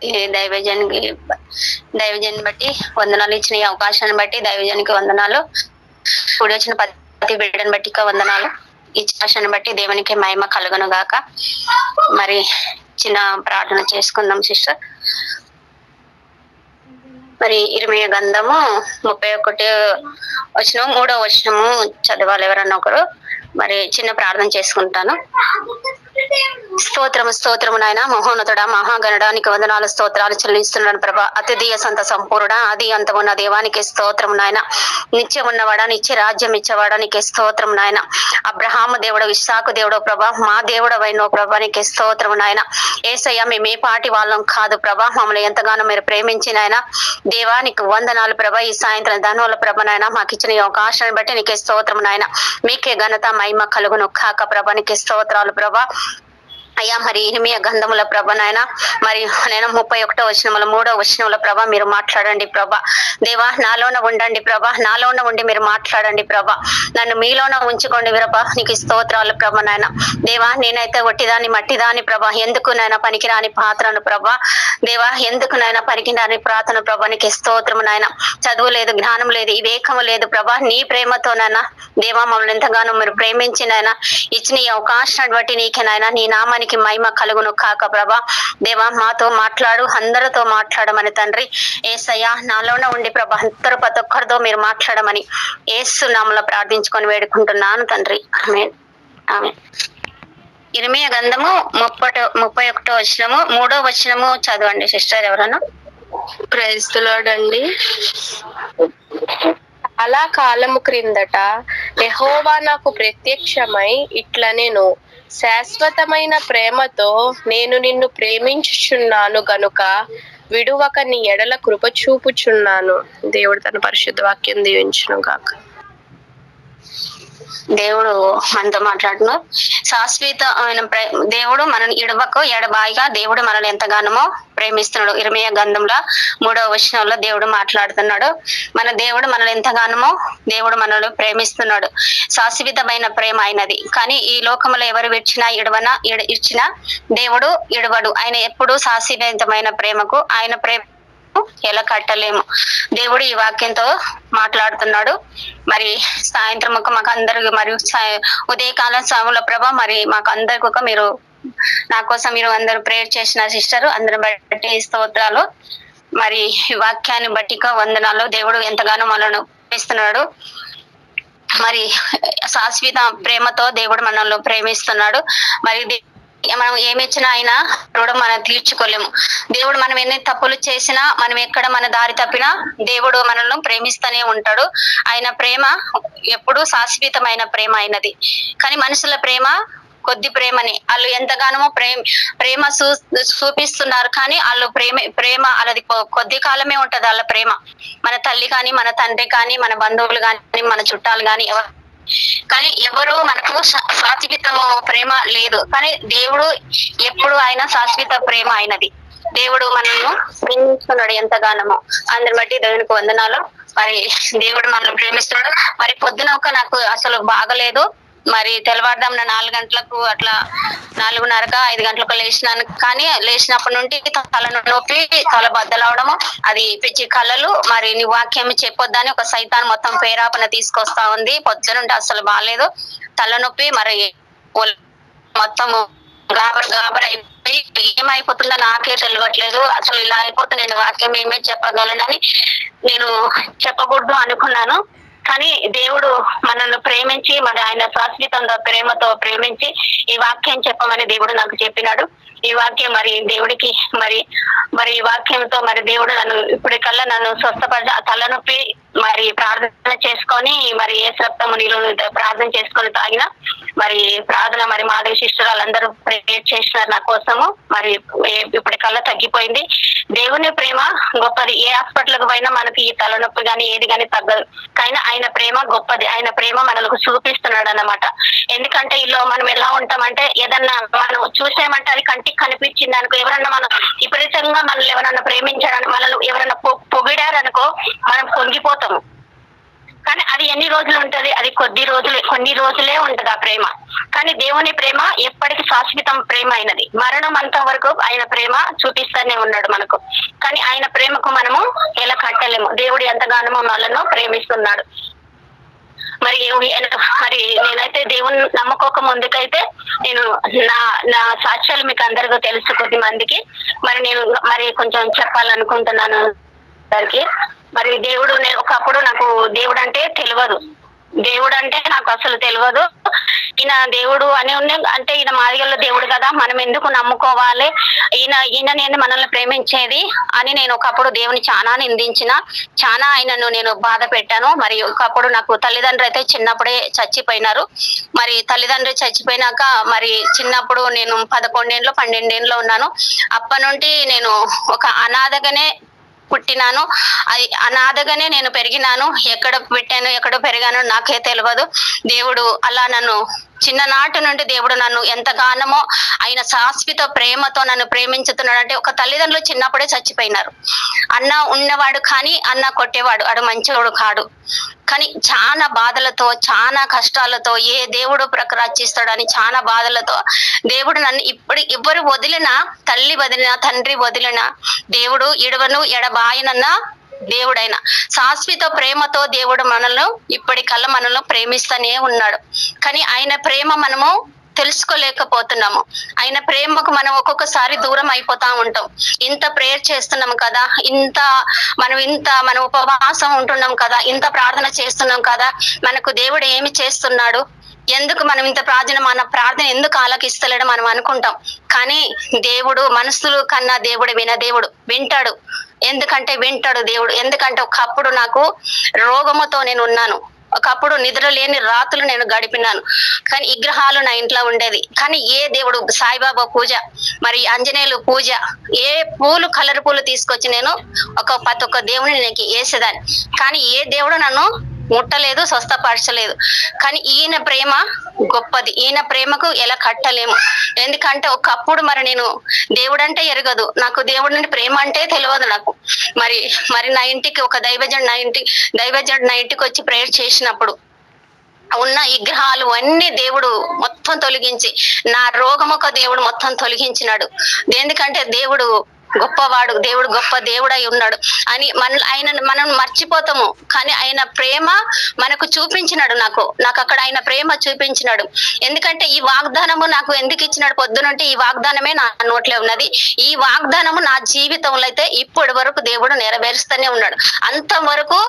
ఈ దైవజన్ని బట్టి వందనాలు, ఇచ్చిన ఈ అవకాశాన్ని బట్టి దైవజనికి వందనాలు, కూడి వచ్చిన ప్రతి బిడ్డను బట్టి వందనాలు. ఈ అవకాశాన్ని బట్టి దేవునికి మహిమ కలుగును గాక. మరి చిన్న ప్రార్థన చేసుకుందాం సిస్టర్. మరి ఇర్మీయా గ్రంథము 31 వచనం 3వ వచనము చదవాలి ఎవరన్నా ఒకరు. మరి చిన్న ప్రార్థన చేసుకుంటాను. స్తోత్రము నాయన, మహోన్నతుడా, మహాగణడానికి వందనాలు, స్తోత్రాలు చెల్లిస్తున్నాను ప్రభా. అతిథీయ సంత సంపూర్ణ, ఆది అంతమున్న దేవానికి స్తోత్రం నాయన. నిత్యం ఉన్నవాడా, నిత్య రాజ్యం ఇచ్చేవాడా నీకే స్తోత్రం నాయన. అబ్రహాము దేవుడు, ఇస్సాకు దేవుడు ప్రభా, మా దేవుడు అయినో ప్రభా నీకే స్తోత్రం నాయన. ఏసయ్య, మేము ఏ పాటి వాళ్ళం కాదు ప్రభా, మమ్మల్ని ఎంతగానో మీరు ప్రేమించిన ఆయన దేవానికి వందనాలు ప్రభా. ఈ సాయంత్రం ధనువుల ప్రభ నాయన, మాకు ఇచ్చిన ఈ అవకాశాన్ని బట్టి నీకే స్తోత్రం నాయన. మీకే ఘనత మహిమ కలుగును కాక ప్రభా, నీకే స్తోత్రాలు ప్రభా. అయ్యా, మరి ఇర్మీయా గ్రంథముల ప్రభ నాయన, మరి నేను 31వ వచనముల 3వ వచనముల ప్రభ మీరు మాట్లాడండి ప్రభా. దేవా, నాలోన ఉండండి ప్రభా, నాలోన ఉండి మీరు మాట్లాడండి ప్రభా. నన్ను మీలోన ఉంచుకోండి ప్రభా, నీకు స్తోత్రాలు ప్రభ నాయన. దేవా, నేనైతే ఒట్టిదాన్ని మట్టిదాని ప్రభా, ఎందుకు నాయన పనికిరాని పాత్రను ప్రభా. దేవా, ఎందుకు నాయన పనికిరాని ప్రార్థన ప్రభా, నీకు స్తోత్రము నాయన. చదువు లేదు, జ్ఞానం లేదు, వివేకము లేదు ప్రభా, నీ ప్రేమతో నాయన దేవా మమ్మల్ని ఎంతగానో మీరు ప్రేమించినైనా ఇచ్చిన ఈ అవకాశాన్ని బట్టి నీకే నాయన, నీ నామానికి మహిమ కలుగును కాక ప్రభా. దేవా, మాతో మాట్లాడు, అందరితో మాట్లాడమని తండ్రి. యేసయ్యా, నాలోనే ఉండి ప్రభా, అందరూ ప్రతి ఒక్కరితో మీరు మాట్లాడమని యేసు నామములో ప్రార్థించుకొని వేడుకుంటున్నాను తండ్రి. ఆమేన్, ఆమేన్. ఇర్మీయా గ్రంథము 31వ వచనము 3వ వచనము చదవండి సిస్టర్ ఎవరన్నా. ప్రైజ్ ది లార్డ్ అండి. చాలా కాలము క్రిందట యెహోవా నాకు ప్రత్యక్షమై ఇట్లనెను, శాశ్వతమైన ప్రేమతో నేను నిన్ను ప్రేమించుచున్నాను గనుక విడువక నీ ఎడల కృప చూపుచున్నాను. దేవుడు తన పరిశుద్ధ వాక్యం దీవించును గాక. దేవుడు మనతో మాట్లాడును. శాశ్వతమైన దేవుడు మనల్ని ఇడవకు ఎడబాయిగా దేవుడు మనల్ని ఎంతగానో ప్రేమిస్తున్నాడు. ఇర్మీయా గ్రంథంలో 3వ వచనంలో దేవుడు మాట్లాడుతున్నాడు. మన దేవుడు మనల్ని ఎంతగానో దేవుడు మనల్ని ప్రేమిస్తున్నాడు. శాశ్వతమైన ప్రేమ అయినది. కానీ ఈ లోకంలో ఎవరు ఇచ్చినా దేవుడు ఇడవడు. ఆయన ఎప్పుడు శాశ్వతమైన ప్రేమకు ఆయన ప్రేమ ఎలా కట్టలేము. దేవుడు ఈ వాక్యంతో మాట్లాడుతున్నాడు. మరి సాయంత్రం మాకు అందరికి మరియు ఉదయకాలం సమయంలో ప్రభా, మరి మాకు అందరికి ఒక మీరు నా కోసం మీరు అందరూ ప్రేయర్ చేసిన సిస్టర్ అందరి బట్టి స్తోత్రాలు. మరి ఈ వాక్యాన్ని బట్టి వందనాలు. దేవుడు ఎంతగానో మనల్ని ప్రేమిస్తున్నాడు. మరి శాశ్వత ప్రేమతో దేవుడు మనల్ని ప్రేమిస్తున్నాడు. మరి మనం ఏమిచ్చినా అయినా కూడా మనం తీర్చుకోలేము. దేవుడు మనం ఎన్ని తప్పులు చేసినా, మనం ఎక్కడ మన దారి తప్పినా దేవుడు మనల్ని ప్రేమిస్తూనే ఉంటాడు. ఆయన ప్రేమ ఎప్పుడు శాశ్వతమైన ప్రేమ అయినది. కానీ మనుషుల ప్రేమ కొద్ది ప్రేమని వాళ్ళు ఎంతగానో ప్రేమ చూపిస్తున్నారు. కానీ వాళ్ళు ప్రేమ అలాది కొద్ది కాలమే ఉంటది. వాళ్ళ ప్రేమ మన తల్లి కానీ, మన తండ్రి కానీ, మన బంధువులు కానీ, మన చుట్టాలు కానీ కానీ ఎవరు మనకు శాశ్వతము ప్రేమ లేదు. కానీ దేవుడు ఎప్పుడు ఆయన శాశ్వత ప్రేమ అయినది. దేవుడు మనల్ని ప్రేమిస్తున్నాడు ఎంతగానో. అందరి బట్టి దేవునికి వందనాలు. మరి దేవుడు మనల్ని ప్రేమిస్తున్నాడు. మరి పొద్దున నాకు అసలు బాగలేదు. మరి తెల్లవారుదామున 4 గంటలకు అట్లా 4:30 5 గంటలకు లేచినాను. కానీ లేచినప్పటి నుండి తల నొప్పి, తల బద్దలవడము, అది పిచ్చి కళలు. మరి నీ వాక్యం చెప్పొద్దని ఒక సైతాన్ మొత్తం పేరాపన తీసుకొస్తా ఉంది. పొద్దునుండి అసలు బాగాలేదు, తలనొప్పి, మరి మొత్తము గాబర్ అయిపోయి ఏమైపోతుందో నాకే తెలియట్లేదు. అసలు ఇలా అయిపోతే నేను వాక్యం ఏమే చెప్పగలనని నేను చెప్పకూడదు అనుకున్నాను. కానీ దేవుడు మనల్ని ప్రేమించి, మరి ఆయన శాశ్వతంగా ప్రేమతో ప్రేమించి ఈ వాక్యం చెప్పమని దేవుడు నాకు చెప్పినాడు. ఈ వాక్యం మరి దేవుడికి మరి ఈ వాక్యంతో మరి దేవుడు ఇప్పటికల్లా నన్ను స్వస్థపరిచి తలనొప్పి మరి ప్రార్థన చేసుకొని, మరి ఏ రక్తము నీళ్ళు ప్రార్థన చేసుకొని తాగిన మరి ప్రార్థన మరి మాధవి శిష్యురాలందరూ ప్రేయర్ చేసినారు నా కోసము. మరి ఇప్పటికల్లా తగ్గిపోయింది. దేవుని ప్రేమ గొప్పది. ఏ హాస్పిటల్కి పోయినా మనకి ఈ తలనొప్పి కానీ ఏది కానీ తగ్గదు. కానీ ఆయన ప్రేమ గొప్పది. ఆయన ప్రేమ మనకు చూపిస్తున్నాడు అన్నమాట. ఎందుకంటే ఇల్లు మనం ఎలా ఉంటామంటే, ఏదన్నా మనం చూసామంటే అది కంటికి కనిపించింది అనుకో, ఎవరన్నా మనం విపరీతంగా మనల్ని ఎవరన్నా ప్రేమించారని, మనల్ని ఎవరన్నా పొగిడారనుకో మనం పొంగిపోతాము. కానీ అది ఎన్ని రోజులు ఉంటది? అది కొన్ని రోజులే ఉంటది ఆ ప్రేమ. కానీ దేవుని ప్రేమ ఎప్పటికీ శాశ్వతం ప్రేమ అయినది. మరణం అంత వరకు ఆయన ప్రేమ చూపిస్తూనే ఉన్నాడు మనకు. కానీ ఆయన ప్రేమకు మనము ఎలా కట్టలేము. దేవుడు ఎంతగానో మనలను ప్రేమిస్తున్నాడు. మరి నేనైతే దేవుని నమ్ముకోక ముందుకైతే నేను నా సాక్ష్యాలు మీకు అందరికీ తెలుసు కొద్ది మందికి. నేను కొంచెం చెప్పాలనుకుంటున్నాను అందరికి. దేవుడు ఒకప్పుడు నాకు దేవుడు అంటే తెలియదు. దేవుడు అంటే నాకు అసలు తెలియదు. ఈయన దేవుడు అని అంటే ఈయన మాదిగల్లో దేవుడు కదా, మనం ఎందుకు నమ్ముకోవాలి, ఈయన మనల్ని ప్రేమించేది అని నేను ఒకప్పుడు దేవుని చాలా నిందించిన, చాలా ఆయనను నేను బాధ పెట్టాను. ఒకప్పుడు నాకు తల్లిదండ్రులు అయితే చిన్నప్పుడే చచ్చిపోయినారు. తల్లిదండ్రులు చచ్చిపోయినాక చిన్నప్పుడు నేను 11 ఏళ్ళు 12 ఏళ్ళు ఉన్నాను. అప్పటి నుండి నేను ఒక అనాథగానే పుట్టినాను. అది అనాథగానే నేను పెరిగినాను. ఎక్కడ పెట్టాను ఎక్కడ పెరిగాను నాకే తెలియదు. దేవుడు అలా నన్ను చిన్ననాటి నుండి దేవుడు నన్ను ఎంతగానమో ఆయన శాశ్వత ప్రేమతో నన్ను ప్రేమించుతున్నాడు. అంటే ఒక తల్లిదండ్రులు చిన్నప్పుడే చచ్చిపోయినారు. అన్న ఉన్నవాడు కానీ అన్న కొట్టేవాడు, అడు మంచివాడు కాడు. కానీ చాలా బాధలతో చాలా కష్టాలతో ఏ దేవుడు రక్షిస్తాడని చాలా బాధలతో దేవుడు నన్ను ఎవరు వదిలినా, తల్లి వదిలినా తండ్రి వదిలినా దేవుడు ఇడవను ఎడబాయనన్న దేవుడైన శాశ్వత ప్రేమతో దేవుడు మనల్ని ఇప్పటికల్లా మనల్ని ప్రేమిస్తూనే ఉన్నాడు. కానీ ఆయన ప్రేమ మనము తెలుసుకోలేకపోతున్నాము. ఆయన ప్రేమకు మనం ఒక్కొక్కసారి దూరం అయిపోతా ఉంటాం. ఇంత ప్రేయర్ చేస్తున్నాం కదా, మనం ఉపవాసం ఉంటున్నాం కదా, ఇంత ప్రార్థన చేస్తున్నాం కదా, మనకు దేవుడు ఏమి చేస్తున్నాడు, ఎందుకు మనం ఇంత మన ప్రార్థన ఎందుకు ఆలకిస్తలేడు మనం అనుకుంటాం. కానీ దేవుడు మనసులు కన్నా దేవుడు దేవుడు వింటాడు. ఎందుకంటే వింటాడు దేవుడు. ఎందుకంటే ఒకప్పుడు నాకు రోగముతో నేను ఉన్నాను. ఒకప్పుడు నిద్ర లేని రాత్రులు నేను గడిపినాను. కానీ విగ్రహాలు నా ఇంట్లో ఉండేది. కానీ ఏ దేవుడు, సాయిబాబా పూజ, ఆంజనేయులు పూజ, ఏ పూలు కలర్ పూలు తీసుకొచ్చి నేను ప్రతి ఒక్క దేవుని నేను వేసేదాన్ని. కానీ ఏ దేవుడు నన్ను ముట్టలేదు, స్వస్థపరచలేదు. కానీ ఈయన ప్రేమ గొప్పది. ఈయన ప్రేమకు ఎలా కట్టలేము. ఎందుకంటే ఒకప్పుడు నేను దేవుడు అంటే ఎరగదు నాకు, దేవుడి ప్రేమ అంటే తెలియదు నాకు. నా ఇంటికి ఒక దైవజనుడు నా ఇంటికి వచ్చి ప్రేయర్ చేసినప్పుడు ఉన్న విగ్రహాలు అన్ని దేవుడు మొత్తం తొలగించి, నా రోగముక దేవుడు మొత్తం తొలగించినాడు. ఎందుకంటే దేవుడు గొప్పవాడు, దేవుడు గొప్ప దేవుడై ఉన్నాడు అని మనం మర్చిపోతాము. కానీ ఆయన ప్రేమ మనకు చూపించినాడు. నాకు అక్కడ ఆయన ప్రేమ చూపించినాడు. ఎందుకంటే ఈ వాగ్దానము నాకు ఎందుకు ఇచ్చినాడు? పొద్దునంటే ఈ వాగ్దానమే నా నోట్లో ఉన్నది. ఈ వాగ్దానము నా జీవితంలో అయితే ఇప్పటి వరకు దేవుడు నెరవేరుస్తూనే ఉన్నాడు. అంతవరకు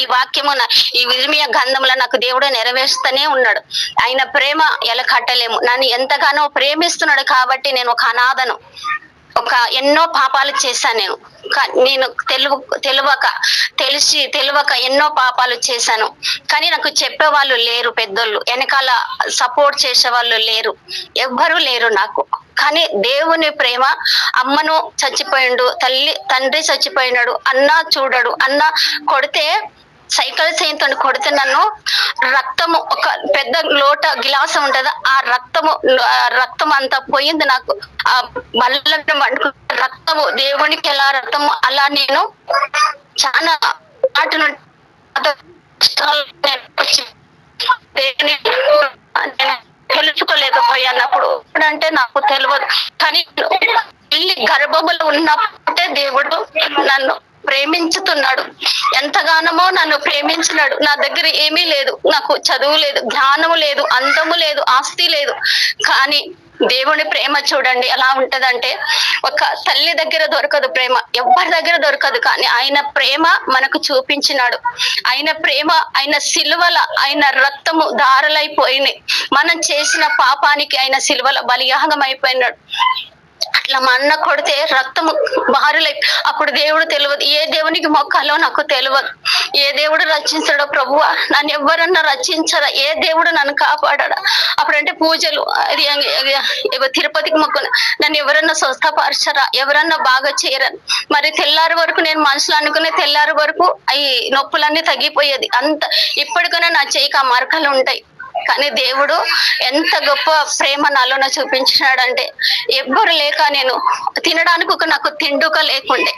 ఈ వాక్యము ఈ ఇర్మియా గ్రంథంలో నాకు దేవుడు నెరవేరుస్తూనే ఉన్నాడు. ఆయన ప్రేమ ఎలా కట్టలేము. నన్ను ఎంతగానో ప్రేమిస్తున్నాడు. కాబట్టి నేను ఒక అనాథను. ఎన్నో పాపాలు చేశాను నేను తెలియక ఎన్నో పాపాలు చేశాను. కానీ నాకు చెప్పేవాళ్ళు లేరు, పెద్దోళ్ళు వెనకాల సపోర్ట్ చేసే వాళ్ళు లేరు, ఎవ్వరూ లేరు నాకు. కానీ దేవుని ప్రేమ, అమ్మను చచ్చిపోయిండు, తండ్రి చచ్చిపోయినాడు, అన్న చూడడు, అన్న కొడితే సైకిల్ సైన్తో కొడితే నన్ను రక్తము ఒక పెద్ద లోట గిలాసం ఉంటది, ఆ రక్తం అంతా పోయింది నాకు. ఆ బల్లను రక్తము, దేవునికి ఎలా రక్తము అలా నేను చాలా తెలుసుకోలేకపోయానప్పుడు. అంటే నాకు తెలియదు. కానీ గర్భములు ఉన్నప్పుడే దేవుడు నన్ను ప్రేమించుతున్నాడు. ఎంతగానమో నన్ను ప్రేమించినాడు. నా దగ్గర ఏమీ లేదు, నాకు చదువు లేదు, జ్ఞానము లేదు, అందము లేదు, ఆస్తి లేదు. కానీ దేవుని ప్రేమ చూడండి ఎలా ఉంటదంటే, ఒక తల్లి దగ్గర దొరకదు ప్రేమ, ఎవరి దగ్గర దొరకదు. కానీ ఆయన ప్రేమ మనకు చూపించినాడు. ఆయన ప్రేమ, ఆయన సిలువల ఆయన రక్తము దారలైపోయినాయి. మనం చేసిన పాపానికి ఆయన సిలువల బలియాగం అయిపోయినాడు. అట్లా మా అన్న కొడితే రక్తము బారులై, అప్పుడు దేవుడు తెలియదు, ఏ దేవునికి మొక్కాలో నాకు తెలియదు. ఏ దేవుడు రక్షించడో, ప్రభువా నన్ను ఎవరన్నా రక్షించరా, ఏ దేవుడు నన్ను కాపాడా. అప్పుడంటే పూజలు, అది తిరుపతికి మొక్కున నన్ను ఎవరన్నా స్వస్థపరచరా, ఎవరన్నా బాగా చేయరా. తెల్లారి వరకు నేను మనసులో అనుకునే తెల్లారి వరకు అవి నొప్పులన్నీ తగ్గిపోయేది. అంత ఇప్పటికైనా నా చేయికి ఆ మరకలు ఉంటాయి. కానీ దేవుడు ఎంత గొప్ప ప్రేమ నాలోన చూపించినాడంటే, ఎవ్వరు లేక నేను తినడానికి నాకు తిండుక లేకుండే,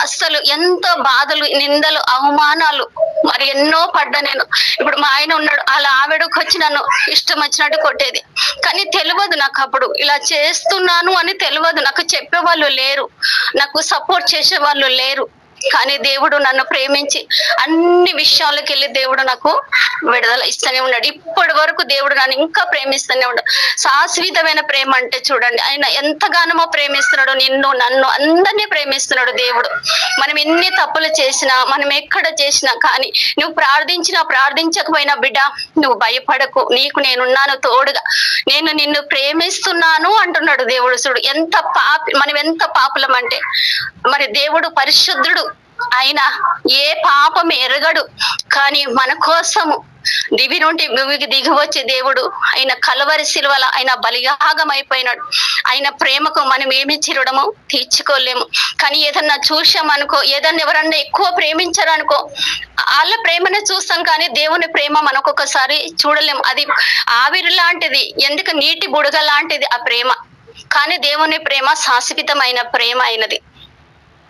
అస్సలు ఎంతో బాధలు, నిందలు, అవమానాలు మరి ఎన్నో పడ్డా నేను. ఇప్పుడు మా ఆయన ఉన్నాడు, అలా ఆవిడకి వచ్చి నన్ను ఇష్టం వచ్చినట్టు కొట్టేది. కానీ తెలియదు నాకు, అప్పుడు ఇలా చేస్తున్నాను అని తెలియదు నాకు. చెప్పేవాళ్ళు లేరు, నాకు సపోర్ట్ చేసే వాళ్ళు లేరు. కానీ దేవుడు నన్ను ప్రేమించి అన్ని విషయాలకు వెళ్ళి దేవుడు నాకు విడుదల ఇస్తూనే ఉన్నాడు. ఇప్పటి వరకు దేవుడు నన్ను ఇంకా ప్రేమిస్తూనే ఉన్నాడు. శాశ్వతమైన ప్రేమ అంటే చూడండి, ఆయన ఎంతగానో ప్రేమిస్తున్నాడు. నిన్ను, నన్ను, అందరినీ ప్రేమిస్తున్నాడు దేవుడు. మనం ఎన్ని తప్పులు చేసినా, మనం ఎక్కడ చేసినా, కానీ నువ్వు ప్రార్థించినా ప్రార్థించకపోయినా బిడ్డ, నువ్వు భయపడకు, నీకు నేనున్నాను తోడుగా, నేను నిన్ను ప్రేమిస్తున్నాను అంటున్నాడు దేవుడు. చూడు ఎంత మనం ఎంత పాపులం అంటే, మరి దేవుడు పరిశుద్ధుడు, ఆయన ఏ పాపం ఎరగడు. కానీ మన కోసము దివి నుండి భూమికి దిగి వచ్చే దేవుడు, ఆయన కలవరి శిలువల ఆయన బలియాగం అయిపోయినాడు. ఆయన ప్రేమకు మనం ఏమి చిరడము తీర్చుకోలేము. కానీ ఏదన్నా చూసామనుకో, ఏదన్నా ఎవరన్నా ఎక్కువ ప్రేమించారనుకో, వాళ్ళ ప్రేమను చూస్తాం, కానీ దేవుని ప్రేమ మనకు ఒకసారి చూడలేము. అది ఆవిరి లాంటిది, ఎందుకు నీటి బుడగ లాంటిది ఆ ప్రేమ. కానీ దేవుని ప్రేమ శాశ్వతమైన ప్రేమ అయినది.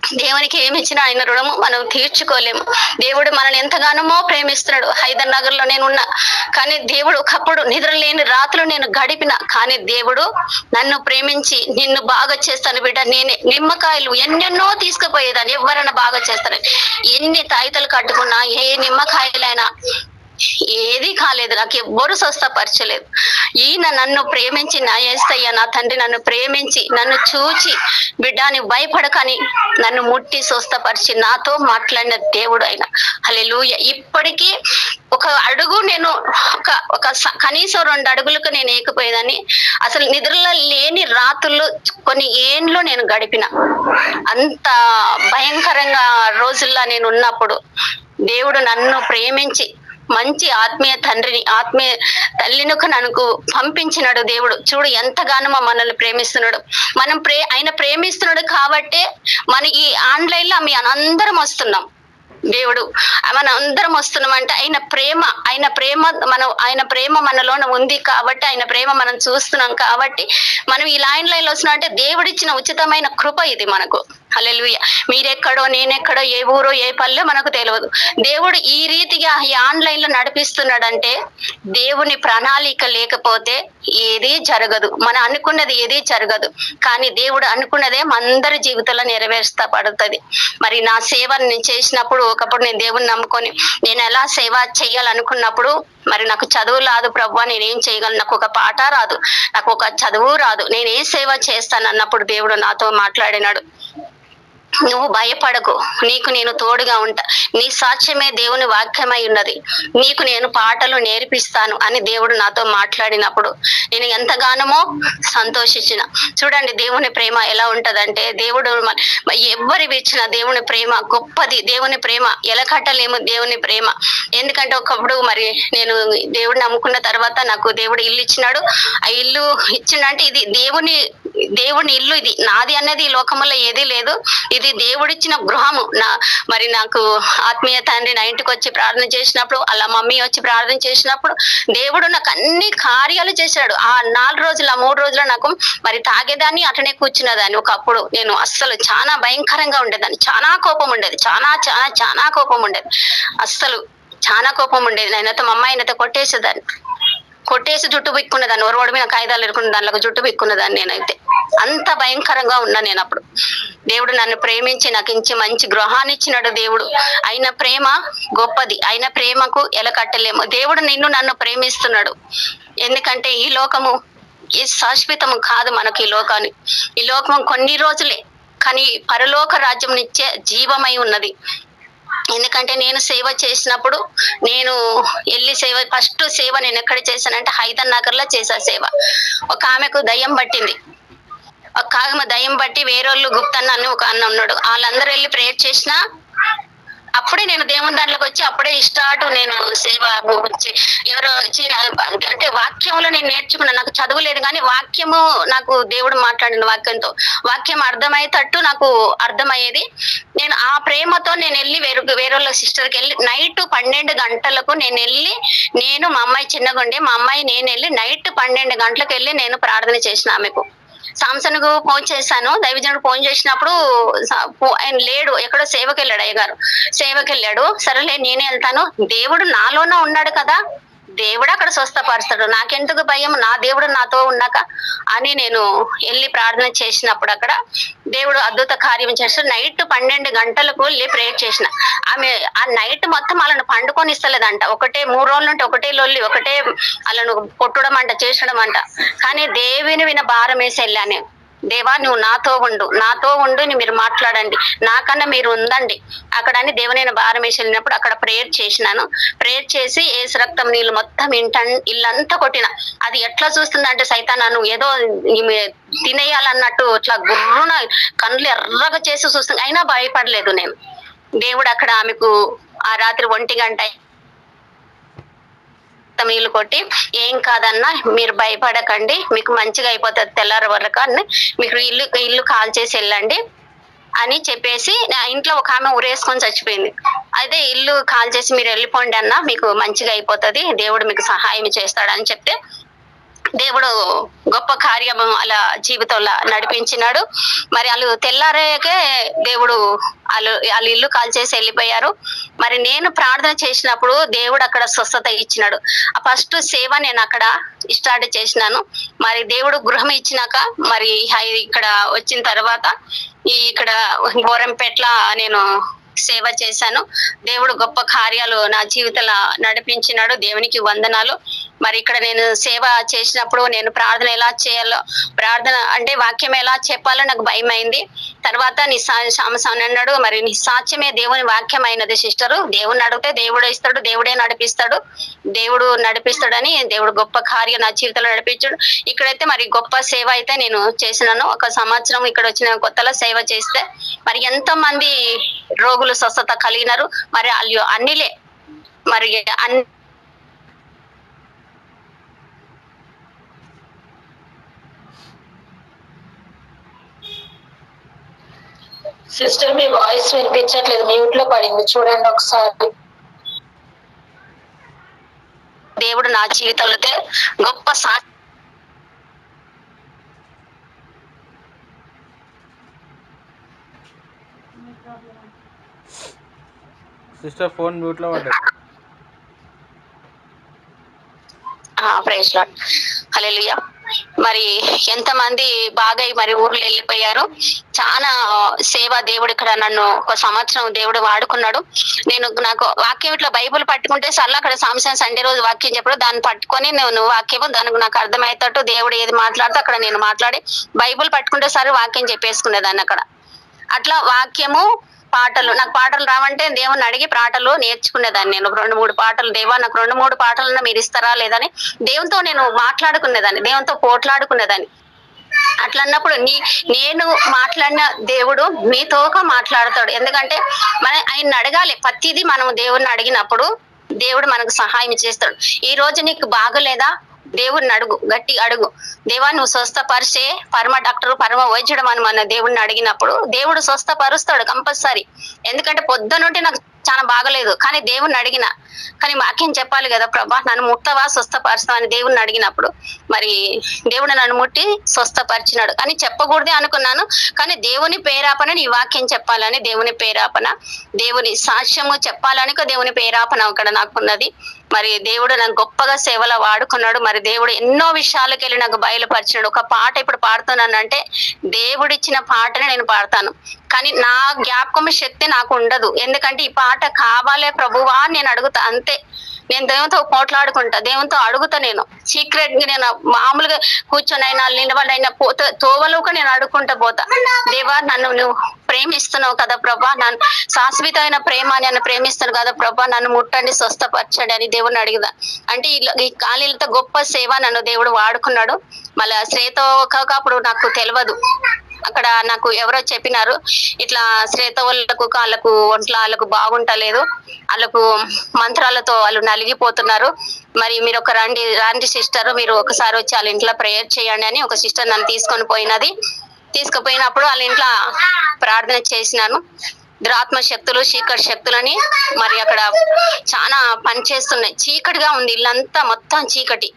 దేవునికి ఏమి ఇచ్చినా ఆయన రుణము మనం తీర్చుకోలేము. దేవుడు మనల్ని ఎంతగానో ప్రేమిస్తున్నాడు. హైదరాబాద్ లో నేను ఉన్నా, కానీ దేవుడు ఒకప్పుడు నిద్ర లేని రాత్రులు నేను గడిపిన, కానీ దేవుడు నన్ను ప్రేమించి, నిన్ను బాగా చేస్తాను బిడ్డ, నేనే నిమ్మకాయలు ఎన్నెన్నో తీసుకుపోయేదాన్ని, ఎవరైనా బాగా చేస్తానని. ఎన్ని తాయితలు కట్టుకున్నా, ఏ నిమ్మకాయలైనా ఏది కాలేదు, నాకు ఎవ్వరు స్వస్థపరచలేదు. ఈయన నన్ను ప్రేమించి, నా యేసయ్య నా తండ్రి నన్ను ప్రేమించి, నన్ను చూచి, బిడ్డని భయపడకని నన్ను ముట్టి స్వస్థపరిచి నాతో మాట్లాడిన దేవుడు ఆయన. హల్లెలూయా. ఇప్పటికీ ఒక అడుగు నేను ఒక కనీసం 2 అడుగులకు నేను ఏకపోయేదాన్ని. అసలు నిద్రలో లేని రాత్రులు కొన్ని ఏండ్లు నేను గడిపిన. అంత భయంకరంగా రోజుల్లో నేను ఉన్నప్పుడు దేవుడు నన్ను ప్రేమించి మంచి ఆత్మీయ తండ్రిని, ఆత్మీయ తల్లిని నన్ను పంపించినాడు దేవుడు. చూడు ఎంతగానో మనల్ని ప్రేమిస్తున్నాడు. మనం ఆయన ప్రేమిస్తున్నాడు కాబట్టే మన ఈ ఆన్లైన్ లో మీ అందరం వస్తున్నాం. దేవుడు మన అందరం వస్తున్నాం అంటే ఆయన ప్రేమ మనలోనే ఉంది కాబట్టి, ఆయన ప్రేమ మనం చూస్తున్నాం కాబట్టి మనం ఈ లైన్ వస్తున్నాం అంటే దేవుడిచ్చిన ఉచితమైన కృప ఇది మనకు. హల్లెలూయా. మీరెక్కడో నేనెక్కడో, ఏ ఊరో ఏ పల్లె మనకు తెలియదు. దేవుడు ఈ రీతిగా ఈ ఆన్లైన్ లో నడిపిస్తున్నాడంటే దేవుని ప్రణాళిక లేకపోతే ఏదీ జరగదు. మనం అనుకున్నది ఏదీ జరగదు. కానీ దేవుడు అనుకున్నదే అందరి జీవితంలో నెరవేర్స్తా పడుతుంది. మరి నా సేవను నేను చేసినప్పుడు, ఒకప్పుడు నేను దేవుని నమ్ముకొని నేను ఎలా సేవ చేయాలనుకున్నప్పుడు, మరి నాకు చదువు రాదు ప్రభువా, నేనేం చేయగలను, నాకు ఒక పాట రాదు, నాకు ఒక చదువు రాదు, నేనేం సేవ చేస్తాను అన్నప్పుడు దేవుడు నాతో మాట్లాడినాడు. నువ్వు భయపడకు, నీకు నేను తోడుగా ఉంటా, నీ సాక్ష్యమే దేవుని వాక్యమై ఉన్నది, నీకు నేను పాటలు నేర్పిస్తాను అని దేవుడు నాతో మాట్లాడినప్పుడు నేను ఎంతగానో సంతోషించిన. చూడండి దేవుని ప్రేమ ఎలా ఉంటదంటే, దేవుడు ఎవ్వరి ఇచ్చిన దేవుని ప్రేమ గొప్పది. దేవుని ప్రేమ ఎలకట్టలేము దేవుని ప్రేమ. ఎందుకంటే ఒకప్పుడు మరి నేను దేవుడిని నమ్ముకున్న తర్వాత నాకు దేవుడు ఇల్లు ఇచ్చినాడు. ఆ ఇల్లు ఇచ్చిందంటే ఇది దేవుని ఇల్లు, ఇది నాది అనేది ఈ లోకంలో ఏదీ లేదు, ఇది దేవుడిచ్చిన గృహము. మరి నాకు ఆత్మీయ తండ్రి నా ఇంటికి వచ్చి ప్రార్థన చేసినప్పుడు, అలా మమ్మీ వచ్చి ప్రార్థన చేసినప్పుడు దేవుడు నాకు అన్ని కార్యాలు చేశాడు. ఆ 4 రోజులు, ఆ 3 రోజులు నాకు మరి తాగేదాన్ని, అటనే కూర్చున్నదాన్ని. ఒకప్పుడు నేను అస్సలు చాలా భయంకరంగా ఉండేదాన్ని, చాలా కోపం ఉండేది, చాలా కోపం ఉండేది, అస్సలు చాలా కోపం ఉండేది. నేనైతే మా అమ్మాయినైతే కొట్టేసి జుట్టు బిక్కున్నదాన్ని, రోడ్డు మీద కాగితాలు ఎరుకున్న దానిలో జుట్టు బిక్కున్నదాన్ని. నేనైతే అంత భయంకరంగా ఉన్నా నేను అప్పుడు. దేవుడు నన్ను ప్రేమించి నాకు ఇంచి మంచి గృహాన్ని ఇచ్చినాడు దేవుడు. ఆయన ప్రేమ గొప్పది, ఆయన ప్రేమకు ఎలకట్టలేము. దేవుడు నన్ను ప్రేమిస్తున్నాడు. ఎందుకంటే ఈ లోకము ఈ శాశ్వతము కాదు మనకు. ఈ లోకము కొన్ని రోజులే, కానీ పరలోక రాజ్యం ఇచ్చే జీవమై ఉన్నది. ఎందుకంటే నేను సేవ చేసినప్పుడు, నేను వెళ్ళి ఫస్ట్ సేవ నేను ఎక్కడ చేశానంటే హైదరాబాద్ లో చేసా సేవ. ఒక ఆమెకు దయ్యం పట్టింది. ఒక ఆమె దయ్యం బట్టి వేరేళ్ళు గుప్తన్న అని ఒక అన్న ఉన్నాడు, వాళ్ళందరూ వెళ్ళి ప్రేయర్ చేసినా అప్పుడే నేను దేవుని దాంట్లోకి వచ్చి అప్పుడే స్టార్ట్ నేను సేవ వచ్చి ఎవరో వచ్చి అంటే వాక్యంలో నేను నేర్చుకున్నాను. నాకు చదువు లేదు కానీ వాక్యము నాకు దేవుడు మాట్లాడిన వాక్యం అర్థమయ్యేటట్టు నాకు అర్థమయ్యేది. నేను ఆ ప్రేమతో నేను వెళ్ళి వేరే సిస్టర్కి వెళ్ళి నైట్ 12 గంటలకు నేను మా అమ్మాయి చిన్నగుండే, మా అమ్మాయి నేను వెళ్ళి నైట్ 12 గంటలకు వెళ్ళి నేను ప్రార్థన చేసిన ఆమెకు. సాంసన్కు ఫోన్ చేశాను. దైవజనుడు ఫోన్ చేసినప్పుడు ఆయన లేడు, ఎక్కడో సేవకి వెళ్ళాడు. అయ్యగారు సేవకి వెళ్ళాడు. సరేలే నేనే వెళ్తాను, దేవుడు నాలోనే ఉన్నాడు కదా, దేవుడు అక్కడ స్వస్థపరుస్తాడు, నాకెందుకు భయం, నా దేవుడు నాతో ఉన్నాక అని నేను వెళ్ళి ప్రార్థన చేసినప్పుడు అక్కడ దేవుడు అద్భుత కార్యం చేస్తాడు. నైట్ 12 గంటలకు వెళ్ళి ప్రేయర్ చేసిన. ఆమె ఆ నైట్ మొత్తం వాళ్ళని పండుకొని ఇస్తలేదంట. ఒకటే 3 రోజులు ఉంటే ఒకటే లొల్లి, ఒకటే వాళ్ళను కొట్టడం అంట, చేసడం అంట. కానీ దేవుని విన భారం వేసి వెళ్ళాను. దేవా నువ్వు నాతో ఉండు మీరు మాట్లాడండి, నాకన్నా మీరు ఉందండి అక్కడ అని దేవుని భారం వేసి వెళ్ళినప్పుడు అక్కడ ప్రేయర్ చేసినాను. ప్రేయర్ చేసి ఏసు రక్తం నీళ్ళు మొత్తం ఇల్లంతా కొట్టిన. అది ఎట్లా చూస్తుందంటే సైతాన్ నన్ను ఏదో తినేయాలన్నట్టు ఇట్లా గుర్రున కళ్ళు ఎర్రగా చేసి చూస్తుంది. అయినా భయపడలేదు నేను. దేవుడు అక్కడ ఆమెకు ఆ రాత్రి 1 గంట నీళ్ళు కొట్టి, ఏం కాదన్నా మీరు భయపడకండి, మీకు మంచిగా అయిపోతుంది తెల్లారి వరకు అని, మీకు ఇల్లు కాల్ చేసి వెళ్ళండి అని చెప్పేసి, నా ఇంట్లో ఒక ఆమె ఉరేసుకొని చచ్చిపోయింది. అదే ఇల్లు కాల్ చేసి మీరు వెళ్ళిపోండి అన్న, మీకు మంచిగా అయిపోతుంది, దేవుడు మీకు సహాయం చేస్తాడని చెప్తే దేవుడు గొప్ప కార్యము అలా జీవితంలో నడిపించినాడు. మరి వాళ్ళు తెల్లారేకే దేవుడు వాళ్ళు ఇల్లు కాల్ చేసి వెళ్ళిపోయారు. మరి నేను ప్రార్థన చేసినప్పుడు దేవుడు అక్కడ స్వస్థత ఇచ్చినాడు. ఆ ఫస్ట్ సేవ నేను అక్కడ స్టార్ట్ చేసినాను. మరి దేవుడు గృహం ఇచ్చినాక మరి ఇక్కడ వచ్చిన తర్వాత ఇక్కడ గోరంపేట్ల నేను సేవ చేశాను. దేవుడు గొప్ప కార్యాలు నా జీవితంలో నడిపించినాడు. దేవునికి వందనాలు. మరి ఇక్కడ నేను సేవ చేసినప్పుడు నేను ప్రార్థన ఎలా చేయాలో, ప్రార్థన అంటే వాక్యం ఎలా చెప్పాలో నాకు భయం అయింది. తర్వాత అన్నాడు, మరి నీ సాక్ష్యమే దేవుని వాక్యం అయినది సిస్టరు, దేవుని అడిగితే దేవుడే ఇస్తాడు, దేవుడే నడిపిస్తాడు, దేవుడు నడిపిస్తాడని దేవుడు గొప్ప కార్యం నా జీవితంలో నడిపించాడు. ఇక్కడైతే మరి గొప్ప సేవ అయితే నేను చేసినాను. 1 సంవత్సరం ఇక్కడ వచ్చిన కొత్తలో సేవ చేస్తే మరి ఎంతో మంది రోగులు స్వస్థత కలిగినారు. మరి వాళ్ళు అన్నిలే మరి సిస్టర్ మీ వాయిస్ వినిపించట్లేదు, మ్యూట్ లో పడింది, చూడండి ఒకసారి. దేవుడు నా జీవితంలో గొప్ప సిస్టర్ ఫోన్ మ్యూట్ లో పడ్డది. ప్రైజ్ లార్డ్, హల్లెలూయా. మరి ఎంతమంది బాగా మరి ఊర్లు వెళ్ళిపోయారు. చాలా సేవ దేవుడు ఇక్కడ నన్ను 1 సంవత్సరం దేవుడు వాడుకున్నాడు. నాకు వాక్యం ఇట్లా బైబుల్ పట్టుకుంటే సర్లా అక్కడ సాంసన్ సండే రోజు వాక్యం చెప్పడం, దాన్ని పట్టుకొని నేను వాక్యము దానికి నాకు అర్థమయ్యేటట్టు దేవుడు ఏది మాట్లాడితే అక్కడ నేను మాట్లాడి బైబుల్ పట్టుకుంటే సరే వాక్యం చెప్పేసుకునేదాన్ని అక్కడ. అట్లా వాక్యము పాటలు, నాకు పాటలు రావంటే దేవుని అడిగి పాటలు నేర్చుకునేదాన్ని. నేను 2-3 పాటలు, దేవా నాకు 2-3 పాటలన్నా మీరు ఇస్తారా లేదని దేవునితో నేను మాట్లాడుకునేదాన్ని, దేవునితో పోట్లాడుకునేదాన్ని. అట్లా అన్నప్పుడు నేను మాట్లాడిన దేవుడు మీతోగా మాట్లాడతాడు. ఎందుకంటే ఆయన అడగాలి ప్రతిదీ. మనం దేవుడిని అడిగినప్పుడు దేవుడు మనకు సహాయం చేస్తాడు. ఈ రోజు నీకు బాగలేదా, దేవుడిని అడుగు, గట్టి అడుగు, దేవా నువ్వు స్వస్థపరిచే పరమ డాక్టర్ పరమ వైద్యుడు అని మన దేవుడిని అడిగినప్పుడు దేవుడు స్వస్థపరుస్తాడు కంపల్సరీ. ఎందుకంటే పొద్దునుంటే నాకు చాలా బాగలేదు, కానీ దేవుణ్ణి అడిగిన, కానీ వాక్యం చెప్పాలి కదా, ప్రభా నన్ను ముట్టవా స్వస్థపరుస్తావా అని దేవుణ్ణి అడిగినప్పుడు మరి దేవుడు నన్ను ముట్టి స్వస్థపరిచినాడు. కానీ చెప్పకూడదే అనుకున్నాను, కానీ దేవుని పేరాపన నీ వాక్యం చెప్పాలని, దేవుని పేరాపన, దేవుని సాక్ష్యము చెప్పాలని దేవుని పేరాపన అక్కడ నాకున్నది. మరి దేవుడు నన్ను గొప్పగా సేవలో వాడుకున్నాడు. మరి దేవుడు ఎన్నో విషయాలకు వెళ్ళి నాకు బయలుపరిచినాడు. ఒక పాట ఇప్పుడు పాడుతున్నానంటే దేవుడిచ్చిన పాటని నేను పాడతాను, కానీ నా జ్ఞాపకం శక్తి నాకు ఉండదు. ఎందుకంటే ఈ పాట కావాలే ప్రభువా నేను అడుగుతా అంతే. నేను దేవునితో పోట్లాడుకుంటా, దేవునితో అడుగుతా. నేను సీక్రెట్ గా నేను మామూలుగా కూర్చొని అయినా నిలబడైనా తోవలోక నేను అడుక్కుంటా పోతా. దేవా నన్ను నువ్వు ప్రేమిస్తున్నావు కదా ప్రభా, నన్ను శాశ్వతమైన ప్రేమ నన్ను ప్రేమిస్తున్నావు కదా ప్రభా, నన్ను ముట్టండి స్వస్థపరచండి అని దేవుని అడిగిదా. అంటే ఈ ఖాళీలతో గొప్ప సేవ నన్ను దేవుడు వాడుకున్నాడు. మళ్ళా శ్రేతో అప్పుడు నాకు తెలియదు, అక్కడ నాకు ఎవరో చెప్పినారు ఇట్లా శ్రేత వాళ్ళకు వాళ్ళకు ఒంట్లో వాళ్ళకు బాగుంటలేదు, వాళ్ళకు మంత్రాలతో వాళ్ళు నలిగిపోతున్నారు, మరి మీరు ఒక రండి సిస్టర్, మీరు ఒకసారి వచ్చి వాళ్ళ ఇంట్లో ప్రేయర్ చేయండి అని ఒక సిస్టర్ నన్ను తీసుకుపోయినప్పుడు వాళ్ళ ఇంట్లో ప్రార్థన చేసినాను. దురాత్మ శక్తులు చీకటి శక్తులని మరి అక్కడ చాలా పనిచేస్తున్నాయి. చీకటిగా ఉంది, ఇల్లంతా మొత్తం చీకటి.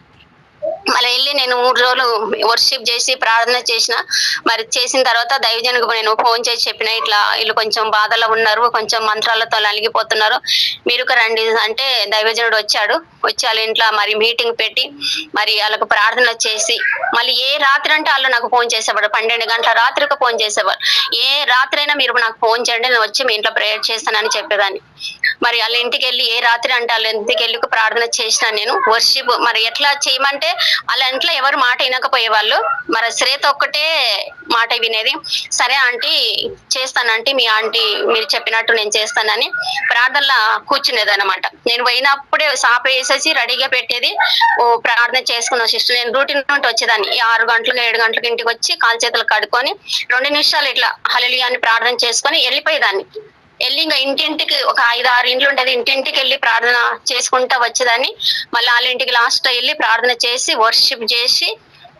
మళ్ళీ వెళ్ళి నేను 3 రోజులు వర్షిప్ చేసి ప్రార్థన చేసిన. మరి చేసిన తర్వాత దైవజనుకు నేను ఫోన్ చేసి చెప్పిన, ఇట్లా వీళ్ళు కొంచెం బాధలో ఉన్నారు, కొంచెం మంత్రాలతో నలిగిపోతున్నారు, మీరు రండి అంటే దైవజనుడు వచ్చాడు. వచ్చి వాళ్ళ ఇంట్లో మరి మీటింగ్ పెట్టి మరి వాళ్ళకు ప్రార్థన చేసి మళ్ళీ ఏ రాత్రి అంటే వాళ్ళు నాకు ఫోన్ చేసేవాడు. 12 గంటల రాత్రికి ఫోన్ చేసేవారు. ఏ రాత్రి అయినా మీరు నాకు ఫోన్ చేయండి, నేను వచ్చి మీ ఇంట్లో ప్రేయర్ చేస్తానని చెప్పేదాన్ని. మరి వాళ్ళ ఇంటికి వెళ్ళి ఏ రాత్రి అంటే వాళ్ళ ఇంటికి వెళ్ళి ప్రార్థన చేసిన నేను వర్షిప్. మరి ఎట్లా చేయమంటే వాళ్ళ ఇంట్లో ఎవరు మాట వినకపోయేవాళ్ళు. మరి శ్రేత ఒక్కటే మాట వినేది. సరే ఆంటీ చేస్తానంటే మీ ఆంటీ మీరు చెప్పినట్టు నేను చేస్తానని ప్రార్థనలో కూర్చునేది అనమాట. నేను పోయినప్పుడే సాప వేసేసి రెడీగా పెట్టేది. ఓ ప్రార్థన చేసుకున్న సిస్టర్. నేను డ్యూటీ నుండి వచ్చేదాన్ని 6 గంటలకు 7 గంటలకు ఇంటికి వచ్చి కాలు చేతులు కడుక్కొని 2 నిమిషాలు ఇట్లా హల్లెలూయా అని ప్రార్థన చేసుకొని వెళ్ళిపోయేదాన్ని. వెళ్ళి ఇంకా ఇంటింటికి ఒక 5-6 ఇండ్లు ఉండేది, ఇంటింటికి వెళ్ళి ప్రార్థన చేసుకుంటా వచ్చేదాన్ని. మళ్ళీ వాళ్ళ ఇంటికి లాస్ట్ వెళ్ళి ప్రార్థన చేసి వర్షిప్ చేసి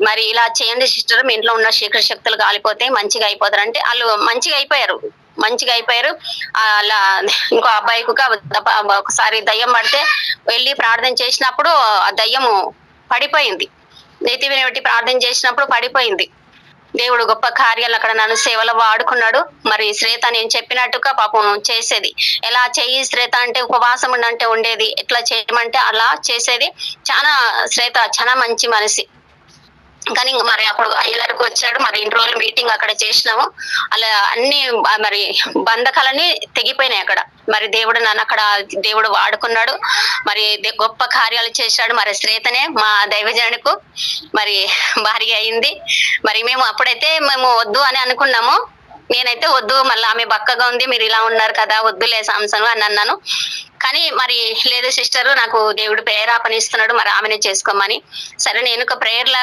మరి ఇలా చేయండి సిస్టర్, మీ ఇంట్లో ఉన్న శీఘ్ర శక్తులు కాలిపోతే మంచిగా అయిపోతారు అంటే వాళ్ళు మంచిగా అయిపోయారు. అలా ఇంకో అబ్బాయికి ఒకసారి దయ్యం పడితే వెళ్ళి ప్రార్థన చేసినప్పుడు ఆ దయ్యము పడిపోయింది. నెత్తిని పెట్టి ప్రార్థన చేసినప్పుడు పడిపోయింది. దేవుడు గొప్ప కార్యాలు అక్కడ నన్ను సేవలో వాడుకున్నాడు. మరి శ్రేత నేను చెప్పినట్టుగా పాపం చేసేది. ఎలా చేయి శ్రేత అంటే ఉపవాసం ఉండంటే ఉండేది, ఎట్లా చేయమంటే అలా చేసేది. శ్రేత చాలా మంచి మనిషి. కానీ మరి అప్పుడు అయ్యగారికి వచ్చాడు. మరి 2 రోజులు మీటింగ్ అక్కడ చేసినాము. అలా అన్ని మరి బంధకాలన్నీ తెగిపోయినాయి అక్కడ. మరి దేవుడు నన్ను అక్కడ దేవుడు వాడుకున్నాడు. మరి గొప్ప కార్యాలు చేశాడు. మరి శ్రేతనే మా దైవజనుకు మరి భార్య అయింది. మరి అప్పుడైతే మేము వద్దు అని అనుకున్నాము. నేనైతే వద్దు, మళ్ళీ ఆమె బక్కగా ఉంది, మీరు ఇలా ఉన్నారు కదా, వద్దులే సాంసను అని అన్నాను. కానీ మరి లేదు సిస్టర్, నాకు దేవుడు ప్రేరేపణ ఇస్తున్నాడు, మరి ఆమెనే చేసుకోమని. సరే నేను ఒక ప్రేయర్లో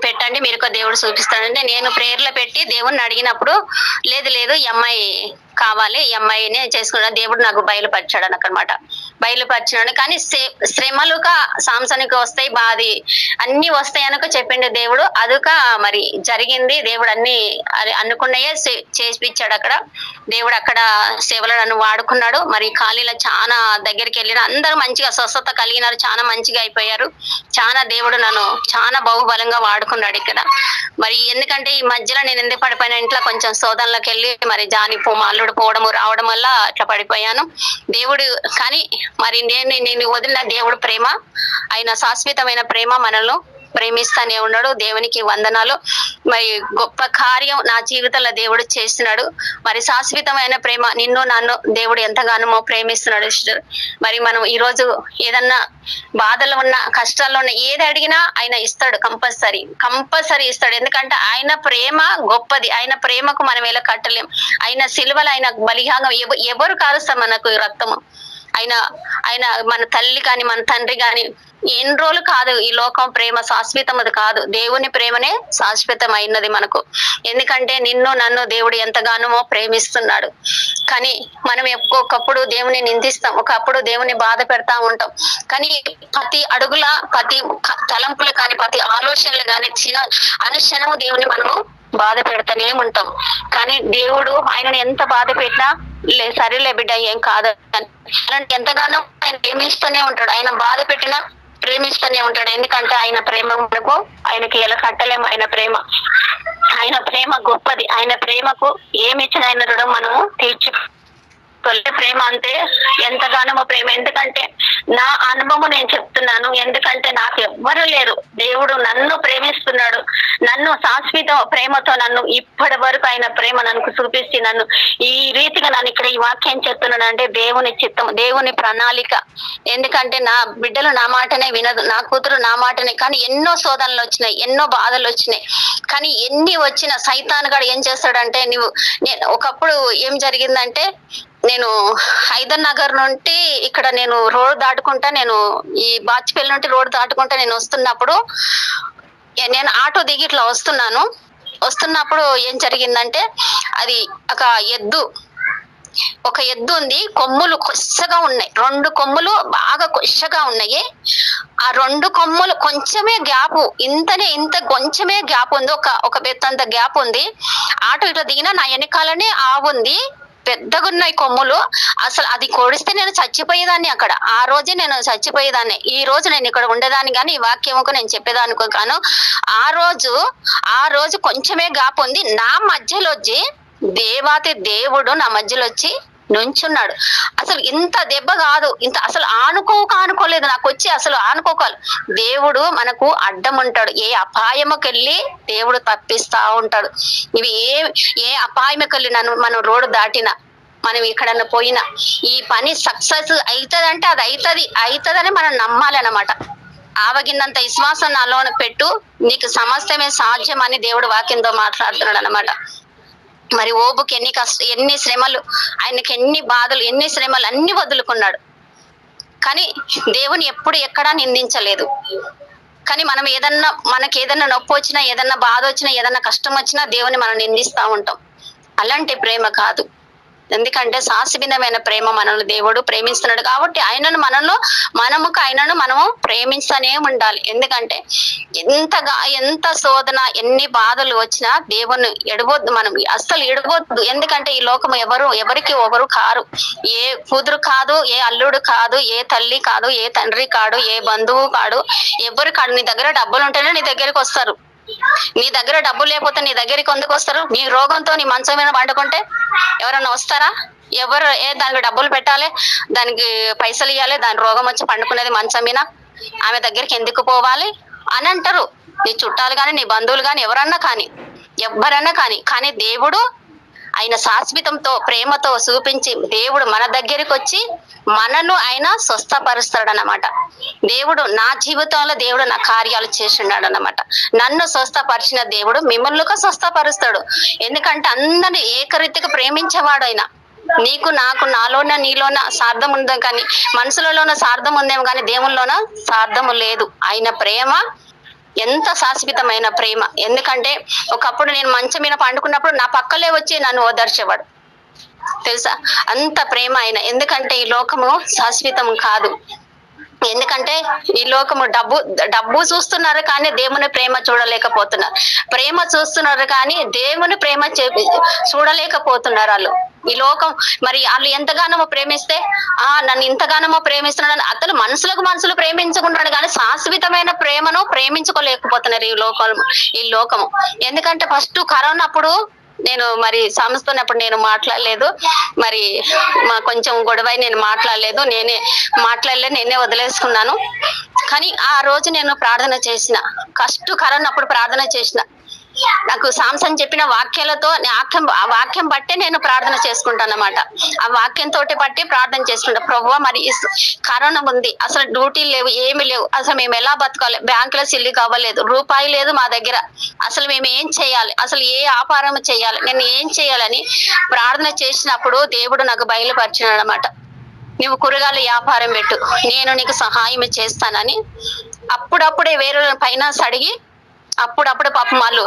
పెట్టండి, మీరు ఒక దేవుడు చూపిస్తానంటే నేను ప్రేయర్లో పెట్టి దేవుడిని అడిగినప్పుడు లేదు ఈ అమ్మాయి కావాలి, ఈ అమ్మాయినే చేసుకున్నా దేవుడు నాకు బయలుపరిచాడు అనమాట. బయలుపరిచినాడు. కానీ శ్రమలుగా సాంసనికి వస్తాయి, బాధి అన్ని వస్తాయి అనుక చెప్పిండు దేవుడు. అదుక మరి జరిగింది. దేవుడు అన్ని అనుకున్నాయే చేసిపించాడు అక్కడ. దేవుడు అక్కడ సేవలో నన్ను వాడుకున్నాడు. మరి ఖాళీలో చాలా దగ్గరికి వెళ్ళిన అందరూ మంచిగా స్వస్థత కలిగినారు, చాలా మంచిగా అయిపోయారు. దేవుడు నన్ను చాలా బహుబలంగా వాడుకున్నాడు ఇక్కడ. మరి ఎందుకంటే ఈ మధ్యలో నేను ఎందుకు పడిపోయిన, ఇంట్లో కొంచెం శోధనలోకి వెళ్ళి మరి అల్లుడు పోవడము రావడం వల్ల అట్లా పడిపోయాను. దేవుడు కానీ మరి నేను వదిలిన దేవుడు ప్రేమ, ఆయన శాశ్వతమైన ప్రేమ మనల్ని ప్రేమిస్తానే ఉన్నాడు. దేవునికి వందనాలు. మరి గొప్ప కార్యం నా జీవితంలో దేవుడు చేస్తున్నాడు. మరి శాశ్వతమైన ప్రేమ నిన్ను నన్ను దేవుడు ఎంతగానో ప్రేమిస్తున్నాడు సిస్టర్. మరి మనం ఈ రోజు ఏదన్నా బాధలో ఉన్న కష్టాల్లో ఉన్న ఏది అడిగినా ఆయన ఇస్తాడు, కంపల్సరీ ఇస్తాడు. ఎందుకంటే ఆయన ప్రేమ గొప్పది. ఆయన ప్రేమకు మనం ఎలా కట్టలేం. ఆయన సిలువలో ఆయన బలియాగం ఎవరు కారుస్తారు మనకు రక్తము. ఆయన మన తల్లి కాని మన తండ్రి కాని ఎన్ని రోజులు కాదు. ఈ లోకం ప్రేమ శాశ్వతమది కాదు. దేవుని ప్రేమనే శాశ్వతమైనది మనకు. ఎందుకంటే నిన్ను నన్ను దేవుడు ఎంతగానో ప్రేమిస్తున్నాడు. కానీ మనం ఒక్కొక్కప్పుడు దేవుని నిందిస్తాం, ఒకప్పుడు దేవుని బాధ పెడతా ఉంటాం. కానీ ప్రతి అడుగుల ప్రతి తలంపులు కానీ ప్రతి ఆలోచనలు కానీ అనుక్షణము దేవుని మనము బాధ పెడతానే ఉంటాం. కానీ దేవుడు ఆయనను ఎంత బాధ పెట్టినా సరేలే బిడ్డ ఏం కాదు అలాంటి ఎంతగానో ఆయన ప్రేమిస్తూనే ఉంటాడు. ఆయన బాధ పెట్టినా ప్రేమిస్తూనే ఉంటాడు. ఎందుకంటే ఆయన ప్రేమ మనకు ఆయనకి ఎలా కట్టలేము. ఆయన ప్రేమ గొప్పది. ఆయన ప్రేమకు ఏమి ఇచ్చిన ఆయన రుణం మనము ప్రేమ అంటే ఎంతగానో ప్రేమ. ఎందుకంటే నా అనుభవం నేను చెప్తున్నాను. ఎందుకంటే నాకు ఎవ్వరు లేరు. దేవుడు నన్ను ప్రేమిస్తున్నాడు. నన్ను శాశ్వత ప్రేమతో నన్ను ఇప్పటి వరకు ఆయన ప్రేమ నన్ను చూపిస్తే నన్ను ఈ రీతిగా నన్ను ఇక్కడ ఈ వాక్యం చెప్తున్నాను అంటే దేవుని చిత్తం, దేవుని ప్రణాళిక. ఎందుకంటే నా బిడ్డలు నా మాటనే వినదు, నా కూతురు నా మాటనే. కానీ ఎన్నో శోధనలు వచ్చినాయి, ఎన్నో బాధలు వచ్చినాయి. కానీ ఎన్ని వచ్చిన సైతాన్ గాడు ఏం చేస్తాడంటే ఒకప్పుడు ఏం జరిగిందంటే నేను హైదర్ నగర్ నుండి ఇక్కడ నేను రోడ్ దాటుకుంటా, నేను ఈ బాచిపల్లి నుండి రోడ్ దాటుకుంటా నేను వస్తున్నప్పుడు నేను ఆటో దిగి ఇట్లా వస్తున్నప్పుడు ఏం జరిగిందంటే అది ఒక ఎద్దు ఉంది. కొమ్ములు కొచ్చగా ఉన్నాయి, 2 కొమ్ములు బాగా కొచ్చగా ఉన్నాయి. ఆ 2 కొమ్ములు కొంచెమే గ్యాప్, ఇంత కొంచెమే గ్యాప్ ఉంది, ఒక బెత్తంత గ్యాప్ ఉంది. ఆటో ఇట్లా దిగినా నా వెనకాలనే ఆవు ఉంది. పెద్దగా ఉన్నాయి కొమ్ములు. అసలు అది కోడిస్తే నేను చచ్చిపోయేదాన్ని అక్కడ. ఆ రోజే నేను చచ్చిపోయేదాన్ని. ఈ రోజు నేను ఇక్కడ ఉండేదాన్ని కానీ ఈ వాక్యముకు నేను చెప్పేదానికో కాను. ఆ రోజు కొంచెమే గాపు ఉంది. నా మధ్యలో వచ్చి దేవాతి దేవుడు నా మధ్యలో వచ్చి నుంచున్నాడు. అసలు ఇంత దెబ్బ కాదు, ఇంత అసలు ఆనుకోలేదు. నాకు వచ్చి అసలు ఆనుకోకాలి. దేవుడు మనకు అడ్డం ఉంటాడు. ఏ అపాయముకెళ్ళి దేవుడు తప్పిస్తా ఉంటాడు. ఇవి ఏ అపాయముకెళ్ళి మనం రోడ్డు దాటినా, మనం ఎక్కడన్నా పోయినా ఈ పని సక్సెస్ అవుతుందంటే అది అవుతుందని మనం నమ్మాలన్నమాట. ఆవగిన్నంత విశ్వాసం నాలోన పెట్టు, నీకు సమస్తమే సాధ్యం అని దేవుడు వాక్యంతో మాట్లాడుతున్నాడు అన్నమాట. మరి ఓబుకి ఎన్ని శ్రమలు, ఆయనకి ఎన్ని బాధలు, ఎన్ని శ్రమలు అన్ని వదులుకున్నాడు. కానీ దేవుని ఎప్పుడు ఎక్కడా నిందించలేదు. కానీ మనకి ఏదన్నా నొప్పి వచ్చినా, ఏదన్నా బాధ వచ్చినా, ఏదన్నా కష్టం వచ్చినా దేవుని మనం నిందిస్తా ఉంటాం. అలాంటి ప్రేమ కాదు. ఎందుకంటే శాశ్వతమైన ప్రేమ మనల్ని దేవుడు ప్రేమిస్తున్నాడు కాబట్టి ఆయనను మనము ప్రేమిస్తూనే ఉండాలి. ఎందుకంటే ఎంత శోధన, ఎన్ని బాధలు వచ్చినా దేవుని ఎడవద్దు, మనం అస్సలు ఎడవద్దు. ఎందుకంటే ఈ లోకం ఎవరికి ఒకరు కారు. ఏ కూతురు కాదు, ఏ అల్లుడు కాదు, ఏ తల్లి కాదు, ఏ తండ్రి కాడు, ఏ బంధువు కాడు, ఎవరు కాడు. నీ దగ్గర డబ్బులు ఉంటేనే నీ దగ్గరికి వస్తారు. నీ దగ్గర డబ్బులు లేకపోతే నీ దగ్గరికి ఎందుకు వస్తారు? నీ రోగంతో నీ మంచం మీద పండుకుంటే ఎవరన్నా వస్తారా? దానికి డబ్బులు పెట్టాలి, దానికి పైసలు ఇవ్వాలి, దాని రోగం వచ్చి పండుకునేది మంచం మీద, ఆమె దగ్గరికి ఎందుకు పోవాలి అని అంటారు. నీ చుట్టాలు కానీ, నీ బంధువులు కానీ, ఎవరన్నా కానీ కానీ దేవుడు ఆయన శాశ్వతంతో ప్రేమతో చూపించి దేవుడు మన దగ్గరికి వచ్చి మనను ఆయన స్వస్థపరుస్తాడు అన్నమాట. దేవుడు నా జీవితంలో దేవుడు నా కార్యాలు చేస్తున్నాడు అన్నమాట. నన్ను స్వస్థపరిచిన దేవుడు మిమ్మల్ని స్వస్థపరుస్తాడు. ఎందుకంటే అందరిని ఏకరీతిగా ప్రేమించేవాడు ఆయన. నీకు నాకు నాలోన నీలోన సార్థం ఉందేమో కానీ, మనుషులలోన సార్థం ఉందేమో కానీ దేవుల్లోన సార్థము లేదు. ఆయన ప్రేమ ఎంత శాశ్వతమైన ప్రేమ. ఎందుకంటే ఒకప్పుడు నేను మంచం మీద పండుకున్నప్పుడు నా పక్కలే వచ్చి నన్ను ఓదార్చేవాడు తెలుసా, అంత ప్రేమ ఆయన. ఎందుకంటే ఈ లోకము శాశ్వతం కాదు. ఎందుకంటే ఈ లోకము డబ్బు చూస్తున్నారు కానీ దేవుని ప్రేమ చూడలేకపోతున్నారు. ప్రేమ చూస్తున్నారు కానీ దేవుని ప్రేమ చూడలేకపోతున్నారు వాళ్ళు. ఈ లోకం మరి వాళ్ళు ఎంతగానో ప్రేమిస్తే నన్ను ఇంతగానో ప్రేమిస్తున్నాడు అతను మనుషులు ప్రేమించుకుంటున్నాడు కానీ శాశ్వతమైన ప్రేమను ప్రేమించుకోలేకపోతున్నారు ఈ లోకము. ఎందుకంటే ఫస్ట్ కరోనా అప్పుడు నేను మరి సంస్థనప్పుడు నేను మాట్లాడలేదు, మరి కొంచెం గొడవ నేను మాట్లాడలేదు, నేనే వదిలేసుకున్నాను. కానీ ఆ రోజు నేను ప్రార్థన చేసిన, కరోనా అప్పుడు ప్రార్థన చేసిన. నాకు సాంసన్ చెప్పిన వాక్యాలతో ఆ వాక్యం బట్టే నేను ప్రార్థన చేసుకుంటాను అన్నమాట. ఆ వాక్యంతో బట్టి ప్రార్థన చేసుకుంటా. ప్రభువా మరి కరోనా ఉంది, అసలు డ్యూటీలు లేవు, ఏమి లేవు, అసలు మేము ఎలా బతకాలి, బ్యాంకులో సిల్లికి అవ్వలేదు, రూపాయి లేదు మా దగ్గర, అసలు మేము ఏం చేయాలి, అసలు ఏ వ్యాపారం చేయాలి, నేను ఏం చేయాలని ప్రార్థన చేసినప్పుడు దేవుడు నాకు బయలుపరిచినాడు అన్నమాట. నువ్వు కూరగాయల వ్యాపారం పెట్టు, నేను నీకు సహాయం చేస్తానని. అప్పుడప్పుడే వేరే ఫైనాన్స్ అడిగి అప్పుడప్పుడు పాపం వాళ్ళు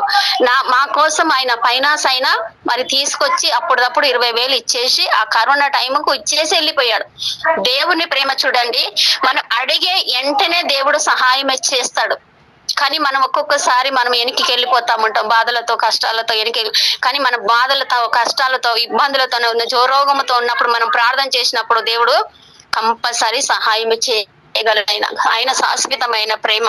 మా కోసం ఆయన ఫైనాన్స్ అయినా మరి తీసుకొచ్చి అప్పుడప్పుడు 20,000 ఇచ్చేసి ఆ కరోనా టైంకు ఇచ్చేసి వెళ్ళిపోయాడు. దేవుని ప్రేమ చూడండి, మనం అడిగే వెంటనే దేవుడు సహాయం చేస్తాడు. కానీ మనం ఒక్కొక్కసారి మనం వెనక్కి వెళ్ళిపోతా ఉంటాం, బాధలతో కష్టాలతో కానీ మన బాధలతో కష్టాలతో ఇబ్బందులతో జోరోగంతో ఉన్నప్పుడు మనం ప్రార్థన చేసినప్పుడు దేవుడు కంపల్సరీ సహాయం ఆయన శాశ్వతమైన ప్రేమ.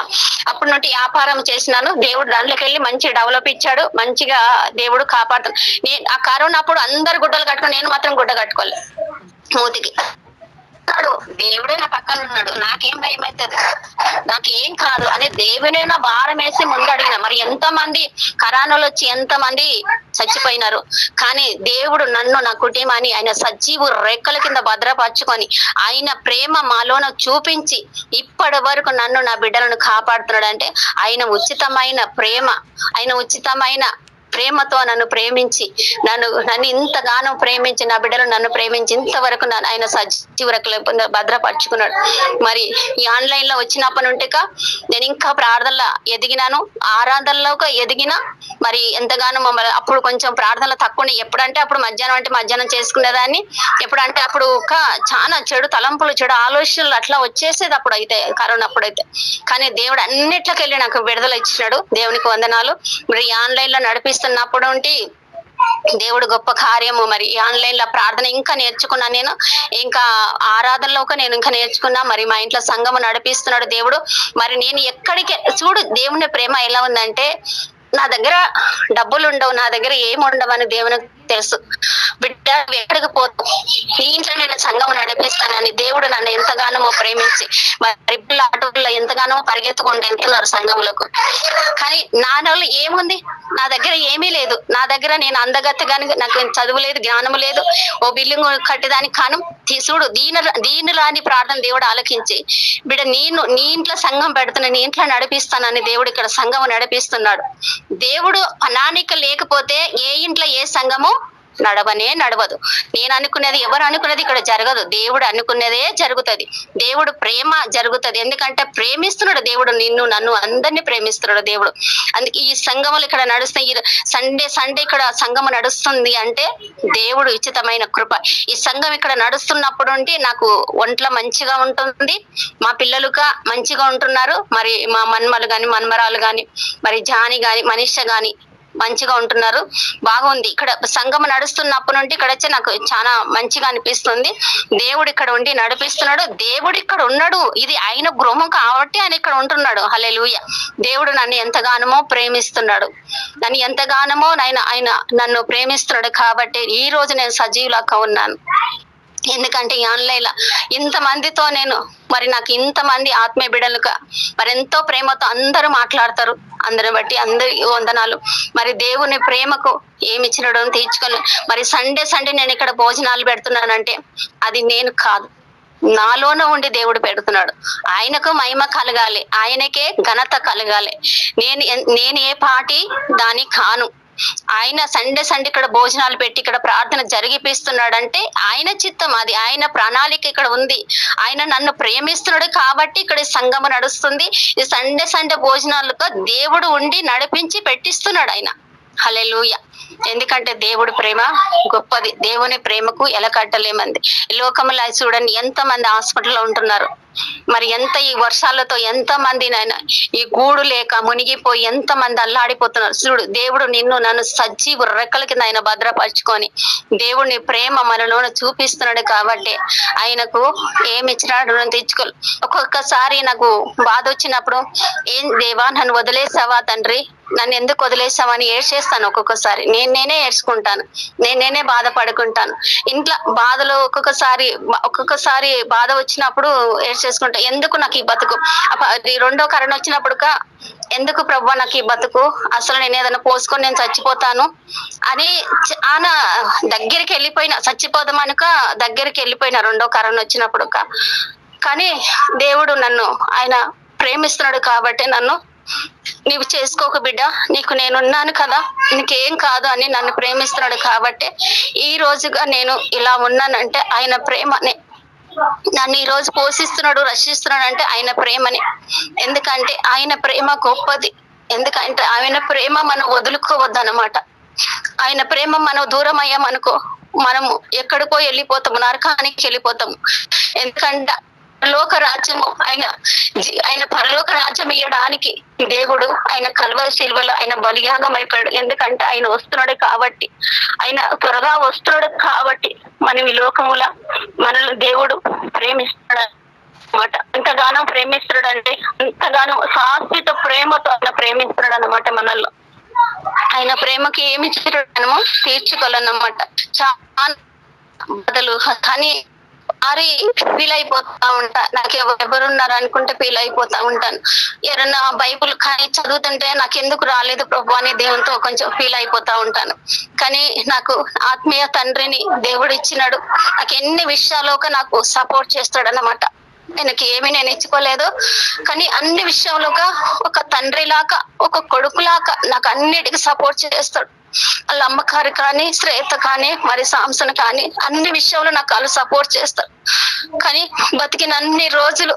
అప్పటి నుండి వ్యాపారం చేసినాను, దేవుడు దాంట్లోకి వెళ్ళి మంచి డెవలప్ ఇచ్చాడు, మంచిగా దేవుడు కాపాడుతాడు. నేను ఆ కరోనా అప్పుడు అందరు గుడ్డలు కట్టుకుని నేను మాత్రం గుడ్డ కట్టుకోలేదు మూతికి. దేవుడే నా పక్కన ఉన్నాడు, నాకేం భయం అవుతుంది, నాకేం కాదు అని దేవునే నా భారం వేసి ముందడిగిన. మరి ఎంతమంది కరోనాలో వచ్చి ఎంతమంది చచ్చిపోయినారు, కానీ దేవుడు నన్ను నా కుటుంబాన్ని ఆయన సజీవు రెక్కల కింద భద్రపరచుకొని ఆయన ప్రేమ మాలోన చూపించి ఇప్పటి వరకు నన్ను నా బిడ్డలను కాపాడుతున్నాడు. అంటే ఆయన ఉచితమైన ప్రేమ, ఆయన ఉచితమైన ప్రేమతో నన్ను ప్రేమించి నన్ను ఇంతగానో ప్రేమించి నా బిడ్డలు నన్ను ప్రేమించి ఇంతవరకు ఆయన సజీవరకులు భద్రపరుచుకున్నాడు. మరి ఈ ఆన్లైన్ లో వచ్చినప్పటి నుండి నేను ఇంకా ప్రార్థనలో ఎదిగినాను, ఆరాధనలోకి ఎదిగిన. మరి ఎంతగానో మమ్మల్ని అప్పుడు కొంచెం ప్రార్థనలు తక్కువ, ఎప్పుడంటే అప్పుడు మధ్యాహ్నం చేసుకునేదాన్ని, ఎప్పుడంటే అప్పుడు చాలా చెడు తలంపులు చెడు ఆలోచనలు అట్లా వచ్చేసేది అప్పుడు అయితే కరోనా అప్పుడైతే. కానీ దేవుడు అన్నిట్లోకి వెళ్ళి నాకు విడుదల ఇచ్చినాడు, దేవునికి వందనాలు. మరి ఈ ఆన్లైన్ లో నడిపిస్తున్నప్పుడు దేవుడు గొప్ప కార్యము. మరి ఆన్లైన్ లో ప్రార్థన ఇంకా నేర్చుకున్నా, నేను ఇంకా ఆరాధనలో నేను ఇంకా నేర్చుకున్నా. మరి మా ఇంట్లో సంఘము నడిపిస్తున్నాడు దేవుడు. మరి నేను ఎక్కడికి చూడు, దేవుని ప్రేమ ఎలా ఉందంటే, నా దగ్గర డబ్బులు ఉండవు, నా దగ్గర ఏమి ఉండవని దేవునికి తెలుసు. బిడ్డ ఎక్కడికి పోతావు, నీ ఇంట్లో నేను సంఘం నడిపిస్తానని దేవుడు నన్ను ఎంతగానో ప్రేమించి మరి ఆటోల్లో ఎంతగానో పరిగెత్తుకుంటూ వెళ్తున్నారు సంఘంలోకి. కానీ నాలో ఏముంది, నా దగ్గర ఏమీ లేదు. నా దగ్గర నేను అందగత్త కానీ నాకు చదువు లేదు, జ్ఞానము లేదు, ఓ బిల్డింగ్ కట్టేదానికి కాను. చూడు, దీనిలాని ప్రార్థన దేవుడు ఆలకించి, బిడ్డ నీ ఇంట్లో సంఘం పెడుతున్నా, నీ ఇంట్లో నడిపిస్తానని దేవుడు ఇక్కడ సంఘం నడిపిస్తున్నాడు. దేవుడు ప్రణాళిక లేకపోతే ఏ ఇంట్లో ఏ సంఘము నడవదు. నేను అనుకునేది, ఎవరు అనుకునేది ఇక్కడ జరగదు. దేవుడు అనుకునేదే జరుగుతుంది. దేవుడు ప్రేమ జరుగుతుంది. ఎందుకంటే ప్రేమిస్తున్నాడు దేవుడు, నిన్ను నన్ను అందరినీ ప్రేమిస్తున్నాడు దేవుడు. అందుకే ఈ సంఘములు ఇక్కడ నడుస్తాయి. సండే ఇక్కడ సంఘము నడుస్తుంది అంటే దేవుడు ఉచితమైన కృప. ఈ సంఘం ఇక్కడ నడుస్తున్నప్పుడు నాకు ఒంట్లో మంచిగా ఉంటుంది, మా పిల్లలుగా మంచిగా ఉంటున్నారు. మరి మా మన్మలు గాని మన్మరాలు గాని, మరి జాని గాని మనీష గాని మంచిగా ఉంటున్నారు. బాగుంది. ఇక్కడ సంఘం నడుస్తున్నప్పటి నుండి ఇక్కడ వచ్చి నాకు చాలా మంచిగా అనిపిస్తుంది. దేవుడు ఇక్కడ ఉండి నడిపిస్తున్నాడు. దేవుడు ఇక్కడ ఉన్నాడు. ఇది ఆయన గృహం కాబట్టి ఆయన ఇక్కడ ఉంటున్నాడు. హల్లెలూయా. దేవుడు నన్ను ఎంతగానో ప్రేమిస్తున్నాడు. ఆయన నన్ను ప్రేమిస్తున్నాడు కాబట్టి ఈ రోజు నేను సజీవులాగా ఉన్నాను. ఎందుకంటే ఈ ఆన్లైన్ లో ఇంతమందితో మరి నాకు ఇంతమంది ఆత్మీయ బిడ్డలుగా మరి ఎంతో ప్రేమతో అందరూ మాట్లాడతారు. అందరిని బట్టి అందరి వందనాలు. మరి దేవుని ప్రేమకు ఏమి ఇచ్చినాడో తీర్చుకొని మరి సండే నేను ఇక్కడ భోజనాలు పెడుతున్నానంటే అది నేను కాదు, నాలోనే ఉండి దేవుడు పెడుతున్నాడు. ఆయనకు మహిమ కలగాలి, ఆయనకే ఘనత కలగాలి. నేను ఏ పాటి దాని కాను. ఆయన సండే ఇక్కడ భోజనాలు పెట్టి ఇక్కడ ప్రార్థన జరిగిపిస్తున్నాడంటే ఆయన చిత్తం, అది ఆయన ప్రణాళిక ఇక్కడ ఉంది. ఆయన నన్ను ప్రేమిస్తున్నాడు కాబట్టి ఇక్కడ సంఘము నడుస్తుంది. ఈ సండే భోజనాలతో దేవుడు ఉండి నడిపించి పెట్టిస్తున్నాడు ఆయన. హల్లెలూయా. ఎందుకంటే దేవుడి ప్రేమ గొప్పది. దేవుని ప్రేమకు ఎలా కట్టలేమంది. ఈ లోకంలో చూడండి ఎంతమంది హాస్పిటల్లో ఉంటున్నారు. మరి ఈ వర్షాలతో ఎంతమంది నాయన ఈ గూడు లేక మునిగిపోయి ఎంతమంది అల్లాడిపోతున్నారు. చూడు, దేవుడు నిన్ను నన్ను సజీవ రెక్కల కింద ఆయన భద్రపరుచుకొని దేవుడిని ప్రేమ మనలోన చూపిస్తున్నాడు కాబట్టి ఆయనకు ఏమి ఇచ్చినాడు తెచ్చుకోవాలి. ఒక్కొక్కసారి నాకు బాధ వచ్చినప్పుడు, ఏం దేవా నన్ను వదిలేసావా తండ్రి, నన్ను ఎందుకు వదిలేసావని ఏడ్చేస్తాను. ఒక్కొక్కసారి నేనే ఏడ్చుకుంటాను, నేనే బాధపడుకుంటాను. ఇంట్లో బాధలో ఒక్కొక్కసారి బాధ వచ్చినప్పుడు ఏడ్చేసుకుంటా. ఎందుకు నాకు ఈ బతుకు, రెండో కరోనా వచ్చినప్పుడు ఎందుకు ప్రభువా నాకు ఈ బతుకు, అసలు నేను ఏదైనా పోసుకొని నేను చచ్చిపోతాను అని చాలా దగ్గరికి వెళ్ళిపోయినా, చచ్చిపోదామనుక దగ్గరికి వెళ్ళిపోయినా రెండో కరోనా వచ్చినప్పుడు. కానీ దేవుడు నన్ను ఆయన ప్రేమిస్తున్నాడు కాబట్టి నన్ను, నీవు చేసుకోక బిడ్డ, నీకు నేనున్నాను కదా, నీకేం కాదు అని నన్ను ప్రేమిస్తున్నాడు కాబట్టి ఈ రోజుగా నేను ఇలా ఉన్నానంటే ఆయన ప్రేమనే. నన్ను ఈ రోజు పోషిస్తున్నాడు, రక్షిస్తున్నాడు అంటే ఆయన ప్రేమని. ఎందుకంటే ఆయన ప్రేమ గొప్పది. ఎందుకంటే ఆయన ప్రేమ మనం వదులుకోవద్దు అన్నమాట. ఆయన ప్రేమ మనం దూరం అయ్యామనుకో మనము ఎక్కడికో వెళ్ళిపోతాము, నరకానికి వెళ్ళిపోతాము. ఎందుకంటే పరలోక రాజ్యము ఆయన పరలోక రాజ్యం ఇవ్వడానికి దేవుడు ఆయన కల్వరి శిలువలో ఆయన బలియాగం అయిపోయాడు. ఎందుకంటే ఆయన వస్తున్నాడు కాబట్టి, ఆయన త్వరగా వస్తున్నాడు కాబట్టి మనం ఈ లోకముల మనల్ని దేవుడు ప్రేమిస్తున్నాడు అనమాట. ఎంతగానో ప్రేమిస్తున్నాడు అంటే అంతగానో శాశ్వత ప్రేమతో ఆయన ప్రేమిస్తున్నాడు అనమాట. మనల్లో ఆయన ప్రేమకి ఏమి ఇచ్చినమో తీర్చుకోవాలన్నమాట. చాలా బాధలు కానీ ఫీల్ అయిపోతా ఉంటా, నాకు ఎవరున్నారు అనుకుంటే ఫీల్ అయిపోతా ఉంటాను. ఎవరన్నా బైబుల్ కానీ చదువుతుంటే నాకు ఎందుకు రాలేదు ప్రభు అని దేవునితో కొంచెం ఫీల్ అయిపోతా ఉంటాను. కానీ నాకు ఆత్మీయ తండ్రిని దేవుడు ఇచ్చినాడు. నాకు ఎన్ని విషయాల్లోగా నాకు సపోర్ట్ చేస్తాడు అన్నమాట. నేను ఇచ్చుకోలేదు కానీ అన్ని విషయంలోగా ఒక తండ్రిలాగా, ఒక కొడుకులాగా నాకు అన్నిటికీ సపోర్ట్ చేస్తాడు. వాళ్ళ అమ్మకారు కానీ, శ్రేత కానీ, మరి సాంసన్ కానీ అన్ని విషయంలో నాకు వాళ్ళు సపోర్ట్ చేస్తారు. కానీ బతికిన అన్ని రోజులు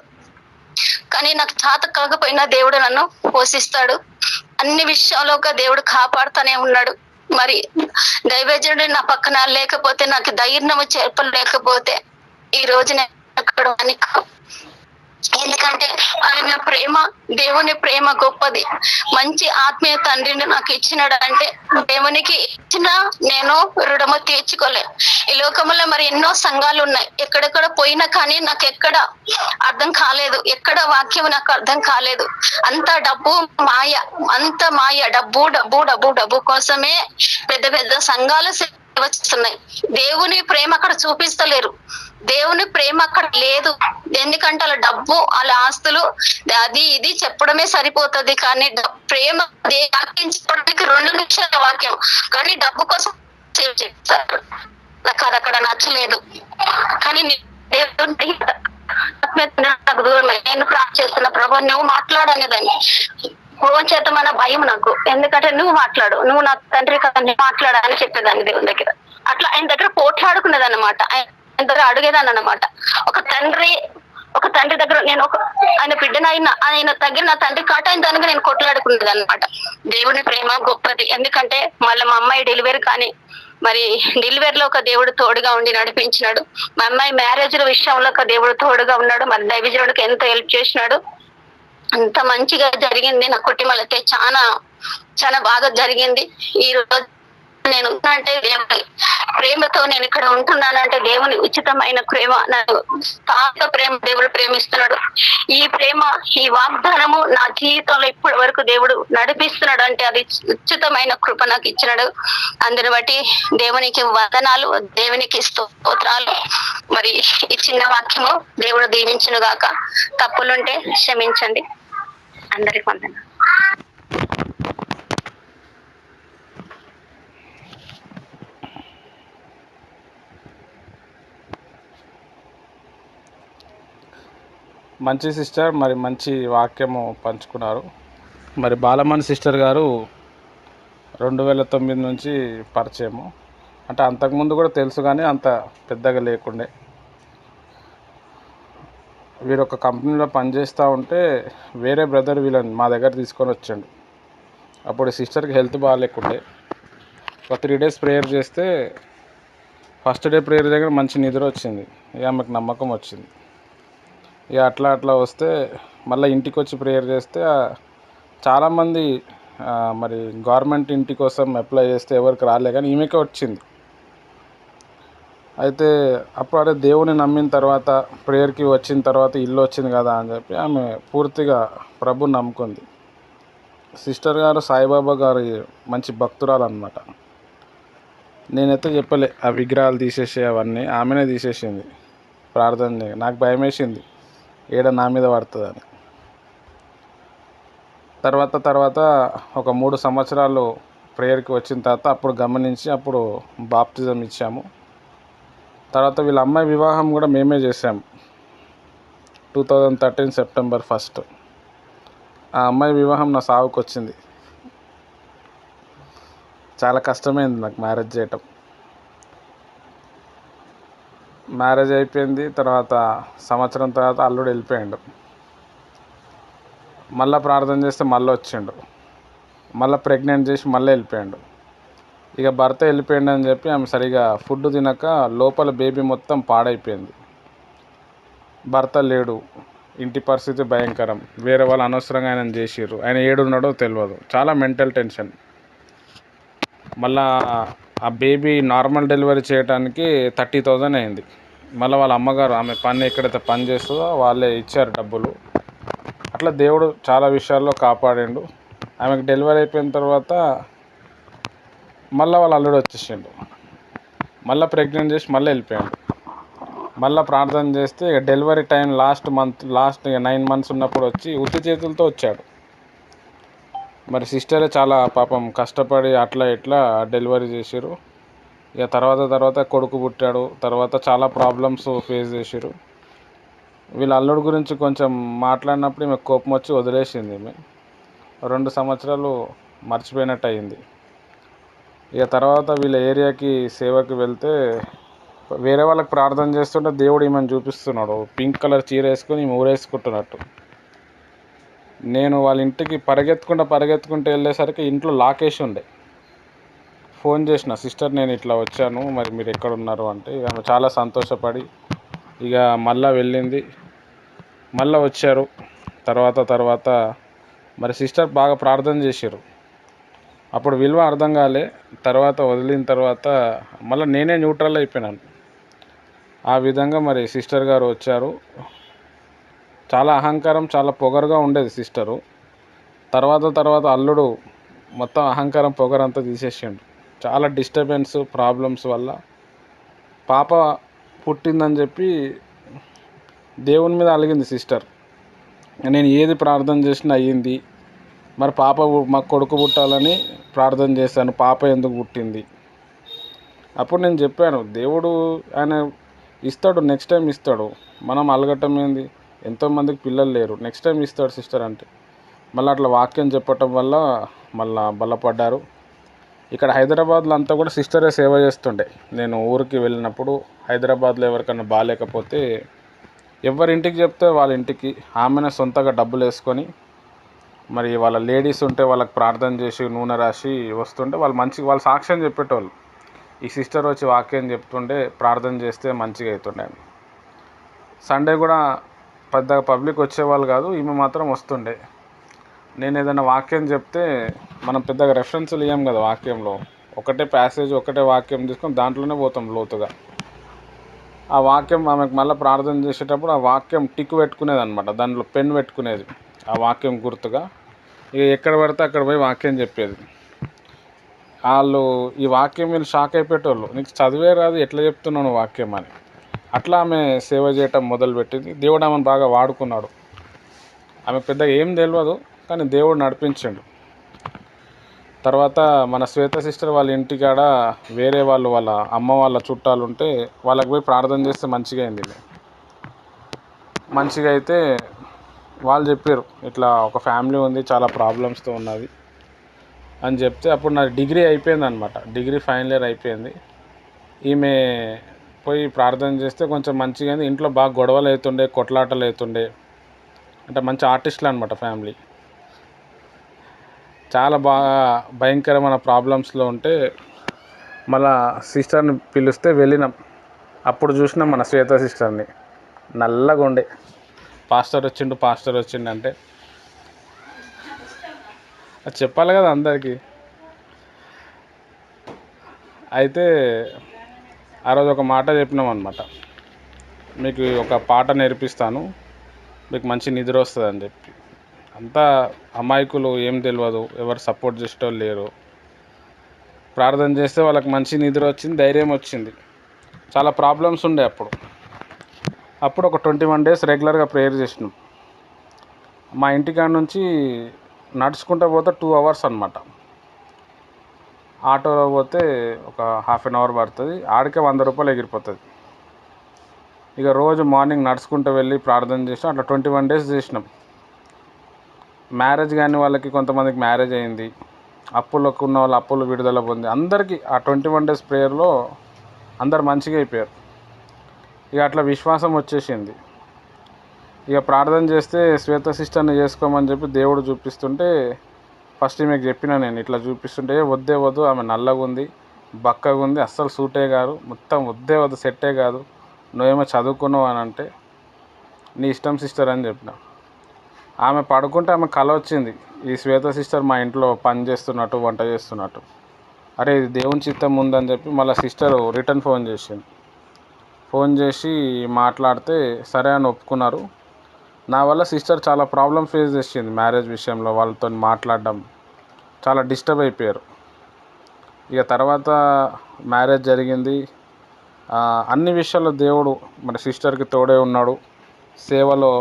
కానీ నాకు చేత కాకపోయినా దేవుడు నన్ను పోషిస్తాడు. అన్ని విషయాల్లోగా దేవుడు కాపాడుతూనే ఉన్నాడు. మరి దైవజనుడు నా పక్కన లేకపోతే, నాకు ధైర్యం చెప్పలేకపోతే ఈ రోజు నేను ఎందుకంటే ఆయన ప్రేమ, దేవుని ప్రేమ గొప్పది. మంచి ఆత్మీయ తండ్రిని నాకు ఇచ్చినాడు అంటే దేవునికి ఇచ్చిన నేను రుణము తీర్చుకోలేను. ఈ లోకంలో మరి ఎన్నో సంఘాలు ఉన్నాయి, ఎక్కడెక్కడ పోయినా కానీ నాకు ఎక్కడ అర్థం కాలేదు, ఎక్కడ వాక్యం నాకు అర్థం కాలేదు. అంత డబ్బు మాయ, అంత మాయ, డబ్బు డబ్బు డబ్బు డబ్బు కోసమే పెద్ద పెద్ద సంఘాలు వస్తున్నాయి. దేవుని ప్రేమ అక్కడ చూపిస్తలేరు, దేవుని ప్రేమ అక్కడ లేదు. ఎందుకంటే అలా డబ్బు, అలా ఆస్తులు, అది ఇది చెప్పడమే సరిపోతుంది. కానీ ప్రేమ వాక్యం చెప్పడానికి 2 నిమిషాల వాక్యం, కానీ డబ్బు కోసం చెప్తారు. నాకు అది అక్కడ నచ్చలేదు. కానీ దేవుని నాకు దూరమే. నేను ప్రార్థన చేస్తున్న ప్రభు నువ్వు మాట్లాడనేదాన్ని, ఫోన్ చేద్దామన్న భయం నాకు. ఎందుకంటే నువ్వు మాట్లాడు, నువ్వు నా తండ్రి కదా, మాట్లాడాలని చెప్పేదాన్ని దేవుని దగ్గర. అట్లా ఆయన దగ్గర పోట్లాడుకునేది అనమాట, ఆయన దగ్గర అడిగేదాన్ని అనమాట. ఒక తండ్రి దగ్గర నేను ఆయన బిడ్డనైనా ఆయన తగిన నా తండ్రి కాట అయిన దానికి నేను కొట్లాడుకునేది అనమాట. దేవుని ప్రేమ గొప్పది. ఎందుకంటే మళ్ళీ మా అమ్మాయి డెలివరీ కానీ మరి డెలివరీలో ఒక దేవుడు తోడుగా ఉండి నడిపించినాడు. మా అమ్మాయి మ్యారేజ్ విషయంలో ఒక దేవుడు తోడుగా ఉన్నాడు. మరి దైవజనుడికి ఎంతో హెల్ప్ చేసినాడు. అంత మంచిగా జరిగింది. నా కుటుంబాలు అయితే చాలా చాలా బాగా జరిగింది. ఈ రోజు నేను అంటే దేవుని ప్రేమతో నేను ఇక్కడ ఉంటున్నానంటే దేవుని ఉచితమైన ప్రేమ, నాకు తాత ప్రేమ దేవుడు ప్రేమిస్తున్నాడు. ఈ ప్రేమ, ఈ వాగ్దానము నా జీవితంలో ఇప్పటి వరకు దేవుడు నడిపిస్తున్నాడు అంటే అది ఉచితమైన కృప నాకు ఇచ్చినాడు. అందుని బట్టి దేవునికి వందనాలు, దేవునికి స్తోత్రాలు. మరి ఈ చిన్న వాక్యము దేవుడు దీవించును గాక. తప్పులుంటే క్షమించండి. అందరికి వందనాలు. మంచి సిస్టర్, మరి మంచి వాక్యము పంచుకున్నారు. మరి బాలమణి సిస్టర్ గారు 2009 నుంచి పరిచయము, అంటే అంతకుముందు కూడా తెలుసు కానీ అంత పెద్దగా లేకుండే. వీరు ఒక కంపెనీలో పనిచేస్తూ ఉంటే వేరే బ్రదర్ వీళ్ళని మా దగ్గర తీసుకొని వచ్చాడు. అప్పుడు సిస్టర్కి హెల్త్ బాగాలేకుండే. ఒక 3 days ప్రేయర్ చేస్తే ఫస్ట్ డే ప్రేయర్ దగ్గర మంచి నిద్ర వచ్చింది. ఇక ఆమెకు నమ్మకం వచ్చింది. ఇక అట్లా వస్తే మళ్ళీ ఇంటికి వచ్చి ప్రేయర్ చేస్తే చాలామంది మరి గవర్నమెంట్ ఇంటి కోసం అప్లై చేస్తే ఎవరికి రాలే, కానీ ఈమెకే వచ్చింది. అయితే అప్పుడు అదే దేవుని నమ్మిన తర్వాత, ప్రేయర్కి వచ్చిన తర్వాత ఇల్లు వచ్చింది కదా అని చెప్పి ఆమె పూర్తిగా ప్రభుని నమ్ముకుంది. సిస్టర్ గారు సాయిబాబా గారి మంచి భక్తురాలు అన్నమాట. నేనైతే చెప్పలే ఆ విగ్రహాలు తీసేసే అవన్నీ, ఆమెనే తీసేసింది. ప్రార్థన నాకు భయం వేసింది, ఏడ నా మీద పడుతుందని. తర్వాత ఒక 3 సంవత్సరాలు ప్రేయర్కి వచ్చిన తర్వాత అప్పుడు గమనించి అప్పుడు బాప్తిజం ఇచ్చాము. తర్వాత వీళ్ళ అమ్మాయి వివాహం కూడా మేమే చేసాము 2013 September 1. ఆ అమ్మాయి వివాహం నా సావుకు వచ్చింది. చాలా కష్టమైంది నాకు మ్యారేజ్ చేయటం. మ్యారేజ్ అయిపోయింది. తర్వాత సంవత్సరం తర్వాత అల్లుడు వెళ్ళిపోయాడు. మళ్ళీ ప్రార్థన చేస్తే మళ్ళీ వచ్చిండు. మళ్ళీ ప్రెగ్నెంట్ చేసి మళ్ళీ వెళ్ళిపోయాడు. ఇక భర్త వెళ్ళిపోయాడు అని చెప్పి ఆమె సరిగా ఫుడ్ తినక లోపల బేబీ మొత్తం పాడైపోయింది. భర్త లేడు, ఇంటి పరిస్థితి భయంకరం, వేరే వాళ్ళు అనవసరంగా ఆయన చేసిర్రు, ఆయన ఏడున్నాడో తెలియదు, చాలా మెంటల్ టెన్షన్. మళ్ళా ఆ బేబీ నార్మల్ డెలివరీ చేయడానికి 30,000 అయింది. మళ్ళీ వాళ్ళ అమ్మగారు ఆమె పని ఎక్కడైతే పని చేస్తుందో వాళ్ళే ఇచ్చారు డబ్బులు. అట్లా దేవుడు చాలా విషయాల్లో కాపాడిండు. ఆమెకు డెలివరీ అయిపోయిన తర్వాత మళ్ళీ వాళ్ళ అల్లుడు వచ్చేసిండు. మళ్ళీ ప్రెగ్నెంట్ చేసి మళ్ళీ వెళ్ళిపోయాడు. మళ్ళీ ప్రార్థన చేస్తే ఇక డెలివరీ టైం లాస్ట్ 9 months ఉన్నప్పుడు వచ్చి ఉత్తి చేతులతో వచ్చాడు. మరి సిస్టరే చాలా పాపం కష్టపడి అట్లా ఇట్లా డెలివరీ చేసారు. ఇక తర్వాత కొడుకు పుట్టాడు. తర్వాత చాలా ప్రాబ్లమ్స్ ఫేస్ చేసారు. వీళ్ళ అల్లుడు గురించి కొంచెం మాట్లాడినప్పుడు ఈమె కోపం వచ్చి వదిలేసింది. ఈమె 2 సంవత్సరాలు మర్చిపోయినట్టు అయింది. ఇక తర్వాత వీళ్ళ ఏరియాకి సేవకి వెళ్తే వేరే వాళ్ళకి ప్రార్థన చేస్తుంటే దేవుడు ఈమెను చూపిస్తున్నాడు. పింక్ కలర్ చీర వేసుకొని ఈమె ఊరేసుకుంటున్నట్టు. నేను వాళ్ళ ఇంటికి పరిగెత్తుకుంటూ వెళ్ళేసరికి ఇంట్లో లాకేసి ఉండే. ఫోన్ చేసిన, సిస్టర్ నేను ఇట్లా వచ్చాను, మరి మీరు ఎక్కడ ఉన్నారు అంటే ఇక ఆమె చాలా సంతోషపడి ఇక మళ్ళీ వెళ్ళింది. మళ్ళీ వచ్చారు. తర్వాత మరి సిస్టర్ బాగా ప్రార్థన చేశారు. అప్పుడు విలువ అర్థం కాలే. తర్వాత వదిలిన తర్వాత మళ్ళీ నేనే న్యూట్రల్ అయిపోయినాను. ఆ విధంగా మరి సిస్టర్ గారు వచ్చారు. చాలా అహంకారం, చాలా పొగరుగా ఉండేది సిస్టరు. తర్వాత అల్లుడు మొత్తం అహంకారం పొగరంతా తీసేసిండు. చాలా డిస్టర్బెన్స్ ప్రాబ్లమ్స్ వల్ల పాప పుట్టిందని చెప్పి దేవుని మీద అలిగింది సిస్టర్. నేను ఏది ప్రార్థన చేసినా అయ్యింది. మరి మాకు కొడుకు పుట్టాలని ప్రార్థన చేశాను, పాప ఎందుకు పుట్టింది? అప్పుడు నేను చెప్పాను, దేవుడు ఆయన ఇస్తాడు, నెక్స్ట్ టైం ఇస్తాడు. మనం అలగటం ఏంది? ఎంతోమందికి పిల్లలు లేరు, నెక్స్ట్ టైం ఇస్తాడు సిస్టర్ అంటే. మళ్ళీ అట్లా వాక్యం చెప్పటం వల్ల మళ్ళీ బలపడ్డారు. ఇక్కడ హైదరాబాద్లో అంతా కూడా సిస్టరే సేవ చేస్తుండే. నేను ఊరికి వెళ్ళినప్పుడు హైదరాబాద్లో ఎవరికైనా బాగాలేకపోతే ఎవరింటికి చెప్తే వాళ్ళ ఇంటికి ఆమెనే సొంతగా డబ్బులు వేసుకొని మరి వాళ్ళ లేడీస్ ఉంటే వాళ్ళకి ప్రార్థన చేసి నూనె రాసి వస్తుంటే వాళ్ళు సాక్ష్యం చెప్పేటోళ్ళు. ఈ సిస్టర్ వచ్చి వాక్యం చెప్తుండే, ప్రార్థన చేస్తే మంచిగా అవుతుండే. సండే కూడా పెద్దగా పబ్లిక్ వచ్చేవాళ్ళు కాదు, ఈమె మాత్రం వస్తుండే. నేను ఏదైనా వాక్యం చెప్తే మనం పెద్దగా రెఫరెన్స్లు ఇవ్వం కదా వాక్యంలో, ఒకటే ప్యాసేజ్ ఒకటే వాక్యం తీసుకొని దాంట్లోనే పోతాం లోతుగా. ఆ వాక్యం ఆమెకు మళ్ళీ ప్రార్థన చేసేటప్పుడు ఆ వాక్యం టిక్ పెట్టుకునేది అనమాట, దాంట్లో పెన్ పెట్టుకునేది ఆ వాక్యం గుర్తుగా. ఇక ఎక్కడ పడితే అక్కడ పోయి వాక్యం చెప్పేది. వాళ్ళు ఈ వాక్యం వీళ్ళు షాక్ అయిపోయేటోళ్ళు, నీకు చదివే రాదు, ఎట్లా చెప్తున్నాను వాక్యం అని. అట్లా ఆమె సేవ చేయటం మొదలుపెట్టింది. దేవుడు ఆమెను బాగా వాడుకున్నాడు. ఆమె పెద్దగా ఏం తెలియదు, కానీ దేవుడు నడిపించాడు. తర్వాత మన శ్వేత సిస్టర్ వాళ్ళ ఇంటికాడ వేరే వాళ్ళు, వాళ్ళ అమ్మ వాళ్ళ చుట్టాలు ఉంటే వాళ్ళకి పోయి ప్రార్థన చేస్తే మంచిగా అయింది. మంచిగా అయితే వాళ్ళు చెప్పారు, ఇట్లా ఒక ఫ్యామిలీ ఉంది, చాలా ప్రాబ్లమ్స్తో ఉన్నది అని చెప్తే అప్పుడు నా డిగ్రీ అయిపోయింది అనమాట. డిగ్రీ ఫైనల్ ఇయర్ అయిపోయింది. ఈమె పోయి ప్రార్థన చేస్తే కొంచెం మంచిగా అయింది. ఇంట్లో బాగా గొడవలు అవుతుండే, కొట్లాటలు అవుతుండే. అంటే మంచి ఆర్టిస్టులు అనమాట ఫ్యామిలీ. చాలా బాగా భయంకరమైన ప్రాబ్లమ్స్లో ఉంటే మళ్ళా సిస్టర్ని పిలిస్తే వెళ్ళినాం. అప్పుడు చూసినాం మన శ్వేత సిస్టర్ని, నల్లగా ఉండే. పాస్టర్ వచ్చిండు అంటే అది చెప్పాలి కదా అందరికీ. అయితే ఆ రోజు ఒక మాట చెప్పినాం అనమాట, మీకు ఒక పాట నేర్పిస్తాను, మీకు మంచి నిద్ర వస్తుంది అని చెప్పి. అంతా అమాయకులు, ఏం తెలియదు, ఎవరు సపోర్ట్ చేసేటోళ్ళు లేరు. ప్రార్థన చేస్తే వాళ్ళకి మంచి నిద్ర వచ్చింది, ధైర్యం వచ్చింది. చాలా ప్రాబ్లమ్స్ ఉండే అప్పుడు ఒక 21 days రెగ్యులర్గా ప్రేయర్ చేసినాం. మా ఇంటికాడ నుంచి నడుచుకుంటూ పోతే 2 hours అనమాట. ఆటోలో పోతే ఒక 1/2 hour పడుతుంది, ఆడికే 100 రూపాయలు ఎగిరిపోతుంది. ఇక రోజు మార్నింగ్ నడుచుకుంటూ వెళ్ళి ప్రార్థన చేసినాం. అట్లా 21 days చేసినాం. మ్యారేజ్ కానీ వాళ్ళకి కొంతమందికి మ్యారేజ్ అయింది, అప్పులకు ఉన్న వాళ్ళు అప్పులు విడుదల పొంది, అందరికీ ఆ 21 days ప్రేయర్లో అందరు మంచిగా అయిపోయారు. ఇక అట్లా విశ్వాసం వచ్చేసింది. ఇక ప్రార్థన చేస్తే శ్వేత సిస్టర్ని చేసుకోమని చెప్పి దేవుడు చూపిస్తుంటే ఫస్ట్ మీకు చెప్పిన నేను, ఇట్లా చూపిస్తుంటే వద్దు, ఆమె నల్లగా ఉంది, బక్కగా ఉంది, అస్సలు సూటే కాదు, మొత్తం వద్దు సెట్టే కాదు, నువ్వేమో చదువుకున్నావు అని అంటే నీ ఇష్టం సిస్టర్ అని చెప్పిన. ఆమె పడుకుంటే ఆమె కల వచ్చింది, ఈ శ్వేత సిస్టర్ మా ఇంట్లో పని చేస్తున్నట్టు, వంట చేస్తున్నట్టు. అరే ఇది దేవుని చిత్తం ఉందని చెప్పి మళ్ళీ సిస్టర్ రిటర్న్ ఫోన్ చేసి మాట్లాడితే సరే అని ఒప్పుకున్నారు. నా వల్ల సిస్టర్ చాలా ప్రాబ్లం ఫేస్ చేసింది మ్యారేజ్ విషయంలో, వాళ్ళతో మాట్లాడడం చాలా డిస్టర్బ్ అయిపోయారు. ఇక తర్వాత మ్యారేజ్ జరిగింది. అన్ని విషయాల్లో దేవుడు మరి సిస్టర్కి తోడే ఉన్నాడు. సేవలో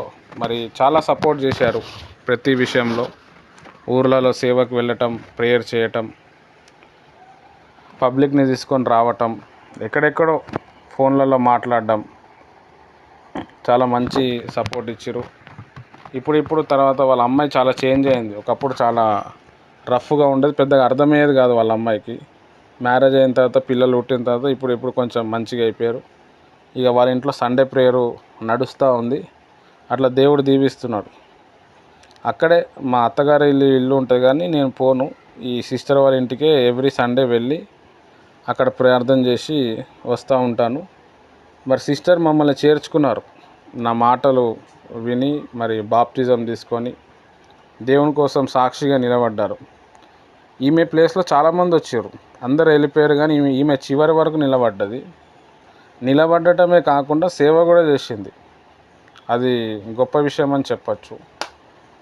మరి చాలా సపోర్ట్ చేశారు ప్రతి విషయంలో. ఊర్లలో సేవకు వెళ్ళటం, ప్రేయర్ చేయటం, పబ్లిక్ని తీసుకొని రావటం, ఎక్కడెక్కడో ఫోన్లలో మాట్లాడడం, చాలా మంచి సపోర్ట్ ఇచ్చారు. ఇప్పుడు తర్వాత వాళ్ళ అమ్మాయి చాలా చేంజ్ అయింది. ఒకప్పుడు చాలా రఫ్గా ఉండేది, పెద్దగా అర్థమయ్యేది కాదు వాళ్ళ అమ్మాయికి. మ్యారేజ్ అయిన తర్వాత, పిల్లలు పుట్టిన తర్వాత ఇప్పుడు కొంచెం మంచిగా అయిపోయారు. ఇక వాళ్ళ ఇంట్లో సండే ప్రేయరు నడుస్తూ ఉంది. అట్లా దేవుడు దీవిస్తున్నాడు. అక్కడే మా అత్తగారి ఇల్లు ఉంటుంది, కానీ నేను పోను. ఈ సిస్టర్ వాళ్ళ ఇంటికే ఎవ్రీ సండే వెళ్ళి అక్కడ ప్రార్థన చేసి వస్తూ ఉంటాను. మరి సిస్టర్ మమ్మల్ని చేర్చుకున్నారు. నా మాటలు విని మరి బాప్టిజం తీసుకొని దేవుని కోసం సాక్షిగా నిలబడ్డారు. ఈమె ప్లేస్లో చాలామంది వచ్చారు, అందరు వెళ్ళిపోయారు, కానీ ఈమె చివరి వరకు నిలబడటమే కాకుండా సేవ కూడా చేసింది. అది గొప్ప విషయం అని చెప్పచ్చు.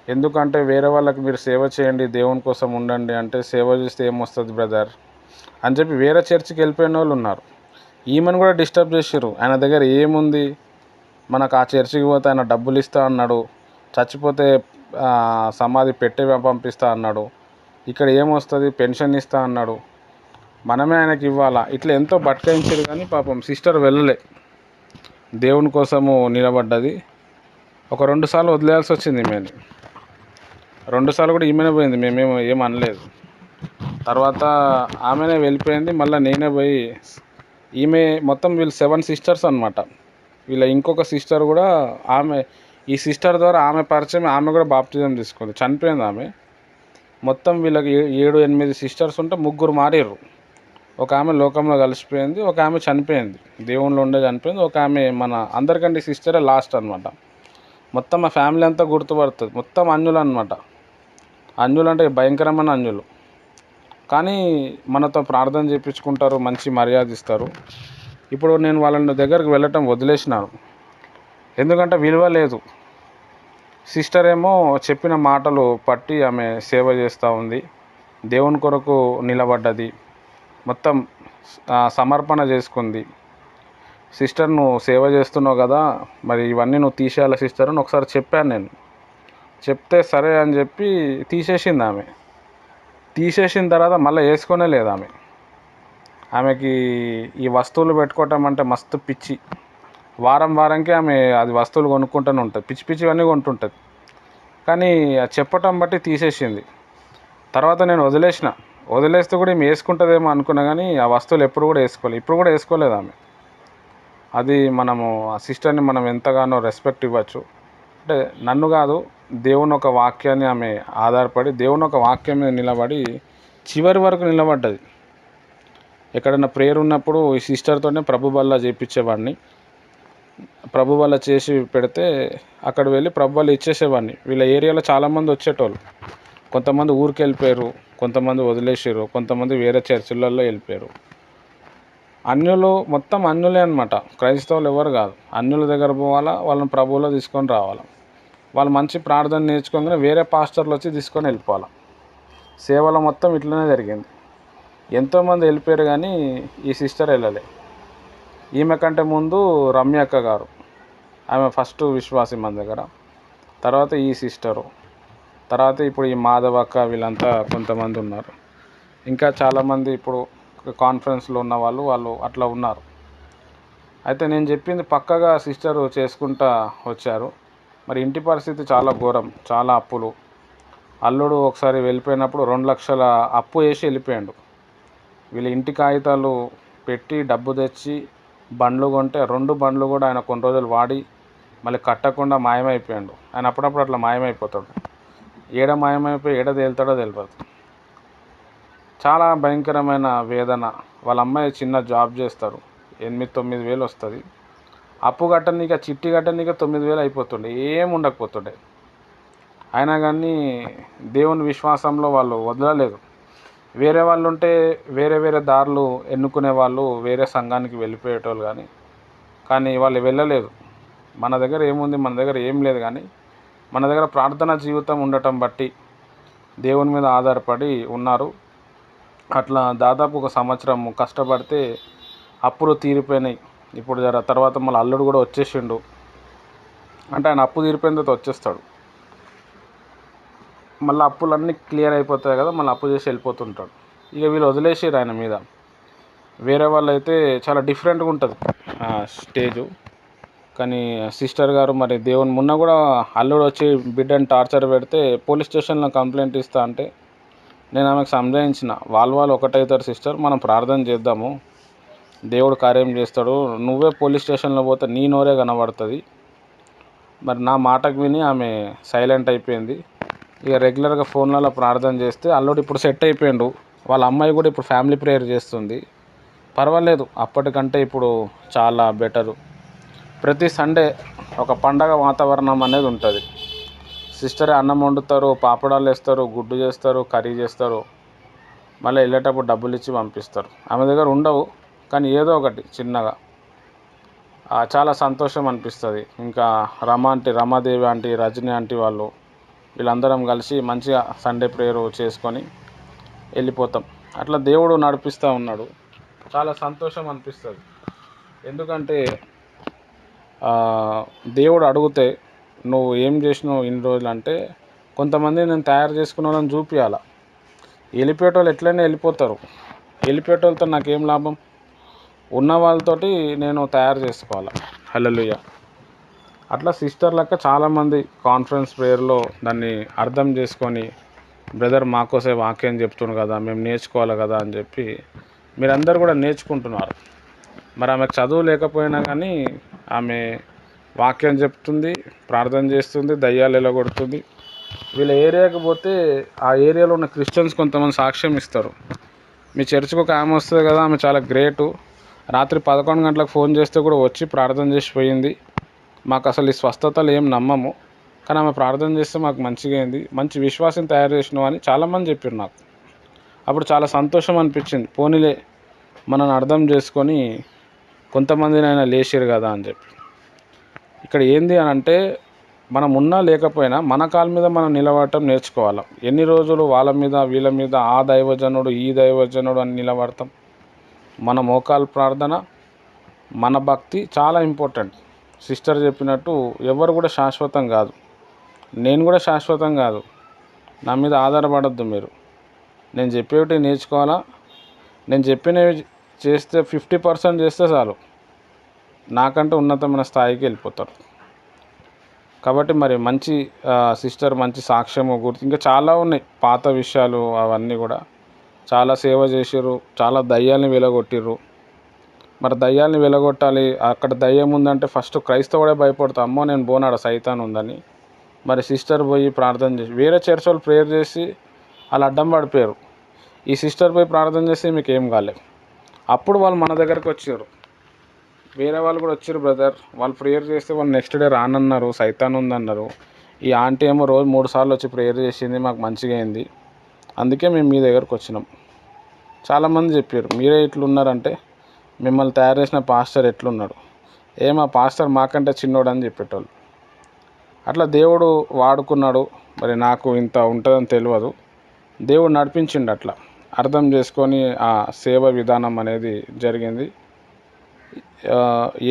ఎందుకంటే వేరే వాళ్ళకి మీరు సేవ చేయండి, దేవుని కోసం ఉండండి అంటే, సేవ చేస్తే ఏమొస్తుంది బ్రదర్ అని చెప్పి వేరే చర్చికి వెళ్ళిపోయిన వాళ్ళు ఉన్నారు. ఈమెను కూడా డిస్టర్బ్ చేసారు. ఆయన దగ్గర ఏముంది, మనకు ఆ చర్చికి పోతే ఆయన డబ్బులు ఇస్తా అన్నాడు, చచ్చిపోతే సమాధి పెట్టే పంపిస్తా అన్నాడు, ఇక్కడ ఏమొస్తుంది పెన్షన్ ఇస్తా అన్నాడు, మనమే ఆయనకి ఇవ్వాలా, ఇట్లా ఎంతో బట్కాయించారు. కానీ పాపం సిస్టర్ వెళ్ళలే, దేవుని కోసము నిలబడ్డది. ఒక 2 సార్లు వదిలేయాల్సి వచ్చింది ఈమెని. 2 సార్లు కూడా ఈమెనే పోయింది, మేమేమో ఏమనలేదు. తర్వాత ఆమెనే వెళ్ళిపోయింది. మళ్ళీ నేనే పోయి ఈమె మొత్తం వీళ్ళు 7 సిస్టర్స్ అనమాట. వీళ్ళ ఇంకొక సిస్టర్ కూడా ఈ సిస్టర్ ద్వారా ఆమె పరిచయం, ఆమె కూడా బాప్టిజం తీసుకుంది, చనిపోయింది ఆమె. మొత్తం వీళ్ళకి 7-8 సిస్టర్స్ ఉంటే 3 మారారు. ఒక ఆమె లోకంలో కలిసిపోయింది, ఒక ఆమె చనిపోయింది, దేవుళ్ళు ఉండే చనిపోయింది, ఒక ఆమె మన అందరికంటే సిస్టరే లాస్ట్ అనమాట. మొత్తం మా ఫ్యామిలీ అంతా గుర్తుపడుతుంది. మొత్తం అన్యులు అనమాట. అన్యులు అంటే భయంకరమైన అన్యులు. కానీ మనతో ప్రార్థన చేయించుకుంటారు, మంచి మర్యాద ఇస్తారు. ఇప్పుడు నేను వాళ్ళ దగ్గరికి వెళ్ళటం వదిలేసినాను, ఎందుకంటే విలువ లేదు. సిస్టర్ ఏమో చెప్పిన మాటలు పట్టి ఆమె సేవ చేస్తూ ఉంది, దేవుని కొరకు నిలబడ్డది, మొత్తం సమర్పణ చేసుకుంది. సిస్టర్ నువ్వు సేవ చేస్తున్నావు కదా, మరి ఇవన్నీ నువ్వు తీసేయాలి సిస్టర్ అని ఒకసారి చెప్పాను నేను. చెప్తే సరే అని చెప్పి తీసేసింది ఆమె. తీసేసిన తర్వాత మళ్ళీ వేసుకొనే లేదు ఆమె. ఆమెకి ఈ వస్తువులు పెట్టుకోవటం అంటే మస్తు పిచ్చి. వారంకి ఆమె అది వస్తువులు కొనుక్కుంటూనే ఉంటుంది, పిచ్చి పిచ్చివన్నీ కొంటుంటుంది. కానీ చెప్పటం బట్టి తీసేసింది. తర్వాత నేను వదిలేస్తే కూడా ఈమె వేసుకుంటుందేమో అనుకున్నా, కానీ ఆ వస్తువులు ఎప్పుడు కూడా వేసుకోలేదు, ఇప్పుడు కూడా వేసుకోలేదు ఆమె. అది మనము ఆ సిస్టర్ని మనం ఎంతగానో రెస్పెక్ట్ ఇవ్వచ్చు. అంటే నన్ను కాదు, దేవుని ఒక వాక్యాన్ని ఆమె ఆధారపడి, దేవుని ఒక వాక్యం మీద నిలబడి చివరి వరకు నిలబడ్డది. ఎక్కడైనా ప్రేయర్ ఉన్నప్పుడు ఈ సిస్టర్తోనే ప్రభు బల్ల చేయించేవాడిని. ప్రభు బల్ల చేసి పెడితే అక్కడ వెళ్ళి ప్రభు బల్ల ఇచ్చేసేవాడిని. వీళ్ళ ఏరియాలో చాలామంది వచ్చేటోళ్ళు. కొంతమంది ఊరికి వెళ్ళిపోయారు, కొంతమంది వదిలేసారు, కొంతమంది వేరే చర్చిలలో వెళ్ళిపోయారు. అన్యులు మొత్తం అన్యులే అనమాట, క్రైస్తవులు ఎవరు కాదు. అన్యుల దగ్గర పోవాలా, వాళ్ళని ప్రభువులో తీసుకొని రావాలా. వాళ్ళు మంచి ప్రార్థన నేర్చుకోగానే వేరే పాస్టర్లు వచ్చి తీసుకొని వెళ్ళిపోవాలి. సేవలో మొత్తం ఇట్లనే జరిగింది. ఎంతోమంది వెళ్ళిపోయారు, కానీ ఈ సిస్టర్ వెళ్ళలే. ఈమె కంటే ముందు రమ్యక్క గారు, ఆమె ఫస్ట్ విశ్వాసి మన దగ్గర, తర్వాత ఈ సిస్టరు, తర్వాత ఇప్పుడు ఈ మాధవక్క, వీళ్ళంతా కొంతమంది ఉన్నారు. ఇంకా చాలామంది ఇప్పుడు కాన్ఫరెన్స్లో ఉన్న వాళ్ళు అట్లా ఉన్నారు. అయితే నేను చెప్పింది పక్కగా సిస్టరు చేసుకుంటా వచ్చారు. మరి ఇంటి పరిస్థితి చాలా ఘోరం, చాలా అప్పులు. అల్లుడు ఒకసారి వెళ్ళిపోయినప్పుడు 2 లక్షల అప్పు వేసి వెళ్ళిపోయాడు. వీళ్ళ ఇంటి కాగితాలు పెట్టి డబ్బు తెచ్చి బండ్లు కొంటే 2 బండ్లు కూడా ఆయన కొన్ని రోజులు వాడి మళ్ళీ కట్టకుండా మాయమైపోయాడు. ఆయన అప్పుడప్పుడు అట్లా మాయమైపోతాడు. మాయమైపోయి తేలుతాడో తెలియదు. చాలా భయంకరమైన వేదన. వాళ్ళ అమ్మాయి చిన్న జాబ్ చేస్తారు, 8-9 వేలు వస్తుంది. అప్పు కట్టనీక, చిట్టి కట్టనీక 9 వేలు అయిపోతుండే, ఏం ఉండకపోతుండే. అయినా కానీ దేవుని విశ్వాసంలో వాళ్ళు వదలలేదు. వేరే వాళ్ళు ఉంటే వేరే దారులు ఎన్నుకునే వాళ్ళు వేరే సంఘానికి వెళ్ళిపోయేటోళ్ళు, కానీ వాళ్ళు వెళ్ళలేదు. మన దగ్గర ఏముంది, మన దగ్గర ఏం లేదు, కానీ మన దగ్గర ప్రార్థనా జీవితం ఉండటం బట్టి దేవుని మీద ఆధారపడి ఉన్నారు. అట్లా దాదాపు 1 సంవత్సరం కష్టపడితే అప్పులు తీరిపోయినాయి. ఇప్పుడు తర్వాత మళ్ళీ అల్లుడు కూడా వచ్చేసిండు. అంటే ఆయన అప్పు తీరిపోయిన తర్వాత వచ్చేస్తాడు, మళ్ళీ అప్పులన్నీ క్లియర్ అయిపోతాయి కదా, మళ్ళీ అప్పు చేసి వెళ్ళిపోతుంటాడు. ఇక వీళ్ళు వదిలేసారు ఆయన మీద. వేరే వాళ్ళు అయితే చాలా డిఫరెంట్గా ఉంటుంది స్టేజు. కానీ సిస్టర్ గారు మరి దేవుని మొన్న కూడా అల్లుడు వచ్చి బిడ్డని టార్చర్ పెడితే పోలీస్ స్టేషన్లో కంప్లైంట్ ఇస్తా అంటే నేను ఆమెకు సంజాయించిన, వాళ్ళు ఒకటవుతారు సిస్టర్, మనం ప్రార్థన చేద్దాము, దేవుడు కార్యం చేస్తాడు, నువ్వే పోలీస్ స్టేషన్లో పోతే నీ నోరే కనబడుతుంది. మరి నా మాటకు విని ఆమె సైలెంట్ అయిపోయింది. ఇక రెగ్యులర్గా ఫోన్లలో ప్రార్థన చేస్తే అల్లుడు ఇప్పుడు సెట్ అయిపోయాడు. వాళ్ళ అమ్మాయి కూడా ఇప్పుడు ఫ్యామిలీ ప్రేయర్ చేస్తుంది, పర్వాలేదు, అప్పటికంటే ఇప్పుడు చాలా బెటరు. ప్రతి సండే ఒక పండగ వాతావరణం అనేది ఉంటుంది. సిస్టరే అన్నం వండుతారు, పాపడాలు వేస్తారు, గుడ్డు చేస్తారు, కర్రీ చేస్తారు, మళ్ళీ వెళ్ళేటప్పుడు డబ్బులు ఇచ్చి పంపిస్తారు. ఆమె దగ్గర ఉండవు కానీ ఏదో ఒకటి చిన్నగా చాలా సంతోషం అనిపిస్తుంది. ఇంకా రమాదేవి ఆంటీ, రజని ఆంటీ వాళ్ళు వీళ్ళందరం కలిసి మంచిగా సండే ప్రేయర్ చేసుకొని వెళ్ళిపోతాం. అట్లా దేవుడు నడిపిస్తూ ఉన్నాడు. చాలా సంతోషం అనిపిస్తుంది. ఎందుకంటే దేవుడు అడిగితే నువ్వు ఏం చేసినావు ఇన్ని రోజులు అంటే, కొంతమంది నేను తయారు చేసుకున్న వాళ్ళని చూపించాల. వెళ్ళిపోయేటోళ్ళు ఎట్లయినా వెళ్ళిపోతారు. వెళ్ళిపోయేటోళ్ళతో నాకేం లాభం? ఉన్న వాళ్ళతోటి నేను తయారు చేసుకోవాలి. హల్లెలూయా. అట్లా సిస్టర్ లెక్క చాలామంది కాన్ఫరెన్స్ ప్రేయర్లో దాన్ని అర్థం చేసుకొని, బ్రదర్ మాకోసే వాక్యం చెప్తున్నాడు కదా, మేము నేర్చుకోవాలి కదా అని చెప్పి మీరందరూ కూడా నేర్చుకుంటున్నారు. మరి ఆమెకు చదువు లేకపోయినా కానీ ఆమె వాక్యం చెప్తుంది, ప్రార్థన చేస్తుంది, దయ్యాలు ఎలగొడుతుంది. వీళ్ళ ఏరియాకి పోతే ఆ ఏరియాలో ఉన్న క్రిస్టియన్స్ కొంతమంది సాక్ష్యం ఇస్తారు. మీ చర్చికి ఒక ఆమె వస్తుంది కదా, ఆమె చాలా గ్రేటు, రాత్రి 11 గంటలకు ఫోన్ చేస్తే కూడా వచ్చి ప్రార్థన చేసిపోయింది, మాకు అసలు ఈ స్వస్థతలు ఏం నమ్మము, కానీ ఆమె ప్రార్థన చేస్తే మాకు మంచిగా అయింది, మంచి విశ్వాసం తయారు చేసినావు అని చాలామంది చెప్పారు నాకు. అప్పుడు చాలా సంతోషం అనిపించింది. పోనీలే మనల్ని అర్థం చేసుకొని కొంతమందినైనా లేచారు కదా అని చెప్పి. ఇక్కడ ఏంది అని అంటే, మనం ఉన్నా లేకపోయినా మన కాళ్ళ మీద మనం నిలబడటం నేర్చుకోవాలి. ఎన్ని రోజులు వాళ్ళ మీద వీళ్ళ మీద ఆ దైవజనుడు ఈ దైవజనుడు అని నిలబడతాం? మన మోకాలు ప్రార్థన, మన భక్తి చాలా ఇంపార్టెంట్. సిస్టర్ చెప్పినట్టు ఎవరు కూడా శాశ్వతం కాదు, నేను కూడా శాశ్వతం కాదు. నా మీద ఆధారపడద్దు మీరు. నేను చెప్పేవి నేర్చుకోవాలా. నేను చెప్పినవి చేస్తే 50% చేస్తే చాలు, నాకంటే ఉన్నతమైన స్థాయికి వెళ్ళిపోతారు. కాబట్టి మరి మంచి సిస్టర్ మంచి సాక్ష్యము గుర్తు ఇంకా చాలా ఉన్నాయి పాత విషయాలు. అవన్నీ కూడా చాలా సేవ చేసిర్రు, చాలా దయ్యాల్ని వెలగొట్టిర్రు. మరి దయ్యాల్ని వెలగొట్టాలి, అక్కడ దయ్యం ఉందంటే ఫస్ట్ క్రైస్తవుడే భయపడతా, అమ్మో నేను పోనాడు సైతాన్ ఉందని. మరి సిస్టర్ పోయి ప్రార్థన చేసి, వేరే చర్చ్ వాళ్ళు ప్రేయర్ చేసి వాళ్ళు అడ్డం పడిపోయారు. ఈ సిస్టర్ పోయి ప్రార్థన చేసి మీకు ఏం కాలేదు. అప్పుడు వాళ్ళు మన దగ్గరికి వచ్చారు. వేరే వాళ్ళు కూడా వచ్చారు బ్రదర్, వాళ్ళు ప్రేయర్ చేస్తే వాళ్ళు నెక్స్ట్ డే రానన్నారు, సైతాన్ ఉందన్నారు. ఈ ఆంటీ ఏమో రోజు 3 సార్లు వచ్చి ప్రేయర్ చేసింది, మాకు మంచిగా అయింది, అందుకే మేము మీ దగ్గరకు వచ్చినాం. చాలామంది చెప్పారు మీరే ఇట్లున్నారంటే మిమ్మల్ని తయారు చేసిన పాస్టర్ ఎట్లున్నాడు, మా పాస్టర్ మాకంటే చిన్నోడు అని చెప్పేటోళ్ళు. అట్లా దేవుడు వాడుకున్నాడు. మరి నాకు ఇంత ఉంటుందని తెలియదు, దేవుడు నడిపించిండు. అట్లా అర్థం చేసుకొని ఆ సేవ విధానం అనేది జరిగింది.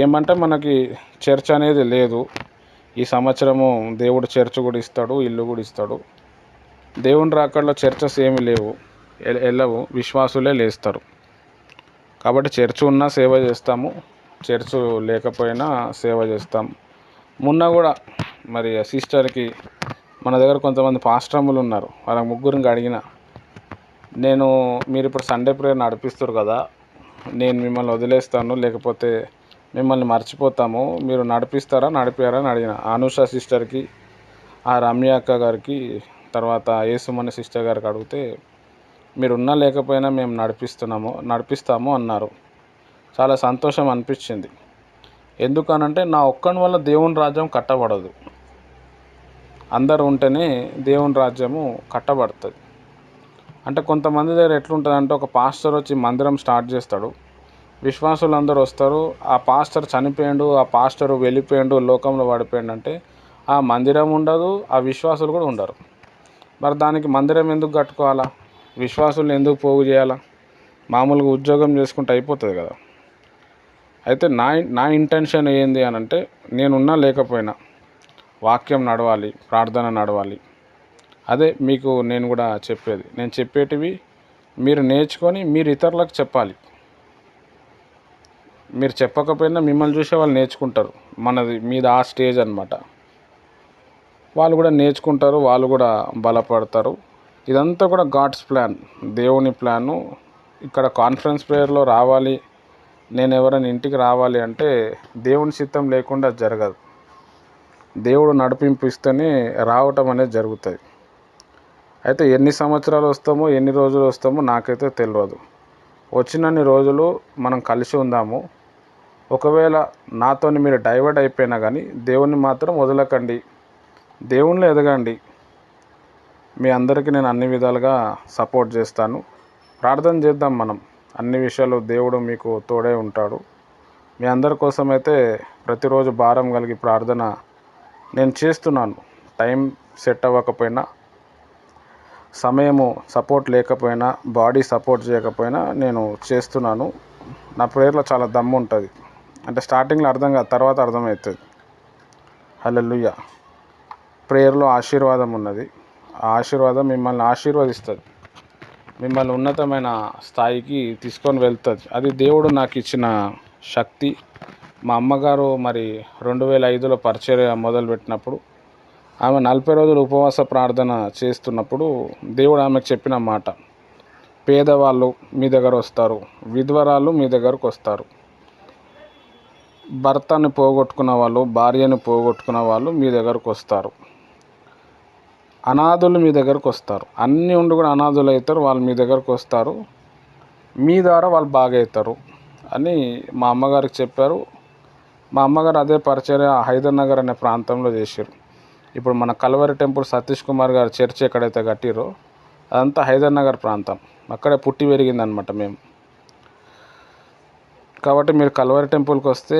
ఏమంటే మనకి చర్చ్ అనేది లేదు. ఈ సంవత్సరము దేవుడు చర్చ్ కూడా ఇస్తాడు, ఇల్లు కూడా ఇస్తాడు. దేవుని రాకడలో చర్చెస్ ఏమి లేవు, వెళ్ళవు, విశ్వాసులే లేస్తారు. కాబట్టి చర్చ్ ఉన్నా సేవ చేస్తాము, చర్చ్ లేకపోయినా సేవ చేస్తాం. మొన్న కూడా మరి సిస్టర్కి మన దగ్గర కొంతమంది పాస్టర్ములు ఉన్నారు, వాళ్ళ ముగ్గురిని అడిగిన, మీరు ఇప్పుడు సండే ప్రేయర్ నడిపిస్తారు కదా, నేను మిమ్మల్ని వదిలేస్తాను లేకపోతే మిమ్మల్ని మర్చిపోతాము, మీరు నడిపారా అని అడిగిన. అనుష సిస్టర్కి, ఆ రమ్య అక్క గారికి, తర్వాత యేసుమణి సిస్టర్ గారికి అడిగితే మీరు ఉన్నా లేకపోయినా మేము నడిపిస్తాము అన్నారు. చాలా సంతోషం అనిపించింది. ఎందుకనంటే నా ఒక్కని వల్ల దేవుని రాజ్యం కట్టబడదు, అందరూ ఉంటేనే దేవుని రాజ్యము కట్టబడుతుంది. అంటే కొంతమంది దగ్గర ఎట్లుంటుందంటే, ఒక పాస్టర్ వచ్చి మందిరం స్టార్ట్ చేస్తాడు, విశ్వాసులందరూ వస్తారు, ఆ పాస్టర్ చనిపోయాడు, ఆ పాస్టర్ వెళ్ళిపోయాడు, లోకంలో పడిపోయాడు అంటే ఆ మందిరం ఉండదు, ఆ విశ్వాసులు కూడా ఉండరు. మరి దానికి మందిరం ఎందుకు కట్టుకోవాలా, విశ్వాసులు ఎందుకు పోగు చేయాలా? మామూలుగా ఉద్యోగం చేసుకుంటే అయిపోతుంది కదా. అయితే నా ఇంటెన్షన్ ఏంది అని అంటే, నేనున్నా లేకపోయినా వాక్యం నడవాలి, ప్రార్థన నడవాలి. అదే మీకు నేను కూడా చెప్పేది. నేను చెప్పేటివి మీరు నేర్చుకొని మీరు ఇతరులకు చెప్పాలి. మీరు చెప్పకపోయినా మిమ్మల్ని చూసే వాళ్ళు నేర్చుకుంటారు. మీది ఆ స్టేజ్ అన్నమాట. వాళ్ళు కూడా నేర్చుకుంటారు, వాళ్ళు కూడా బలపడతారు. ఇదంతా కూడా గాడ్స్ ప్లాన్, దేవుని ప్లాను. ఇక్కడ కాన్ఫరెన్స్ ప్రేయర్లో రావాలి, నేను ఎవరైనా ఇంటికి రావాలి అంటే దేవుని చిత్తం లేకుండా జరగదు. దేవుడు నడిపింపు ఇస్తేనే రావటం అనేది జరుగుతుంది. అయితే ఎన్ని సంవత్సరాలు వస్తామో, ఎన్ని రోజులు వస్తామో నాకైతే తెలియదు. వచ్చినన్ని రోజులు మనం కలిసి ఉందాము, ఒకవేళ నాతోని మీరు డైవర్ట్ అయిపోయినా కానీ దేవుణ్ణి మాత్రం వదలకండి, దేవునిలో ఎదగండి. మీ అందరికీ నేను అన్ని విధాలుగా సపోర్ట్ చేస్తాను. ప్రార్థన చేద్దాం మనం. అన్ని విషయాలు దేవుడు మీకు తోడే ఉంటాడు. మీ అందరి కోసమైతే ప్రతిరోజు భారం కలిగి ప్రార్థన నేను చేస్తున్నాను. టైం సెట్ అవ్వకపోయినా, సమయము సపోర్ట్ లేకపోయినా, బాడీ సపోర్ట్ చేయకపోయినా నేను చేస్తున్నాను. నా ప్రేయర్లో చాలా దమ్ము ఉంటుంది. అంటే స్టార్టింగ్లో అర్థం కాదు, తర్వాత అర్థమవుతుంది. హల్లెలూయా. ప్రేయర్లో ఆశీర్వాదం ఉన్నది. ఆ ఆశీర్వాదం మిమ్మల్ని ఆశీర్వదిస్తుంది, మిమ్మల్ని ఉన్నతమైన స్థాయికి తీసుకొని వెళ్తుంది. అది దేవుడు నాకు ఇచ్చిన శక్తి. మా అమ్మగారు మరి 2005లో పరిచర్య మొదలుపెట్టినప్పుడు, ఆమె 40 రోజులు ఉపవాస ప్రార్థన చేస్తున్నప్పుడు దేవుడు ఆమెకు చెప్పిన మాట, పేదవాళ్ళు మీ దగ్గర వస్తారు, విధవరాళ్ళు మీ దగ్గరకు వస్తారు, భర్తని పోగొట్టుకున్న వాళ్ళు, భార్యను పోగొట్టుకున్న వాళ్ళు మీ దగ్గరకు వస్తారు, అనాథులు మీ దగ్గరకు వస్తారు. అన్నీ ఉండి కూడా అనాథులు అవుతారు, వాళ్ళు మీ దగ్గరకు వస్తారు, మీ ద్వారా వాళ్ళు బాగా అవుతారు అని మా అమ్మగారికి చెప్పారు. మా అమ్మగారు అదే పరిచర్య హైదర్నగర్ అనే ప్రాంతంలో చేశారు. ఇప్పుడు మన కల్వరి టెంపుల్ సతీష్ కుమార్ గారు చర్చ్ ఎక్కడైతే కట్టిరో అదంతా హైదర్నగర్ ప్రాంతం. అక్కడే పుట్టి పెరిగిందనమాట మేము. కాబట్టి మీరు కల్వరి టెంపుల్కి వస్తే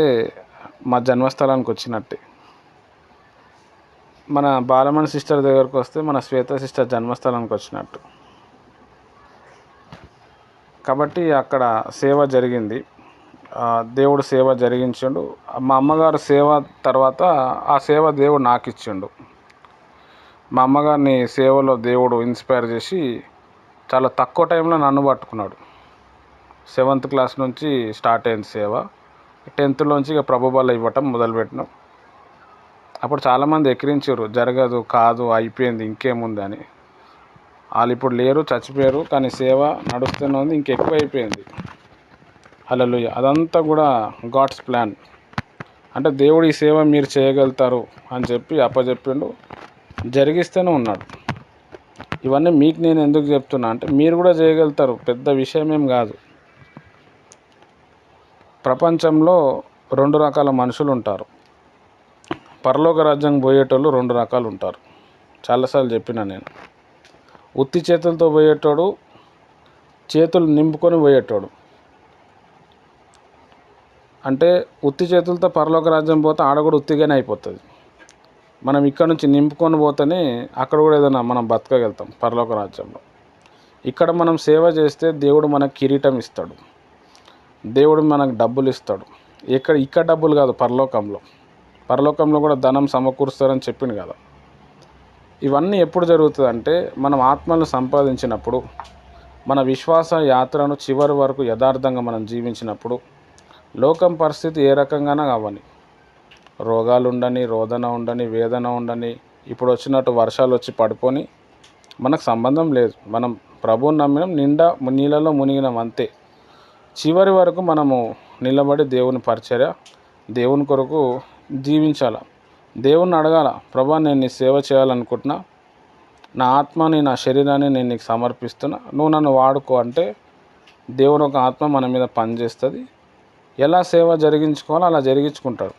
మా జన్మస్థలానికి వచ్చినట్టే. మన బాలమణి సిస్టర్ దగ్గరకు వస్తే మన శ్వేత సిస్టర్ జన్మస్థలానికి వచ్చినట్టు. కాబట్టి అక్కడ సేవ జరిగింది, దేవుడు సేవ జరిగించిండు. మా అమ్మగారు సేవ తర్వాత ఆ సేవ దేవుడు నాకు ఇచ్చిండు. మా అమ్మగారిని సేవలో దేవుడు ఇన్స్పైర్ చేసి చాలా తక్కువ టైంలో నన్ను పట్టుకున్నాడు. 7th క్లాస్ నుంచి స్టార్ట్ అయింది సేవ. 10thలోంచి ఇక ప్రభు బల్ల ఇవ్వటం మొదలుపెట్టినాం. అప్పుడు చాలామంది ఎక్కిరించారు, జరగదు, కాదు, అయిపోయింది, ఇంకేముంది అని. వాళ్ళు ఇప్పుడు లేరు, చచ్చిపోయారు. కానీ సేవ నడుస్తూనే ఉంది, ఇంకెక్కువ అయిపోయింది. హల్లెలూయా. అదంతా కూడా గాడ్స్ ప్లాన్. అంటే దేవుడు ఈ సేవ మీరు చేయగలుగుతారు అని చెప్పి అప్పచెప్పిండు, జరిగిస్తూనే ఉన్నాడు. ఇవన్నీ మీకు నేను ఎందుకు చెప్తున్నా అంటే మీరు కూడా చేయగలుగుతారు, పెద్ద విషయం ఏం కాదు. ప్రపంచంలో 2 రకాల మనుషులు ఉంటారు. పరలోక రాజ్యం పోయేటోళ్ళు 2 రకాలు ఉంటారు. చాలాసార్లు చెప్పిన నేను. ఉత్తి చేతులతో పోయేటోడు, చేతులు నింపుకొని పోయేటోడు. అంటే ఉత్తి చేతులతో పరలోక రాజ్యం పోతే ఆడ కూడా ఉత్తిగానే అయిపోతుంది. మనం ఇక్కడ నుంచి నింపుకొని పోతేనే అక్కడ కూడా ఏదైనా మనం బతకగలుగుతాం పరలోక రాజ్యంలో. ఇక్కడ మనం సేవ చేస్తే దేవుడు మనకు కిరీటం ఇస్తాడు, దేవుడు మనకు డబ్బులు ఇస్తాడు. ఇక్కడ డబ్బులు కాదు, పరలోకంలో కూడా ధనం సమకూరుస్తారని చెప్పింది కదా. ఇవన్నీ ఎప్పుడు జరుగుతుంది అంటే మనం ఆత్మలను సంపాదించినప్పుడు, మన విశ్వాస యాత్రను చివరి వరకు యథార్థంగా మనం జీవించినప్పుడు. లోకం పరిస్థితి ఏ రకంగానే కావని, రోగాలు ఉండని, రోదన ఉండని, వేదన ఉండని, ఇప్పుడు వచ్చినట్టు వర్షాలు వచ్చి పడిపోని, మనకు సంబంధం లేదు. మనం ప్రభువుని నమ్మినాం, నిండా నీళ్ళలో మునిగినాం అంతే. చివరి వరకు మనము నిలబడి దేవుని పరిచర్య, దేవుని కొరకు జీవించాల. దేవుణ్ణి అడగాల, ప్రభా నేను నీ సేవ చేయాలనుకుంటున్నా, నా ఆత్మని నా శరీరాన్ని నేను నీకు సమర్పిస్తున్నా, నువ్వు నన్ను వాడుకో అంటే దేవుని ఒక ఆత్మ మన మీద పనిచేస్తుంది. ఎలా సేవ జరిగించుకోవాలో అలా జరిగించుకుంటాడు.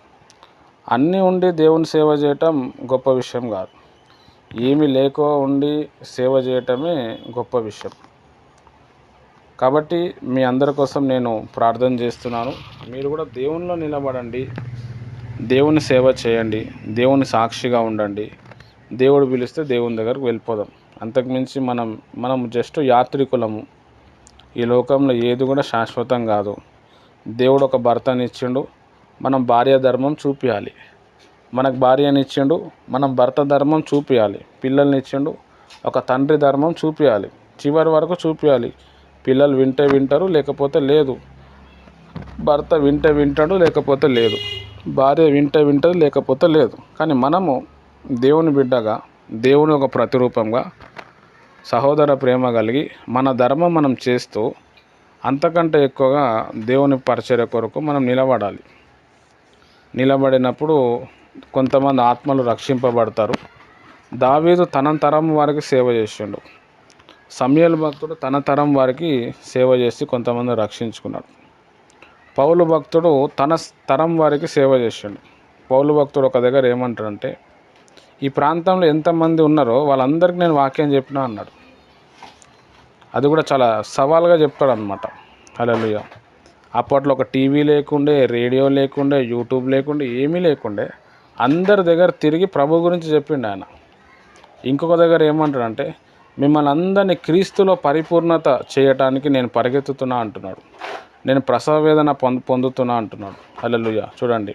అన్నీ ఉండి దేవుని సేవ చేయటం గొప్ప విషయం కాదు, ఏమీ లేకో ఉండి సేవ చేయటమే గొప్ప విషయం. కాబట్టి మీ అందరి కోసం నేను ప్రార్థన చేస్తున్నాను. మీరు కూడా దేవునిలో నిలబడండి, దేవుని సేవ చేయండి, దేవుని సాక్షిగా ఉండండి. దేవుడు పిలిస్తే దేవుని దగ్గరకు వెళ్ళిపోదాం. అంతకుమించి మనం జస్ట్ యాత్రికులము. ఈ లోకంలో ఏది కూడా శాశ్వతం కాదు. దేవుడు ఒక భర్తని ఇచ్చిండు, మనం భార్య ధర్మం చూపించాలి. మనకు భార్యని ఇచ్చిండు, మనం భర్త ధర్మం చూపించాలి. పిల్లల్ని ఇచ్చిండు, ఒక తండ్రి ధర్మం చూపించాలి. చివరి వరకు చూపించాలి. పిల్లలు వింటే వింటారు, లేకపోతే లేదు. భర్త వింటే వింటాడు, లేకపోతే లేదు. భార్య వింటే వింటది, లేకపోతే లేదు. కానీ మనము దేవుని బిడ్డగా, దేవుని ఒక ప్రతిరూపంగా, సహోదర ప్రేమ కలిగి మన ధర్మం మనం చేస్తూ అంతకంటే ఎక్కువగా దేవుని పరిచర్య కొరకు మనం నిలబడాలి. నిలబడినప్పుడు కొంతమంది ఆత్మలు రక్షింపబడతారు. దావీదు తన తరం వారికి సేవ చేసిండు. సమూయేలు భక్తుడు తన తరం వారికి సేవ చేసి కొంతమంది రక్షించుకున్నాడు. పౌలు భక్తుడు తన తరం వారికి సేవ చేసిండు. పౌలు భక్తుడు ఒక దగ్గర ఏమంటాడంటే, ఈ ప్రాంతంలో ఎంతమంది ఉన్నారో వాళ్ళందరికీ నేను వాక్యం చెప్పినా అన్నాడు. అది కూడా చాలా సవాల్గా చెప్తాడు అనమాట. హల్లెలూయా. అప్పట్లో ఒక టీవీ లేకుండే, రేడియో లేకుండే, యూట్యూబ్ లేకుండే, ఏమీ లేకుండే. అందరి దగ్గర తిరిగి ప్రభు గురించి చెప్పిండు ఆయన. ఇంకొక దగ్గర ఏమంటాడంటే, మిమ్మల్ని అందరినీ క్రీస్తులో పరిపూర్ణత చేయటానికి నేను పరిగెత్తుతున్నా అంటున్నాడు. నేను ప్రసవ వేదన పొందుతున్నా అంటున్నాడు. హల్లెలూయా. చూడండి,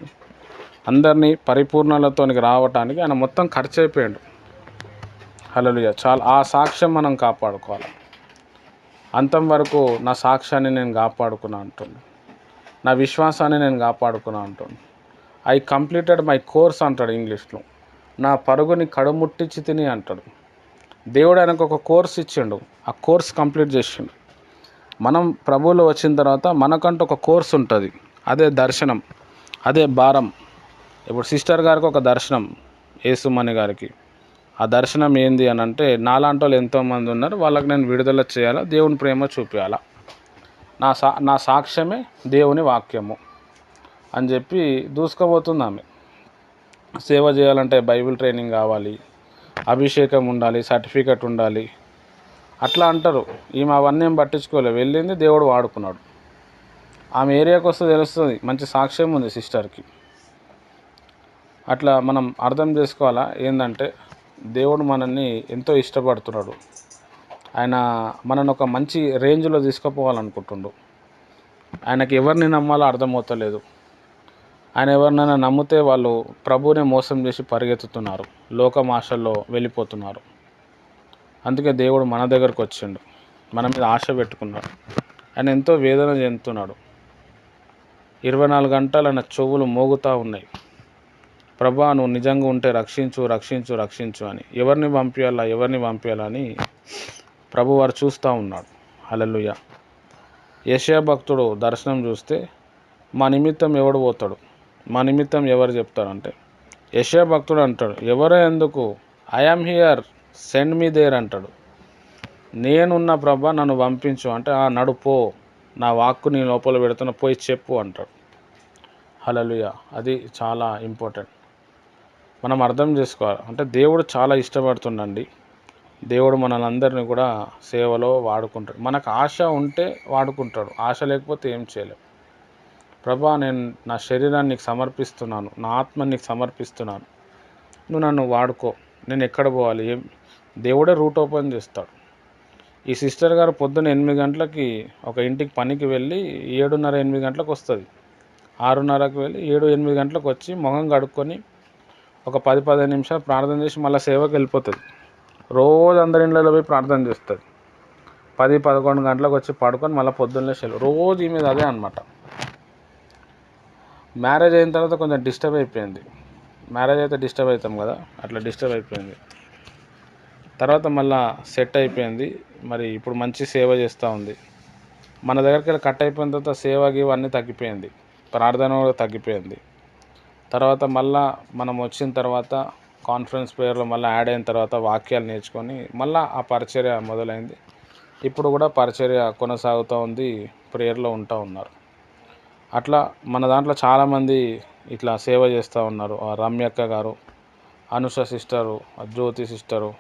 అందరినీ పరిపూర్ణలతోనికి రావటానికి ఆయన మొత్తం ఖర్చు అయిపోయాడు. హల్లెలూయా. చాలా ఆ సాక్ష్యం మనం కాపాడుకోవాలి. అంతం వరకు నా సాక్ష్యాన్ని నేను కాపాడుకున్నా అంటున్నాను. నా విశ్వాసాన్ని నేను కాపాడుకున్నా అంటున్నాను. ఐ కంప్లీటెడ్ మై కోర్స్ అంటాడు ఇంగ్లీష్లో. నా పరుగుని కడుముట్టించి తిని అంటాడు. దేవుడు ఆయనకు ఒక కోర్స్ ఇచ్చిండు, ఆ కోర్స్ కంప్లీట్ చేసిండు. మనం ప్రభువులో వచ్చిన తర్వాత మనకంటూ ఒక కోర్స్ ఉంటుంది. అదే దర్శనం, అదే భారం. ఇప్పుడు సిస్టర్ గారికి ఒక దర్శనం, యేసుమణి గారికి. ఆ దర్శనం ఏంది అని అంటే, నాలాంటి వాళ్ళు ఎంతోమంది ఉన్నారు, వాళ్ళకి నేను విడుదల చేయాలా, దేవుని ప్రేమ చూపించాలా. నా సాక్ష్యమే దేవుని వాక్యము అని చెప్పి దూసుకుపోతుంది ఆమె. సేవ చేయాలంటే బైబిల్ ట్రైనింగ్ కావాలి, అభిషేకం ఉండాలి, సర్టిఫికెట్ ఉండాలి, అట్లా అంటారు. ఈమె అవన్నీ ఏం పట్టించుకోలేదు, వెళ్ళింది, దేవుడు వాడుకున్నాడు. ఆమె ఏరియాకి వస్తే తెలుస్తుంది, మంచి సాక్ష్యం ఉంది సిస్టర్కి. అట్లా మనం అర్థం చేసుకోవాలా ఏంటంటే, దేవుడు మనల్ని ఎంతో ఇష్టపడుతున్నాడు. ఆయన మనల్ని ఒక మంచి రేంజ్లో తీసుకుపోవాలనుకుంటుండు. ఆయనకి ఎవరిని నమ్మాలో అర్థమవుతలేదు. ఆయన ఎవరినైనా నమ్మితే వాళ్ళు ప్రభువునే మోసం చేసి పరిగెత్తుతున్నారు, లోకం ఆశల్లో వెళ్ళిపోతున్నారు. అందుకే దేవుడు మన దగ్గరకు వచ్చిండు, మన మీద ఆశ పెట్టుకున్నాడు. ఆయన ఎంతో వేదన చెందుతున్నాడు. 24 గంటలు ఆయన చెవులు మోగుతూ ఉన్నాయి, ప్రభా నువ్వు నిజంగా ఉంటే రక్షించు, రక్షించు, రక్షించు అని. ఎవరిని పంపించాలా అని ప్రభువారు చూస్తూ ఉన్నాడు. హల్లెలూయా. యెషయా భక్తుడు దర్శనం చూస్తే, మా నిమిత్తం ఎవడు పోతాడు, మా నిమిత్తం ఎవరు చెప్తారంటే, యెషయా భక్తుడు అంటాడు, ఎవరో ఎందుకు, I am here, send me there అంటాడు. నేనున్న ప్రభా నన్ను పంపించు అంటే, నడుపో, నా వాక్కు నీ లోపల పెడుతున్న, పోయి చెప్పు అంటాడు. హల్లెలూయా. అది చాలా ఇంపార్టెంట్. మనం అర్థం చేసుకోవాలి. అంటే దేవుడు చాలా ఇష్టపడుతుండండి. దేవుడు మనలందరినీ కూడా సేవలో వాడుకుంటాడు. మనకు ఆశ ఉంటే వాడుకుంటాడు, ఆశ లేకపోతే ఏం చేయలేం. ప్రభా నేను నా శరీరాన్ని నీకు సమర్పిస్తున్నాను, నా ఆత్మని నీకు సమర్పిస్తున్నాను, నువ్వు నన్ను వాడుకో, నేను ఎక్కడ పోవాలి, దేవుడే రూట్ ఓపెన్ చేస్తాడు. ఈ సిస్టర్ గారు పొద్దున్న 8 గంటలకి ఒక ఇంటికి పనికి వెళ్ళి 7:30, 8 గంటలకు వస్తుంది. 6:30కి వెళ్ళి 7, 8 గంటలకు వచ్చి మొహం కడుక్కొని ఒక 10-15 నిమిషాలు ప్రార్థన చేసి మళ్ళీ సేవకి వెళ్ళిపోతుంది. రోజు అందరి ఇళ్ళలో పోయి ప్రార్థన చేస్తుంది. 10-11 గంటలకు వచ్చి పడుకొని మళ్ళీ పొద్దున్నే రోజు ఈ మీద అదే అనమాట. మ్యారేజ్ అయిన తర్వాత కొంచెం డిస్టర్బ్ అయిపోయింది. మ్యారేజ్ అయితే డిస్టర్బ్ అవుతాం కదా, అట్లా డిస్టర్బ్ అయిపోయింది. తర్వాత మళ్ళీ సెట్ అయిపోయింది. మరి ఇప్పుడు మంచి సేవ చేస్తూ ఉంది. మన దగ్గరికి వెళ్ళి కట్ అయిపోయిన తర్వాత సేవకి ఇవన్నీ తగ్గిపోయింది, ప్రార్థన కూడా తగ్గిపోయింది. తర్వాత మళ్ళీ మనం వచ్చిన తర్వాత కాన్ఫరెన్స్ ప్రేయర్లో మళ్ళీ యాడ్ అయిన తర్వాత వాక్యాలు నేర్చుకొని మళ్ళీ ఆ పరిచర్య మొదలైంది. ఇప్పుడు కూడా పరిచర్య కొనసాగుతూ ఉంది, ప్రేయర్లో ఉంటూ ఉన్నారు. అట్లా మన దాంట్లో చాలామంది ఇట్లా సేవ చేస్తూ ఉన్నారు. రమ్యక్క గారు, అనుష సిస్టరు, జ్యోతి సిస్టరు,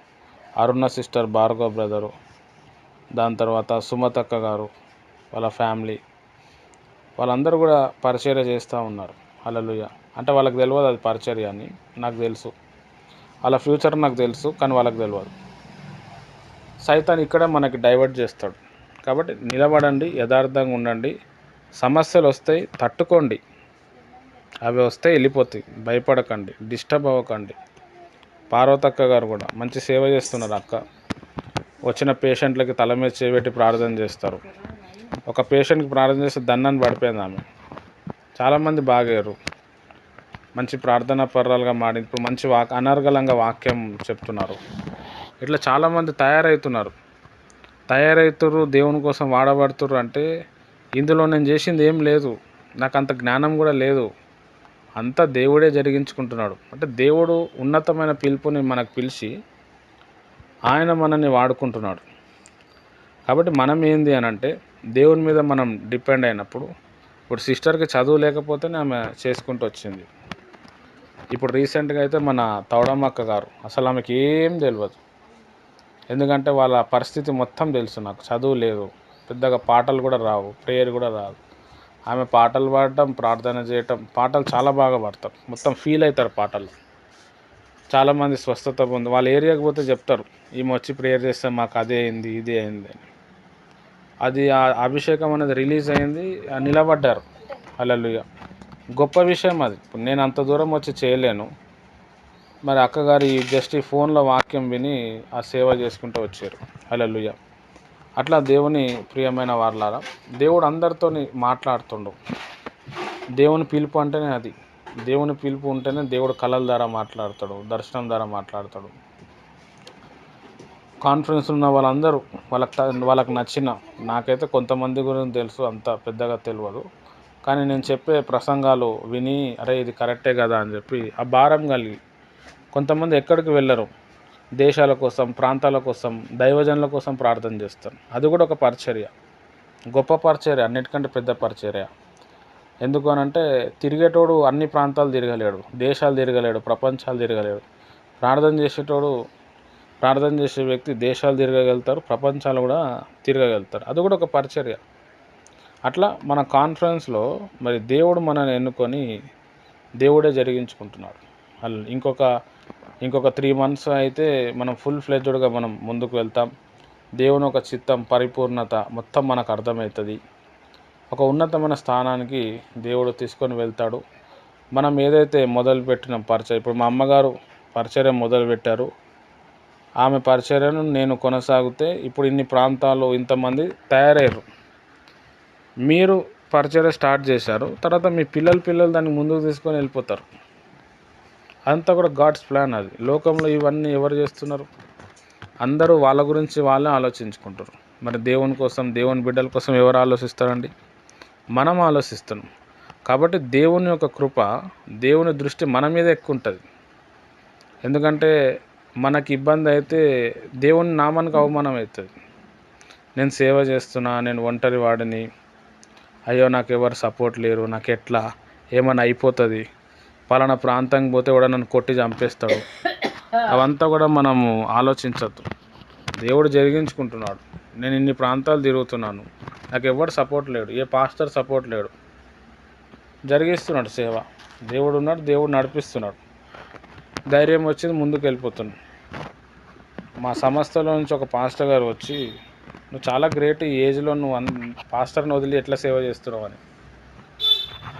అరుణ సిస్టర్, భార్గవ్ బ్రదరు, దాని తర్వాత సుమతక్క గారు, వాళ్ళ ఫ్యామిలీ, వాళ్ళందరూ కూడా పరిచర్య చేస్తూ ఉన్నారు. హల్లెలూయా. అంటే వాళ్ళకి తెలియదు అది పరిచర్య అని, నాకు తెలుసు. వాళ్ళ ఫ్యూచర్ నాకు తెలుసు, కానీ వాళ్ళకి తెలియదు. సైతాన్ ఇక్కడ మనకి డైవర్ట్ చేస్తాడు. కాబట్టి నిలబడండి, యథార్థంగా ఉండండి. సమస్యలు వస్తాయి, తట్టుకోండి. అవి వస్తే వెళ్ళిపోతాయి, భయపడకండి, డిస్టర్బ్ అవ్వకండి. పార్వతక్క గారు కూడా మంచి సేవ చేస్తున్నారు. అక్క వచ్చిన పేషెంట్లకి తల మీద చేపెట్టి ప్రార్థన చేస్తారు. ఒక పేషెంట్కి ప్రార్థన చేస్తే దన్నాన్ని పడిపోయింది ఆమె. చాలామంది బాగారు, మంచి ప్రార్థనా పర్రాలుగా మారి ఇప్పుడు మంచి అనర్గళంగా వాక్యం చెప్తున్నారు. ఇట్లా చాలామంది తయారవుతున్నారు, దేవుని కోసం వాడబడుతున్నారు. అంటే ఇందులో నేను చేసింది ఏం లేదు, నాకు అంత జ్ఞానం కూడా లేదు, అంతా దేవుడే జరిగించుకుంటున్నాడు. అంటే దేవుడు ఉన్నతమైన పిలుపుని మనకు పిలిచి ఆయన మనల్ని వాడుకుంటున్నాడు. కాబట్టి మనం ఏంది అని అంటే, దేవుని మీద మనం డిపెండ్ అయినప్పుడు ఇప్పుడు సిస్టర్కి చదువు లేకపోతేనే ఆమె చేసుకుంటూ వచ్చింది. ఇప్పుడు రీసెంట్గా అయితే మన తౌడమ్మక్క గారు అసలు ఆమెకి ఏం తెలియదు. ఎందుకంటే వాళ్ళ పరిస్థితి మొత్తం తెలుసు నాకు. చదువు లేదు, పెద్దగా పాటలు కూడా రావు, ప్రేయర్ కూడా రాదు. ఆమె పాటలు పాడటం, ప్రార్థన చేయటం, పాటలు చాలా బాగా పాడతారు, మొత్తం ఫీల్ అవుతారు పాటలు. చాలామంది స్వస్థత పొంది వాళ్ళ ఏరియాకి పోతే చెప్తారు, ఈమె వచ్చి ప్రేయర్ చేస్తే మాకు అదే అయింది, ఇదే అయింది అని. అది ఆ అభిషేకం అనేది రిలీజ్ అయింది, నిలబడ్డారు. హల్లెలూయా. గొప్ప విషయం అది. ఇప్పుడు నేను అంత దూరం వచ్చి చేయలేను, మరి అక్కగారు జస్ట్ ఈ ఫోన్లో వాక్యం విని ఆ సేవ చేసుకుంటూ వచ్చారు. హల్లెలూయా. అట్లా దేవుని ప్రియమైన వారలారా, దేవుడు అందరితో మాట్లాడుతుండు. దేవుని పిలుపు అంటేనే అది. దేవుని పిలుపు ఉంటేనే దేవుడు కళల ద్వారా మాట్లాడతాడు, దర్శనం ద్వారా మాట్లాడతాడు. కాన్ఫరెన్స్ ఉన్న వాళ్ళందరూ వాళ్ళకి నచ్చిన, నాకైతే కొంతమంది గురించి తెలుసు, అంత పెద్దగా తెలియదు, కానీ నేను చెప్పే ప్రసంగాలు విని అరే ఇది కరెక్టే కదా అని చెప్పి ఆ భారం కలిగి కొంతమంది ఎక్కడికి వెళ్ళరు, దేశాల కోసం, ప్రాంతాల కోసం, దైవజనుల కోసం ప్రార్థన చేస్తారు. అది కూడా ఒక పరిచర్య, గొప్ప పరిచర్య, అన్నిటికంటే పెద్ద పరిచర్య. ఎందుకు అనంటే తిరిగేటోడు అన్ని ప్రాంతాలు తిరగలేడు, దేశాలు తిరగలేడు, ప్రపంచాలు తిరగలేడు. ప్రార్థన చేసే వ్యక్తి దేశాలు తిరగగలుగుతారు, ప్రపంచాలు కూడా తిరగగలుగుతారు. అది కూడా ఒక పరిచర్య. అట్లా మన కాన్ఫరెన్స్లో మరి దేవుడు మనల్ని ఎన్నుకొని దేవుడే జరిగించుకుంటున్నాడు. ఇంకొక 3 months అయితే మనం ఫుల్ ఫ్లెడ్జ్డ్గా మనం ముందుకు వెళ్తాం. దేవుని ఒక చిత్తం, పరిపూర్ణత మొత్తం మనకు అర్థమవుతుంది. ఒక ఉన్నతమైన స్థానానికి దేవుడు తీసుకొని వెళ్తాడు. మనం ఏదైతే మొదలుపెట్టిన పరిచయం, ఇప్పుడు మా అమ్మగారు పరిచర్య మొదలుపెట్టారు, ఆమె పరిచర్యను నేను కొనసాగితే ఇప్పుడు ఇన్ని ప్రాంతాలు ఇంతమంది తయారయ్యారు. మీరు పరిచర్య స్టార్ట్ చేశారు, తర్వాత మీ పిల్లలు దాన్ని ముందుకు తీసుకొని వెళ్ళిపోతారు. అంతా కూడా గాడ్స్ ప్లాన్. అది లోకంలో ఇవన్నీ ఎవరు చేస్తున్నారు? అందరూ వాళ్ళ గురించి వాళ్ళే ఆలోచించుకుంటారు. మరి దేవుని కోసం, దేవుని బిడ్డల కోసం ఎవరు ఆలోచిస్తారండి? మనం ఆలోచిస్తున్నాం. కాబట్టి దేవుని యొక్క కృప, దేవుని దృష్టి మన మీద ఎక్కువ ఉంటుంది. ఎందుకంటే మనకి ఇబ్బంది అయితే దేవుని నామానికి అవమానం అవుతుంది. నేను సేవ చేస్తున్నా, నేను ఒంటరి వాడిని, అయ్యో నాకు ఎవరు సపోర్ట్ లేరు, నాకు ఎట్లా ఏమైనా అయిపోతుంది, పలానా ప్రాంతానికి పోతే కూడా నన్ను కొట్టి చంపేస్తాడు, అవంతా కూడా మనము ఆలోచించద్దు. దేవుడు జరిగించుకుంటున్నాడు. నేను ఇన్ని ప్రాంతాలు తిరుగుతున్నాను, నాకు ఎవరు సపోర్ట్ లేడు, ఏ పాస్టర్ సపోర్ట్ లేడు, జరిగిస్తున్నాడు సేవ. దేవుడు ఉన్నాడు, దేవుడు నడిపిస్తున్నాడు. ధైర్యం వచ్చింది, ముందుకు వెళ్ళిపోతున్నాడు. మా సంస్థలో నుంచి ఒక పాస్టర్ గారు వచ్చి, నువ్వు చాలా గ్రేట్, ఈ ఏజ్లో నువ్వు పాస్టర్ని వదిలి ఎట్లా సేవ చేస్తున్నావు అని.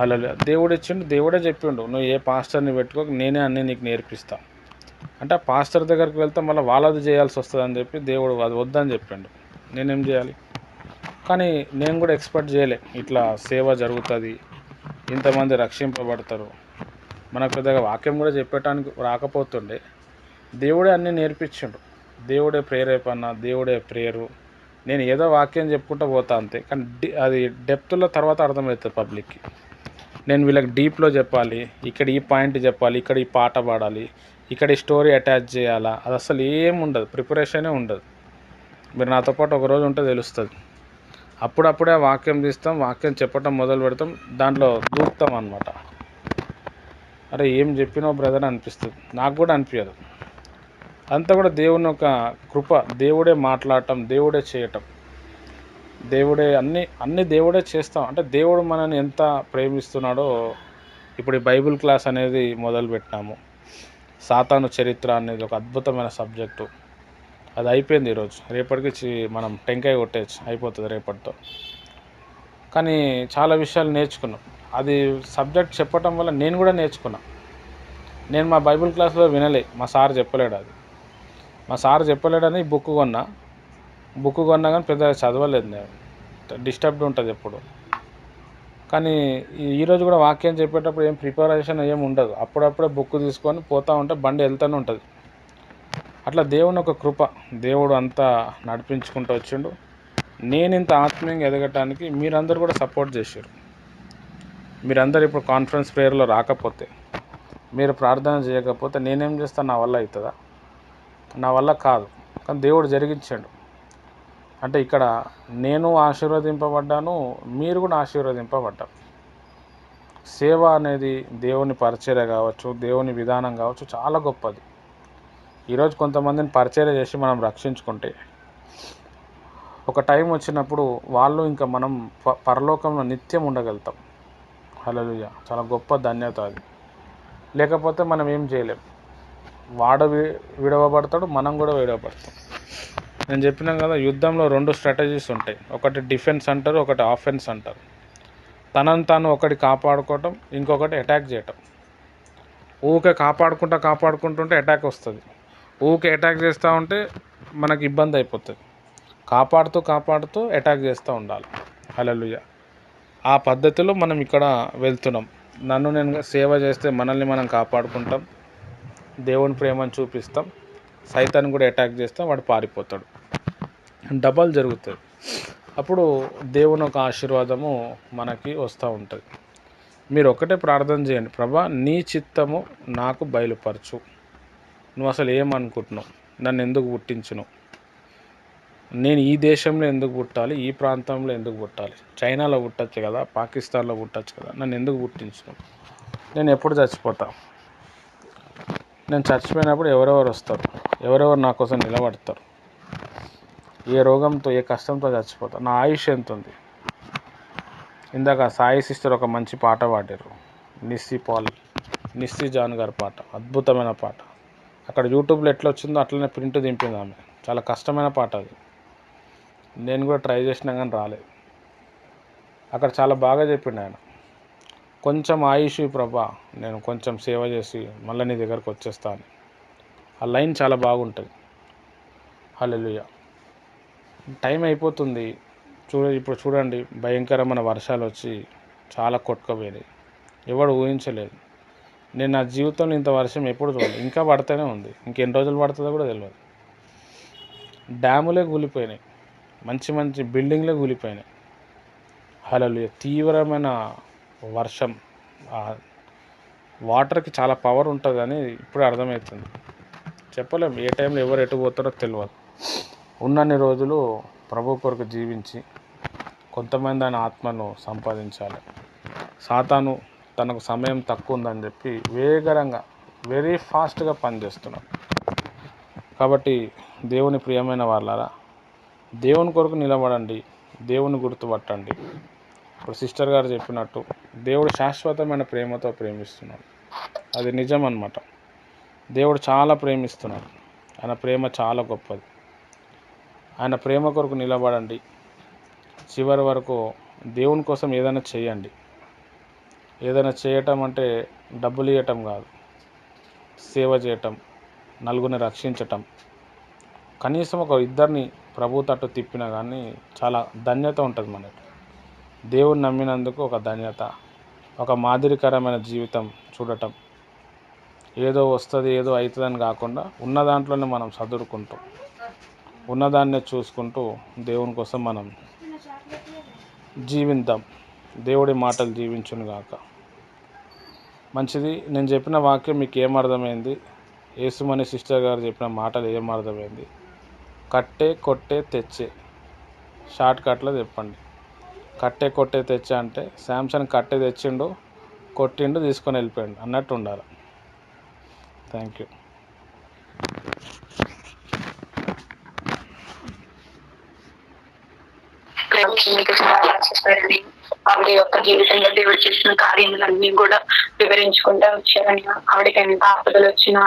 అలా దేవుడు ఇచ్చిండు, దేవుడే చెప్పిండు, నువ్వు ఏ పాస్టర్ని పెట్టుకోక నేనే అన్నీ నీకు నేర్పిస్తా అంటే. ఆ పాస్టర్ దగ్గరికి వెళ్తే మళ్ళీ వాళ్ళది చేయాల్సి వస్తుంది అని చెప్పి దేవుడు అది వద్దని చెప్పిండు. నేనేం చేయాలి? కానీ నేను కూడా ఎక్స్పెక్ట్ చేయలే ఇట్లా సేవ జరుగుతుంది, ఇంతమంది రక్షింపబడతారు. మనకు పెద్దగా వాక్యం కూడా చెప్పటానికి రాకపోతుండే, దేవుడే అన్నీ నేర్పించిండు. దేవుడే ప్రేరేపణ, దేవుడే ప్రేయరు. నేను ఏదో వాక్యం చెప్పుకుంటూ పోతా అంతే, కానీ అది డెప్త్లో తర్వాత అర్థమవుతుంది పబ్లిక్కి. నేను వీళ్ళకి డీప్లో చెప్పాలి, ఇక్కడ ఈ పాయింట్ చెప్పాలి, ఇక్కడ ఈ పాట పాడాలి, ఇక్కడ ఈ స్టోరీ అటాచ్ చేయాలా, అది అసలు ఏం ఉండదు, ప్రిపరేషనే ఉండదు. మీరు నాతో పాటు ఒకరోజు ఉంటే తెలుస్తుంది. అప్పుడప్పుడే వాక్యం తీస్తాం, వాక్యం చెప్పటం మొదలు పెడతాం, దాంట్లో దూకుతాం అన్నమాట. అరే ఏం చెప్పినావు బ్రదర్ అనిపిస్తుంది, నాకు కూడా అనిపించదు. అంతా కూడా దేవుని ఒక కృప, దేవుడే మాట్లాడటం, దేవుడే చేయటం, దేవుడే అన్నీ దేవుడే చేస్తాం. అంటే దేవుడు మనల్ని ఎంత ప్రేమిస్తున్నాడో. ఇప్పుడు ఈ బైబిల్ క్లాస్ అనేది మొదలు పెట్టినాము. సాతాను చరిత్ర అనేది ఒక అద్భుతమైన సబ్జెక్టు. అది అయిపోయింది ఈరోజు, రేపటికి మనం టెంకాయ కొట్టేయచ్చు, అయిపోతుంది రేపటితో. కానీ చాలా విషయాలు నేర్చుకున్నాం. అది సబ్జెక్ట్ చెప్పటం వల్ల నేను కూడా నేర్చుకున్నా. నేను మా బైబిల్ క్లాస్లో వినలే, మా సార్ చెప్పలేడు. అది మా సార్ చెప్పలేడని బుక్ కొన్నా కానీ పెద్దగా చదవలేదు. నేను డిస్టర్బ్డ్ ఉంటుంది ఎప్పుడు. కానీ ఈరోజు కూడా వాక్యం చెప్పేటప్పుడు ఏం ప్రిపరేషన్ ఏమి ఉండదు, అప్పుడప్పుడే బుక్ తీసుకొని పోతూ ఉంటే బండి వెళ్తూనే ఉంటుంది. అట్లా దేవుని ఒక కృప, దేవుడు అంతా నడిపించుకుంటూ వచ్చిండు. నేను ఇంత ఆత్మీయంగా ఎదగటానికి మీరందరూ కూడా సపోర్ట్ చేశారు. మీరందరూ ఇప్పుడు కాన్ఫరెన్స్ ప్రేయర్లో రాకపోతే, మీరు ప్రార్థన చేయకపోతే నేనేం చేస్తాను? నా వల్ల అవుతుందా? నా వల్ల కాదు. కానీ దేవుడు జరిగించాడు. అంటే ఇక్కడ నేను ఆశీర్వదింపబడ్డాను, మీరు కూడా ఆశీర్వదింపబడ్డారు. సేవ అనేది దేవుని పరిచర్య కావచ్చు, దేవుని విధానం కావచ్చు, చాలా గొప్పది. ఈరోజు కొంతమందిని పరిచర్య చేసి మనం రక్షించుకుంటే ఒక టైం వచ్చినప్పుడు వాళ్ళు ఇంకా మనం పరలోకంలో నిత్యం ఉండగలుగుతాం. హల్లెలూయా. చాలా గొప్ప ధన్యత అది. లేకపోతే మనం ఏం చేయలేం. వాడు విడవబడతాడు, మనం కూడా విడవబడతాం. నేను చెప్పినాం కదా, యుద్ధంలో 2 స్ట్రాటజీస్ ఉంటాయి. ఒకటి డిఫెన్స్ అంటారు, ఒకటి ఆఫెన్స్ అంటారు. తనను తాను ఒకటి కాపాడుకోవటం, ఇంకొకటి అటాక్ చేయటం. ఊరికే కాపాడుకుంటుంటే అటాక్ వస్తుంది. ఊరికే అటాక్ చేస్తూ ఉంటే మనకి ఇబ్బంది అయిపోతుంది. కాపాడుతూ అటాక్ చేస్తూ ఉండాలి. హల్లెలూయా. ఆ పద్ధతిలో మనం ఇక్కడ వెళ్తున్నాం. నన్ను నేను సేవ చేస్తే మనల్ని మనం కాపాడుకుంటాం, దేవుని ప్రేమను చూపిస్తాం, సైతాన్ని కూడా అటాక్ చేస్తాం, వాడు పారిపోతాడు. డబల్ జరుగుతుంది. అప్పుడు దేవుని ఒక ఆశీర్వాదము మనకి వస్తూ ఉంటుంది. మీరు ఒకటే ప్రార్థన చేయండి, ప్రభా నీ చిత్తము నాకు బయలుపరచు. నువ్వు అసలు ఏమనుకుంటున్నావు, నన్ను ఎందుకు పుట్టించును, నేను ఈ దేశంలో ఎందుకు పుట్టాలి, ఈ ప్రాంతంలో ఎందుకు పుట్టాలి, చైనాలో పుట్టచ్చు కదా, పాకిస్తాన్లో పుట్టచ్చు కదా, నన్ను ఎందుకు పుట్టించును, నేను ఎప్పుడు చచ్చిపోతా, నేను చచ్చిపోయినప్పుడు ఎవరెవరు వస్తారు, ఎవరెవరు నా కోసం నిలబడతారు, ఏ రోగంతో ఏ కష్టంతో చచ్చిపోతా, నా ఆయుష్ ఎంత ఉంది. ఇందాక సాయి సిస్టర్ ఒక మంచి పాట పాడారు, నిస్సి జాన్ గారి పాట, అద్భుతమైన పాట. అక్కడ యూట్యూబ్లో ఎట్లా వచ్చిందో అట్లనే ప్రింట్ దింపింది ఆమె. చాలా కష్టమైన పాట అది. నేను కూడా ట్రై చేసినా కానీ రాలేదు. అక్కడ చాలా బాగా చెప్పిండు ఆయన. కొంచెం ఆయుష్ ప్రభా, నేను కొంచెం సేవ చేసి మళ్ళీ నీ దగ్గరకు వచ్చేస్తాను. ఆ లైన్ చాలా బాగుంటుంది. హల్లెలూయా. టైం అయిపోతుంది. ఇప్పుడు చూడండి, భయంకరమైన వర్షాలు వచ్చి చాలా కొట్టుకుపోయినాయి. ఎవడు ఊహించలేదు. నేను నా జీవితంలో ఇంత వర్షం ఎప్పుడు చూడలేదు. ఇంకా పడుతూనే ఉంది. ఇంకెన్ని రోజులు పడుతుందో కూడా తెలియదు. డ్యాములే కూలిపోయినాయి, మంచి బిల్డింగ్లే కూలిపోయినాయి. హల్లెలూయా. తీవ్రమైన వర్షం. వాటర్కి చాలా పవర్ ఉంటుంది అని ఇప్పుడే అర్థమవుతుంది. చెప్పలేం ఏ టైంలో ఎవరు ఎటు పోతారో తెలియదు. ఉన్నన్ని రోజులు ప్రభు కొరకు జీవించి కొంతమంది ఆయన ఆత్మను సంపాదించాలి. సాతాను తనకు సమయం తక్కువ ఉందని చెప్పి వేగరంగా వెరీ ఫాస్ట్గా పనిచేస్తున్నాడు. కాబట్టి దేవుని ప్రియమైన వాళ్ళారా, దేవుని కొరకు నిలబడండి, దేవుని గుర్తుపట్టండి. ఇప్పుడు సిస్టర్ గారు చెప్పినట్టు దేవుడు శాశ్వతమైన ప్రేమతో ప్రేమిస్తున్నాడు. అది నిజం అన్నమాట. దేవుడు చాలా ప్రేమిస్తున్నాడు. ఆయన ప్రేమ చాలా గొప్పది. ఆయన ప్రేమ కొరకు నిలబడండి. చివరి వరకు దేవుని కోసం ఏదైనా చేయండి. ఏదైనా చేయటం అంటే డబ్బులు ఇవ్వటం కాదు, సేవ చేయటం, నలుగురిని రక్షించటం. కనీసం ఒక ఇద్దరిని ప్రభు తట్టు తిప్పినా కానీ చాలా ధన్యత ఉంటుంది మనకి. దేవుని నమ్మినందుకు ఒక ధన్యత, ఒక మాదిరికరమైన జీవితం చూడటం. ఏదో వస్తుంది ఏదో అవుతుందని కాకుండా ఉన్న దాంట్లోనే మనం చదువుకుంటూ ఉన్నదాన్నే చూసుకుంటూ దేవుని కోసం మనం జీవిద్దాం. దేవుడి మాటలు జీవించును గాక. మంచిది. నేను చెప్పిన వాక్యం మీకు ఏమర్థమైంది? యేసుమణి సిస్టర్ గారు చెప్పిన మాటలు ఏమర్థమైంది? కట్టే కొట్టే తెచ్చే, షార్ట్ కట్లో చెప్పండి. కట్టే కొట్టే తెచ్చే అంటే శాంసంగ్ కట్టే తెచ్చిండు, కొట్టిండు, తీసుకొని వెళ్ళిపోయిండు అన్నట్టు ఉండాలి. Thank you. ఆవిడ యొక్క జీవితంలో దేవుడు చేసిన కార్యములన్నీ కూడా వివరించుకుంటూ వచ్చారని, ఆవిడకి ఎంత ఆపదలు వచ్చినా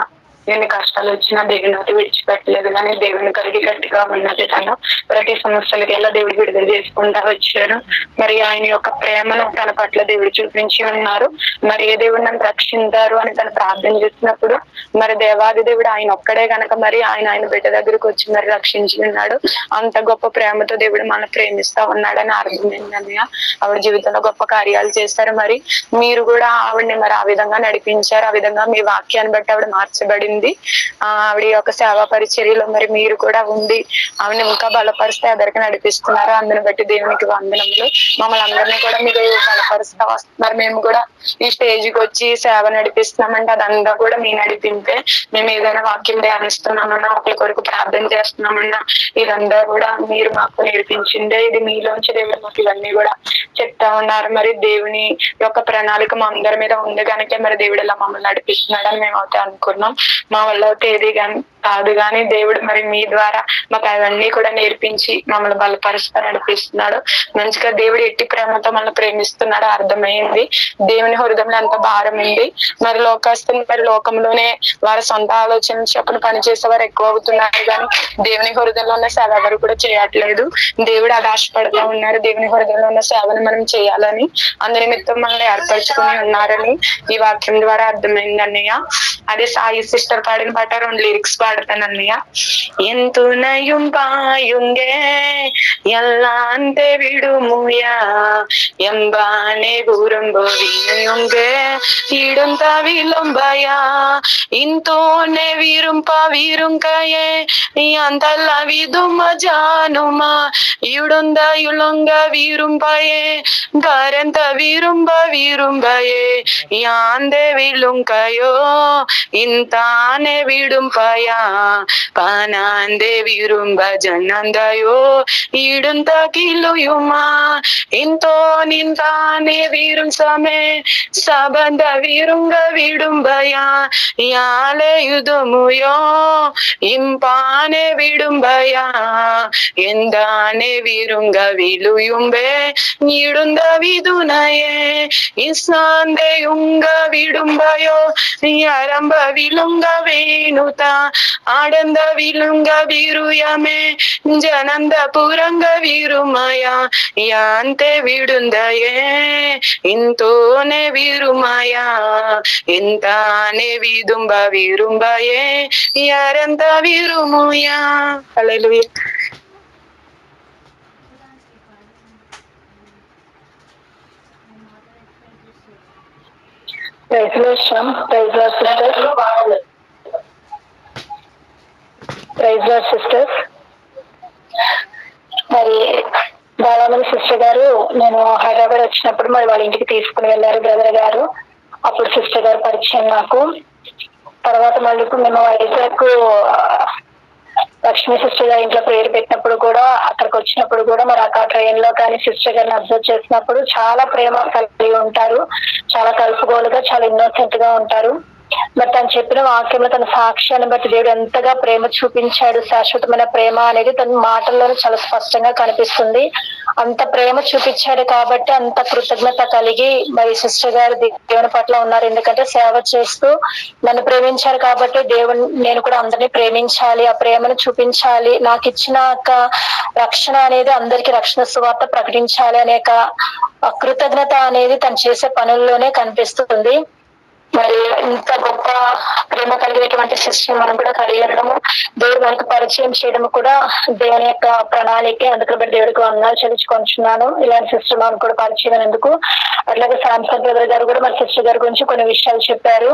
ఎన్ని కష్టాలు వచ్చినా దేవుని అయితే విడిచిపెట్టలేదు. కానీ దేవుని కలిగి గట్టిగా ఉన్నది. తను ప్రతి సమస్యలకి ఎలా దేవుడు విడుదల చేసుకుంటా వచ్చారు. మరి ఆయన యొక్క ప్రేమను తన పట్ల దేవుడు చూపించి ఉన్నారు. మరి ఏ దేవుడు నన్ను రక్షించారు అని తను ప్రార్థన చేసినప్పుడు మరి దేవాది దేవుడు ఆయన ఒక్కడే గనక మరి ఆయన బిడ్డ దగ్గరకు వచ్చి మరి రక్షించి ఉన్నాడు. అంత గొప్ప ప్రేమతో దేవుడు మనం ప్రేమిస్తా ఉన్నాడని అర్థమైందన్నయ్య. ఆవిడ జీవితంలో గొప్ప కార్యాలు చేస్తారు. మరి మీరు కూడా ఆవిడని మరి ఆ విధంగా నడిపించారు. ఆ విధంగా మీ వాక్యాన్ని బట్టి ఆవిడ మార్చబడింది. ఆవిడ యొక్క సేవా పరిచర్యలో మరి మీరు కూడా ఉండి ఆవిడని ఇంకా బలపరిస్తే ఎదరికి నడిపిస్తున్నారు. అందుని బట్టి దేవునికి వందనములు. మమ్మల్ని అందరినీ కూడా మీరు బలపరుస్తా వస్తున్నారు. మేము కూడా ఈ స్టేజ్కి వచ్చి సేవ నడిపిస్తున్నామంటే అదంతా కూడా మీ నడిపింపే. మేము ఏదైనా వాక్యం ధ్యానిస్తున్నామన్నా, ఒకరి కొరకు ప్రార్థన చేస్తున్నామన్నా ఇదంతా కూడా మీరు మాకు నేర్పించిందే. ఇది మీలోంచి దేవుడు మాకు ఇవన్నీ కూడా చెప్తా ఉన్నారు. మరి దేవుని యొక్క ప్రణాళిక మా అందరి మీద ఉంది కనుక మరి దేవుడు ఇలా మమ్మల్ని నడిపిస్తున్నాడని మేము అయితే అనుకున్నాం. మా వల్ల అయితే ఏది కాదు కానీ దేవుడు మరి మీ ద్వారా మాకు అవన్నీ కూడా నేర్పించి మమ్మల్ని బలపరుస్తూ నడిపిస్తున్నాడు. మంచిగా దేవుడు ఎట్టి ప్రేమతో మనల్ని ప్రేమిస్తున్నాడో అర్థమైంది. దేవుని హృదయంలో ఎంత భారం ఉంది. మరి లోకస్తులు మరి లోకంలోనే వారి సొంత ఆలోచన చొప్పున పనిచేసే వారు ఎక్కువ అవుతున్నారు కానీ దేవుని హృదయంలో ఉన్న సేవ ఎవరు కూడా చేయట్లేదు. దేవుడు అది ఆశపడతా ఉన్నారు. దేవుని హృదయంలో ఉన్న సేవను మనం చేయాలని అందరి నిమిత్తం మనల్ని ఏర్పరచుకుని ఉన్నారని ఈ వాక్యం ద్వారా అర్థమైంది అన్నయ్య. అదే సాయి సిస్టర్ పాడిన పాట 2 లిరిక్స్ పాడతాను అన్నయ్య. ఎంతునయుం పాయుంగే ఎల్లాంతే విడుముయా ఎంబానే గురుంబో వినుయుంగే ఈడుంత విలుంబయా ఇంతోనే వీరుంప వీరుంకయే అంతల్ల విదుమ జానుమా ఈడుంద యులంగ వీరుంపయే గరెంత వీరుంబ వీరుంబయే యాందే విలుంకయో ఇంతానే విడుంపయా పానాందే విరుంబ జనందయో ఈడుంత కిలుయుమా ఇంతో నింతానే వీరుం సమే సబంద వీరుంగ విడుంబయా యాలే యుధముయో ఇంపానే విడుంబయా ఎందానే వీరుంగ విలుయుంబే ఈడుంద విదునయే ఇస్నాందే యుంగ విడుంబయో అరంబ విలుంగ వేణుత ఆడంద విలుంగ వీరుయమే జనంద పురంగ వీరుమయ యాంతే విడుందయే ఇంతోనే వీరుమయ ఇంతానే విదుంబ వీరుంబయే యారంత వీరుముయా. హల్లెలూయా. సిస్టర్స్. మరి బాలామణి సిస్టర్ గారు నేను హైదరాబాద్ వచ్చినప్పుడు మరి వాళ్ళ ఇంటికి తీసుకుని వెళ్ళారు బ్రదర్ గారు. అప్పుడు సిస్టర్ గారు పరిచయం నాకు. తర్వాత మళ్ళీ ఇప్పుడు మేము వైజాగ్ లక్ష్మీ సిస్టర్ గారి ఇంట్లో ప్రేయర్ పెట్టినప్పుడు కూడా అక్కడికి వచ్చినప్పుడు కూడా మరి అక్కడ ట్రైన్ లో కానీ సిస్టర్ గారిని అబ్జర్వ్ చేసినప్పుడు చాలా ప్రేమ కలిగి ఉంటారు. చాలా కలుపుగోలుగా చాలా ఇన్నోసెంట్ గా ఉంటారు. మరి తను చెప్పిన వాక్యంలో తన సాక్ష్యాన్ని బట్టి దేవుడు ఎంతగా ప్రేమ చూపించాడు. శాశ్వతమైన ప్రేమ అనేది తన మాటల్లోనే చాలా స్పష్టంగా కనిపిస్తుంది. అంత ప్రేమ చూపించాడు కాబట్టి అంత కృతజ్ఞత కలిగి మరి సిస్టర్ గారు దేవుని పట్ల ఉన్నారు. ఎందుకంటే సేవ చేస్తూ నన్ను ప్రేమించారు కాబట్టి దేవుని నేను కూడా అందరినీ ప్రేమించాలి, ఆ ప్రేమను చూపించాలి, నాకు ఇచ్చిన రక్షణ అనేది అందరికీ రక్షణ సువార్త ప్రకటించాలి అనే కృతజ్ఞత అనేది తను చేసే పనుల్లోనే కనిపిస్తుంది. మరి ఇంత గొప్ప ప్రేమ కలిగినటువంటి సిస్టర్ మనం కూడా కలిగి ఉండడము, దేవుడు మనకు పరిచయం చేయడం కూడా దేవుని యొక్క ప్రణాళిక. అందుకని దేవుడికి వందనాలు చెల్లించుకుంటున్నాను. ఇలాంటి సిస్టర్ మనకు కూడా పరిచయం అయినందుకు. అట్లాగే శాంసంగ్ బ్రదర్ గారు కూడా మరి సిస్టర్ గారి గురించి కొన్ని విషయాలు చెప్పారు.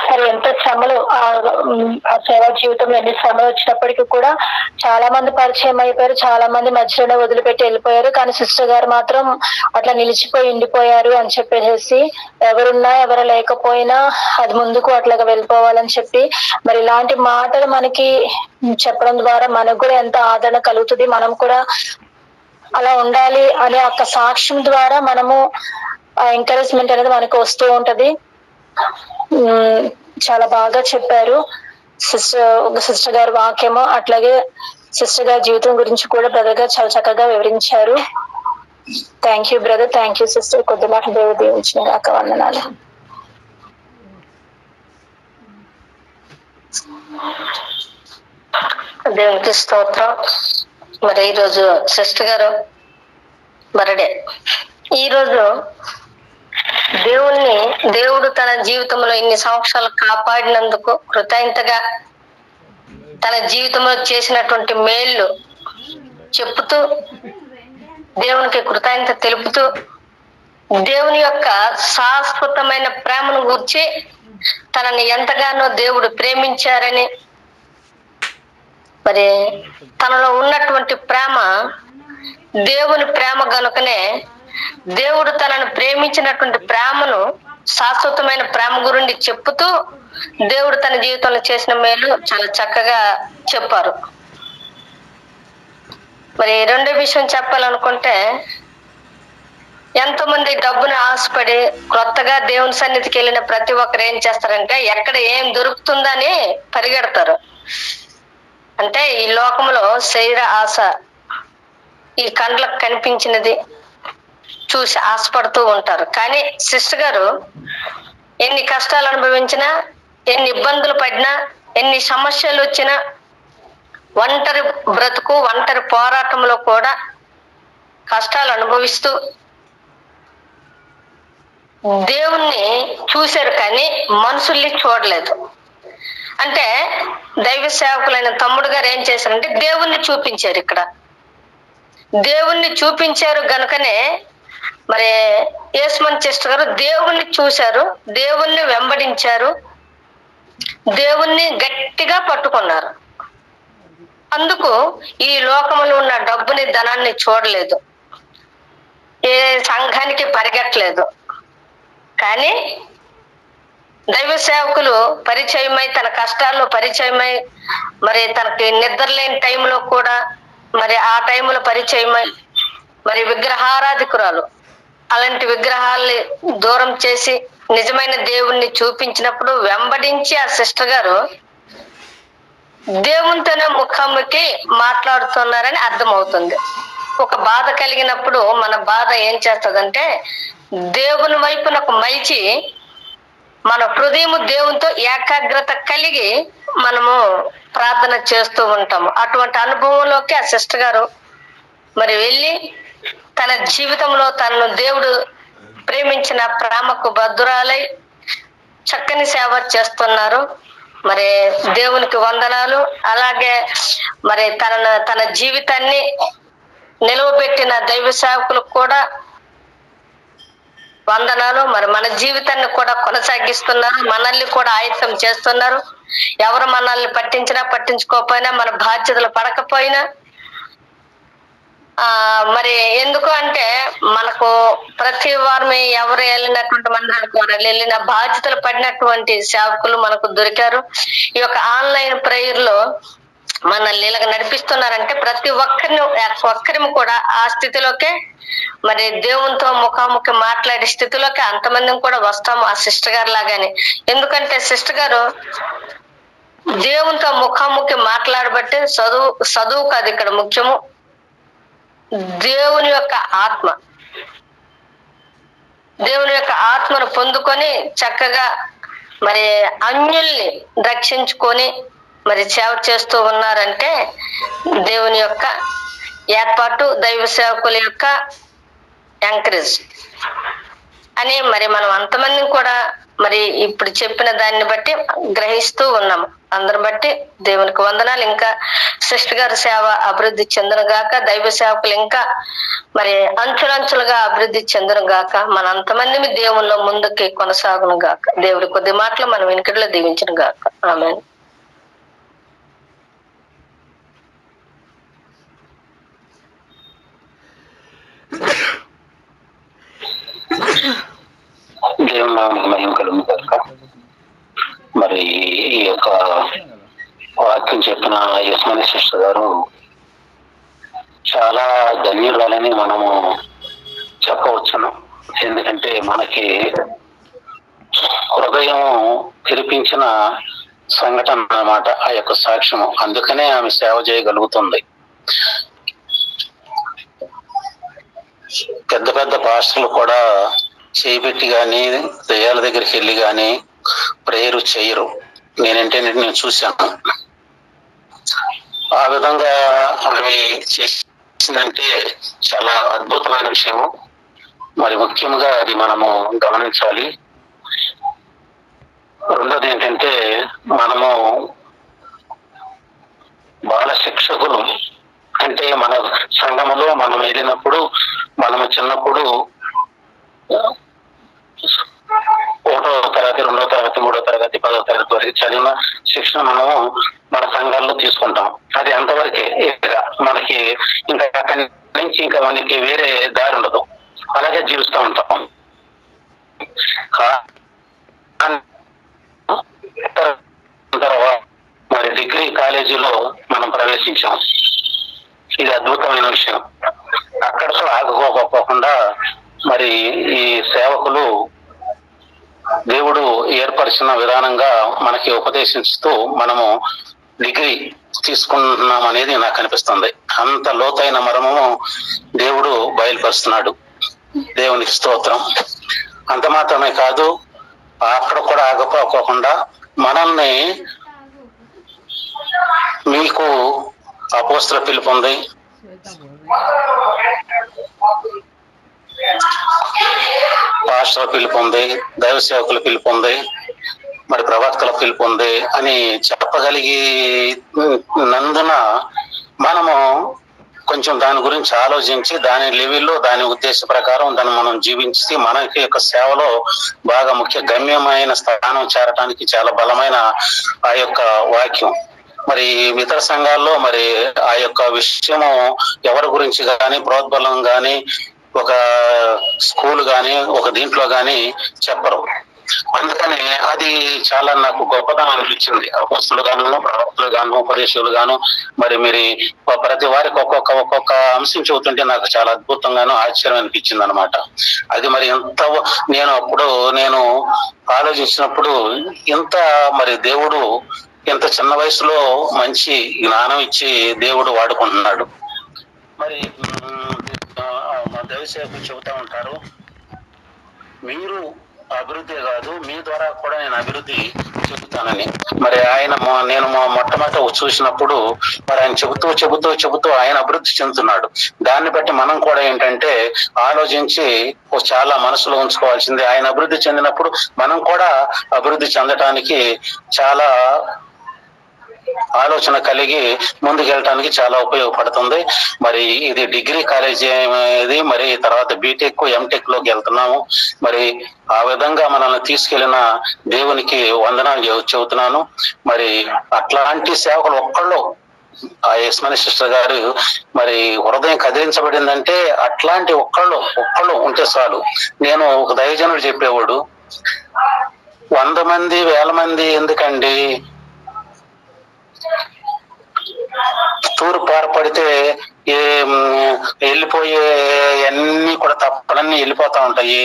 మరి ఎంత శ్రమలు ఆ సేవా జీవితంలో ఎన్ని శ్రమలు వచ్చినప్పటికీ కూడా చాలా మంది పరిచయం అయిపోయారు, చాలా మంది మధ్యలోనే వదిలిపెట్టి వెళ్ళిపోయారు. కానీ సిస్టర్ గారు మాత్రం అట్లా నిలిచిపోయి ఉండిపోయారు అని చెప్పేసి ఎవరున్నా ఎవరు లేకపోయినా అది ముందుకు అట్లాగా వెళ్ళిపోవాలని చెప్పి మరి ఇలాంటి మాటలు మనకి చెప్పడం ద్వారా మనకు కూడా ఎంత ఆదరణ కలుగుతుంది. మనం కూడా అలా ఉండాలి అనే ఒక సాక్ష్యం ద్వారా మనము ఎంకరేజ్మెంట్ అనేది మనకు వస్తూ ఉంటది. చాలా బాగా చెప్పారు సిస్టర్ గారు వాక్యము. అట్లాగే సిస్టర్ గారి జీవితం గురించి కూడా బ్రదర్ గారు చాలా చక్కగా వివరించారు. Thank you brother, thank you sister. కొద్ది మాట దేవుడు దీవించిన అక్క వందనాలు. దేవునికి స్తోత్రం. మరి ఈరోజు సిస్టర్ గారు బర్త్డే. ఈరోజు దేవుడు తన జీవితంలో ఇన్ని సంవత్సరాలు కాపాడినందుకు కృతజ్ఞతగా తన జీవితంలో చేసినటువంటి మేళ్ళు చెప్పుతూ దేవునికి కృతజ్ఞత తెలుపుతూ దేవుని యొక్క శాశ్వతమైన ప్రేమను గూర్చి తనని ఎంతగానో దేవుడు ప్రేమించారని, మరి తనలో ఉన్నటువంటి ప్రేమ దేవుని ప్రేమ గనుకనే దేవుడు తనను ప్రేమించినటువంటి ప్రేమను శాశ్వతమైన ప్రేమ గురించి చెప్పుతూ దేవుడు తన జీవితంలో చేసిన మేలు చాలా చక్కగా చెప్పారు. మరి రెండో విషయం చెప్పాలనుకుంటే ఎంతమంది డబ్బుని ఆశపడి కొత్తగా దేవుని సన్నిధికి వెళ్ళిన ప్రతి ఒక్కరు ఏం చేస్తారంటే ఎక్కడ ఏం దొరుకుతుందని పరిగెడతారు. అంటే ఈ లోకంలో శరీర ఆశ, ఈ కండ్లకు కనిపించినది చూసి ఆశపడుతూ ఉంటారు. కానీ సిస్టర్ గారు ఎన్ని కష్టాలు అనుభవించినా, ఎన్ని ఇబ్బందులు పడినా, ఎన్ని సమస్యలు వచ్చినా, ఒంటరి బ్రతుకు, ఒంటరి పోరాటంలో కూడా కష్టాలు అనుభవిస్తూ దేవుణ్ణి చూశారు కానీ మనుషుల్ని చూడలేదు. అంటే దైవ సేవకులైన తమ్ముడు గారు ఏం చేశారంటే దేవుణ్ణి చూపించారు. ఇక్కడ దేవుణ్ణి చూపించారు గనుకనే మరి యేసుమన్ సిస్టర్ గారు దేవుణ్ణి చూశారు, దేవుణ్ణి వెంబడించారు, దేవుణ్ణి గట్టిగా పట్టుకున్నారు. అందుకు ఈ లోకములో ఉన్న డబ్బుని, ధనాన్ని చూడలేదు, ఏ సంఘానికి పరిగెట్టలేదు. కానీ దైవ సేవకులు పరిచయమై, తన కష్టాల్లో పరిచయమై, మరి తనకి నిద్ర లేని టైంలో కూడా మరి ఆ టైంలో పరిచయమై, మరి విగ్రహారాధికురాలు అలాంటి విగ్రహాల్ని దూరం చేసి నిజమైన దేవుణ్ణి చూపించినప్పుడు వెంబడించి ఆ సిస్టర్ గారు దేవునితోనే ముఖాముఖి మాట్లాడుతున్నారని అర్థమవుతుంది. ఒక బాధ కలిగినప్పుడు మన బాధ ఏం చేస్తుందంటే దేవుని వైపునకు మలిచి మన హృదయము దేవునితో ఏకాగ్రత కలిగి మనము ప్రార్థన చేస్తూ ఉంటాము. అటువంటి అనుభవంలోకి ఆ సిస్టర్ గారు మరి వెళ్ళి తన జీవితంలో తనను దేవుడు ప్రేమించిన ప్రేమకు బద్దురాలై చక్కని సేవ చేస్తున్నారు. మరి దేవునికి వందనాలు. అలాగే మరి తన జీవితాన్ని నిలువబెట్టిన దైవ సేవకులకు కూడా వందనాలు. మరి మన జీవితాన్ని కూడా కొనసాగిస్తున్నారు, మనల్ని కూడా ఆయుధం చేస్తున్నారు. ఎవరు మనల్ని పట్టించినా పట్టించుకోకపోయినా, మన బాధ్యతలు పడకపోయినా, మరి ఎందుకు అంటే మనకు ప్రతి వారం ఎవరు వెళ్ళినటువంటి మందిరానికి వారు వెళ్ళిన బాధ్యతలు పడినటువంటి సేవకులు మనకు దొరికారు. ఈ యొక్క ఆన్లైన్ ప్రేయర్ లో మనల్ని ఇలాగ నడిపిస్తున్నారంటే ప్రతి ఒక్కరిని కూడా ఆ స్థితిలోకే మరి దేవునితో ముఖాముఖి మాట్లాడే స్థితిలోకి అంతమందిని కూడా వస్తాము ఆ సిస్టర్ గారు లాగానే. ఎందుకంటే సిస్టర్ గారు దేవునితో ముఖాముఖి మాట్లాడబట్టి చదువు కాదు ఇక్కడ ముఖ్యము, దేవుని యొక్క ఆత్మ, దేవుని యొక్క ఆత్మను పొందుకొని చక్కగా మరి అన్యుల్ని రక్షించుకొని మరి సేవ చేస్తూ ఉన్నారంటే దేవుని యొక్క ఏర్పాటు, దైవ సేవకుల యొక్క ఎంకరేజ్ అని మరి మనం అంతమందిని కూడా మరి ఇప్పుడు చెప్పిన దాన్ని బట్టి గ్రహిస్తూ ఉన్నాము. అందరిని బట్టి దేవునికి వందనాలు. ఇంకా సిస్టర్ గారి సేవ అభివృద్ధి చెందును గాక, దైవ సేవకులు ఇంకా మరి అంచులంచులుగా అభివృద్ధి చెందును గాక, మన అంతమంది దేవుల్లో ముందుకి కొనసాగును గాక. దేవుడి కొద్ది మాటలు మనం వెనుకట్లో దీవించను గాక. ఆమేన్. దేవుని నామమునకు మహిమ కలుగును గాక. మరి ఈ యొక్క వాక్యం చెప్పిన యేసుమణి సిస్టర్ గారు చాలా ధన్యురాలని మనము చెప్పవచ్చును. ఎందుకంటే మనకి హృదయం తెరిపించిన సంఘటన అన్నమాట ఆ యొక్క సాక్ష్యము. అందుకనే ఆమె సేవ చేయగలుగుతుంది. పెద్ద పెద్ద పాస్టర్లు కూడా చేయబెట్టి కానీ దయ్యాల దగ్గరికి వెళ్ళి కానీ ప్రేయర్ చేయరు. నేను చూశాను. ఆ విధంగా ఆమె చేసిందంటే చాలా అద్భుతమైన విషయము. మరి ముఖ్యంగా అది మనము గమనించాలి. రెండోది ఏంటంటే మనము బాల శిక్షకులు అంటే మన సంఘములో మనం వెళ్ళినప్పుడు మనము చిన్నప్పుడు 1వ తరగతి, 2వ తరగతి, 3వ తరగతి, 10వ తరగతి వరకు చదివిన శిక్షణ మనము మన సంఘాల్లో తీసుకుంటాం. అది అంతవరకే. మనకి ఇంకా అక్కడి నుంచి ఇంకా మనకి వేరే దారి ఉండదు. అలాగే జీవిస్తూ ఉంటాం. తర్వాత మరి డిగ్రీ కాలేజీలో మనం ప్రవేశించాం. ఇది అద్భుతమైన విషయం. అక్కడతో ఆగిపోకుండా మరి మరి ఈ సేవకులు దేవుడు ఏర్పరిచిన విధానంగా మనకి ఉపదేశిస్తూ మనము డిగ్రీ తీసుకుంటున్నాం అనేది నాకు అనిపిస్తుంది. అంత లోతైన మర్మము దేవుడు బయలుపరుస్తున్నాడు. దేవునికి స్తోత్రం. అంత మాత్రమే కాదు, అక్కడ కూడా ఆగిపోకుండా మనల్ని మీకు అపోస్తల పిలుపు ఉంది, పాస్టర్ పిలుపు ఉంది, దైవ సేవకుల పిలుపు ఉంది, మరి ప్రవక్తల పిలుపు ఉంది అని చెప్పగలిగి నందున మనము కొంచెం దాని గురించి ఆలోచించి దాని లెవెల్లో దాని ఉద్దేశ ప్రకారం దాన్ని మనం జీవించి మనకి యొక్క సేవలో బాగా ముఖ్య గమ్యమైన స్థానం చేరటానికి చాలా బలమైన ఆ యొక్క వాక్యం. మరి ఇతర సంఘాల్లో మరి ఆ యొక్క విషయము ఎవరి గురించి కానీ ప్రోద్బలం కానీ ఒక స్కూల్ కానీ ఒక దీంట్లో కానీ చెప్పరు. అందుకని అది చాలా నాకు గొప్పదనం అనిపించింది. అపోస్తలు గాను ప్రవక్తలు గాను ఉపదేశాలు గాను మరి మీరు ప్రతి వారికి ఒక్కొక్క అంశం చెబుతుంటే నాకు చాలా అద్భుతంగాను ఆశ్చర్యం అనిపించింది అనమాట. అది మరి ఎంత నేను ఆలోచించినప్పుడు ఎంత మరి దేవుడు ఎంత చిన్న వయసులో మంచి జ్ఞానం ఇచ్చి దేవుడు వాడుకుంటున్నాడు. మరి మా దైవసేవకులు చెబుతా ఉంటారు, మీరు అభివృద్ధి కాదు మీ ద్వారా కూడా నేను అభివృద్ధి చెబుతానని. మరి ఆయన నేను మొట్టమొదట చూసినప్పుడు మరి ఆయన చెబుతూ ఆయన అభివృద్ధి చెందుతున్నాడు. దాన్ని బట్టి మనం కూడా ఏంటంటే ఆలోచించి చాలా మనసులో ఉంచుకోవాల్సింది, ఆయన అభివృద్ధి చెందినప్పుడు మనం కూడా అభివృద్ధి చెందటానికి చాలా ఆలోచన కలిగి ముందుకెళ్ళటానికి చాలా ఉపయోగపడుతుంది. మరి ఇది డిగ్రీ కాలేజీ అనేది, మరి తర్వాత బీటెక్ ఎంటెక్ లోకి వెళ్తున్నాము. మరి ఆ విధంగా మనల్ని తీసుకెళ్లిన దేవునికి వందనాలు చెబుతున్నాను. మరి అట్లాంటి సేవకులు ఒక్కళ్ళు ఆ యస్మని సిస్టర్ గారు మరి హృదయం కదిలించబడిందంటే అట్లాంటి ఒక్కళ్ళు ఉంటే చాలు. నేను ఒక దైవజనుడు చెప్పేవాడు, 100 మంది 1000 మంది ఎందుకండి, తూరు పారపడితే వెళ్ళిపోయే అన్ని కూడా తప్పలన్నీ వెళ్ళిపోతా ఉంటాయి,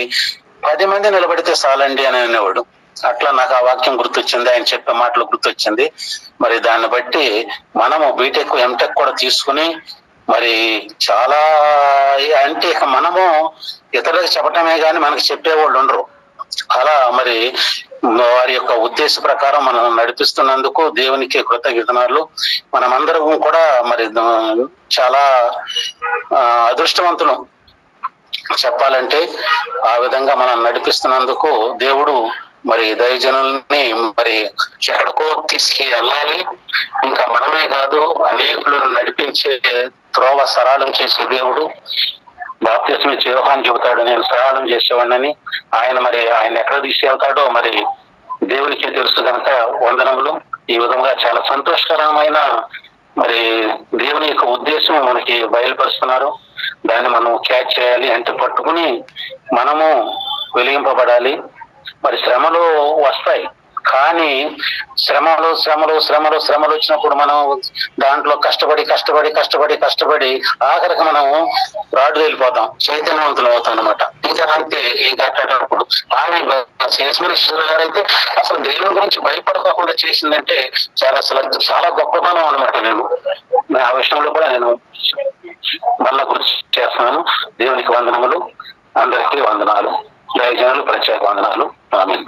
10 మంది నిలబడితే చాలండి అని అనేవాడు. అట్లా నాకు ఆ వాక్యం గుర్తొచ్చింది, ఆయన చెప్పే మాటలు గుర్తొచ్చింది. మరి దాన్ని బట్టి మనము బీటెక్ ఎంటెక్ కూడా తీసుకుని మరి చాలా అంటే మనము ఇతరులకు చెప్పటమే కానీ మనకి చెప్పేవాళ్ళు ఉండరు. అలా మరి వారి యొక్క ఉద్దేశ ప్రకారం మనం నడిపిస్తున్నందుకు దేవునికి కృతజ్ఞతలు. మనమందరం కూడా మరి చాలా అదృష్టవంతులు చెప్పాలంటే. ఆ విధంగా మనం నడిపిస్తున్నందుకు దేవుడు మరి దైవజనుల్ని మరి ఎక్కడికో తీసుకెళ్ళాలి. ఇంకా మనమే కాదు, అనేకులను నడిపించే త్రోవ సరళం చేసే దేవుడు. బాప్తిస్మ యోహాను చెబుతాడు, నేను సరళం చేసేవాడిని. ఆయన ఎక్కడ తీసుకెళ్తాడో మరి దేవునికే తెలుసు కనుక వందనములు. ఈ విధంగా చాలా సంతోషకరమైన మరి దేవుని యొక్క ఉద్దేశం మనకి బయలుపరుస్తున్నారు. దాన్ని మనం క్యాచ్ చేయాలి, అంటే పట్టుకుని మనము వెలిగింపబడాలి. మరి శ్రమలు వస్తాయి, కానీ శ్రమలు వచ్చినప్పుడు మనం దాంట్లో కష్టపడి ఆఖరికి మనం రాడు వెళ్ళిపోతాం, చైతన్యవంతులు అవుతాం అనమాట. ఇంకా అంతే. ఇంకా అట్టేటప్పుడు గారైతే అసలు దేవుని గురించి భయపడకుండా చేసిందంటే చాలా గొప్పతనం అనమాట. నేను ఆ విషయంలో కూడా నేను మళ్ళా గుర్తు చేస్తున్నాను. దేవునికి వందనములు, అందరికీ వందనాలు, దైవజనులు ప్రత్యేక వందనాలు. ఆమేన్.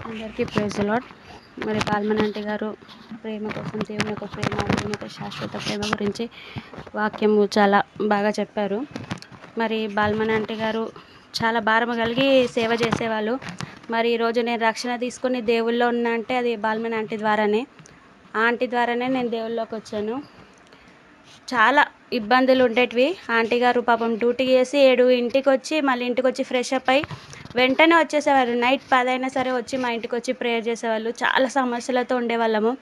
అందరికీ ప్రైజ్ లార్డ్. మరి బాల్మన్ ఆంటీ గారు ప్రేమ కోసం, దేవుని యొక్క ప్రేమ, దేవుని యొక్క శాశ్వత ప్రేమ గురించి వాక్యము చాలా బాగా చెప్పారు. మరి బాల్మన్ ఆంటీ గారు చాలా భారం కలిగి సేవ చేసేవాళ్ళు. మరి ఈరోజు నేను రక్షణ తీసుకుని దేవుల్లో ఉన్నా అంటే అది బాల్మన్ ఆంటీ ద్వారానే. ఆంటీ ద్వారానే నేను దేవుల్లోకి వచ్చాను. చాలా ఇబ్బందులు ఉండేటివి. ఆంటీ గారు పాపం డ్యూటీ చేసి 7 ఇంటికి వచ్చి మళ్ళీ ఇంటికి వచ్చి ఫ్రెష్ అప్ అయ్యి వెంటనే వచ్చేసేవారు. నైట్ 10 అయినా సరే వచ్చి మా ఇంటికి వచ్చి ప్రేయర్ చేసేవాళ్ళు. చాలా సమస్యలతో ఉండేవాళ్ళము.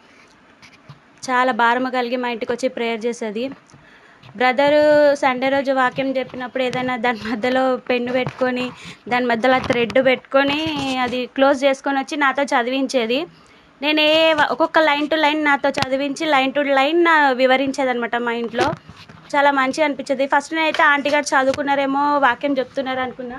చాలా భారం కలిగి మా ఇంటికి వచ్చి ప్రేయర్ చేసేది. బ్రదరు సండే రోజు వాక్యం చెప్పినప్పుడు ఏదైనా దాని మధ్యలో పెన్ను పెట్టుకొని, దాని మధ్యలో థ్రెడ్ పెట్టుకొని అది క్లోజ్ చేసుకొని వచ్చి నాతో చదివించేది. నేను ఒక్కొక్క లైన్ టు లైన్ నాతో చదివించి లైన్ టు లైన్ వివరించేదనమాట మా ఇంట్లో. చాలా మంచిగా అనిపించేది. ఫస్ట్ నేనైతే ఆంటీ గారు చదువుకున్నారేమో వాక్యం చెప్తున్నారు అనుకున్నా.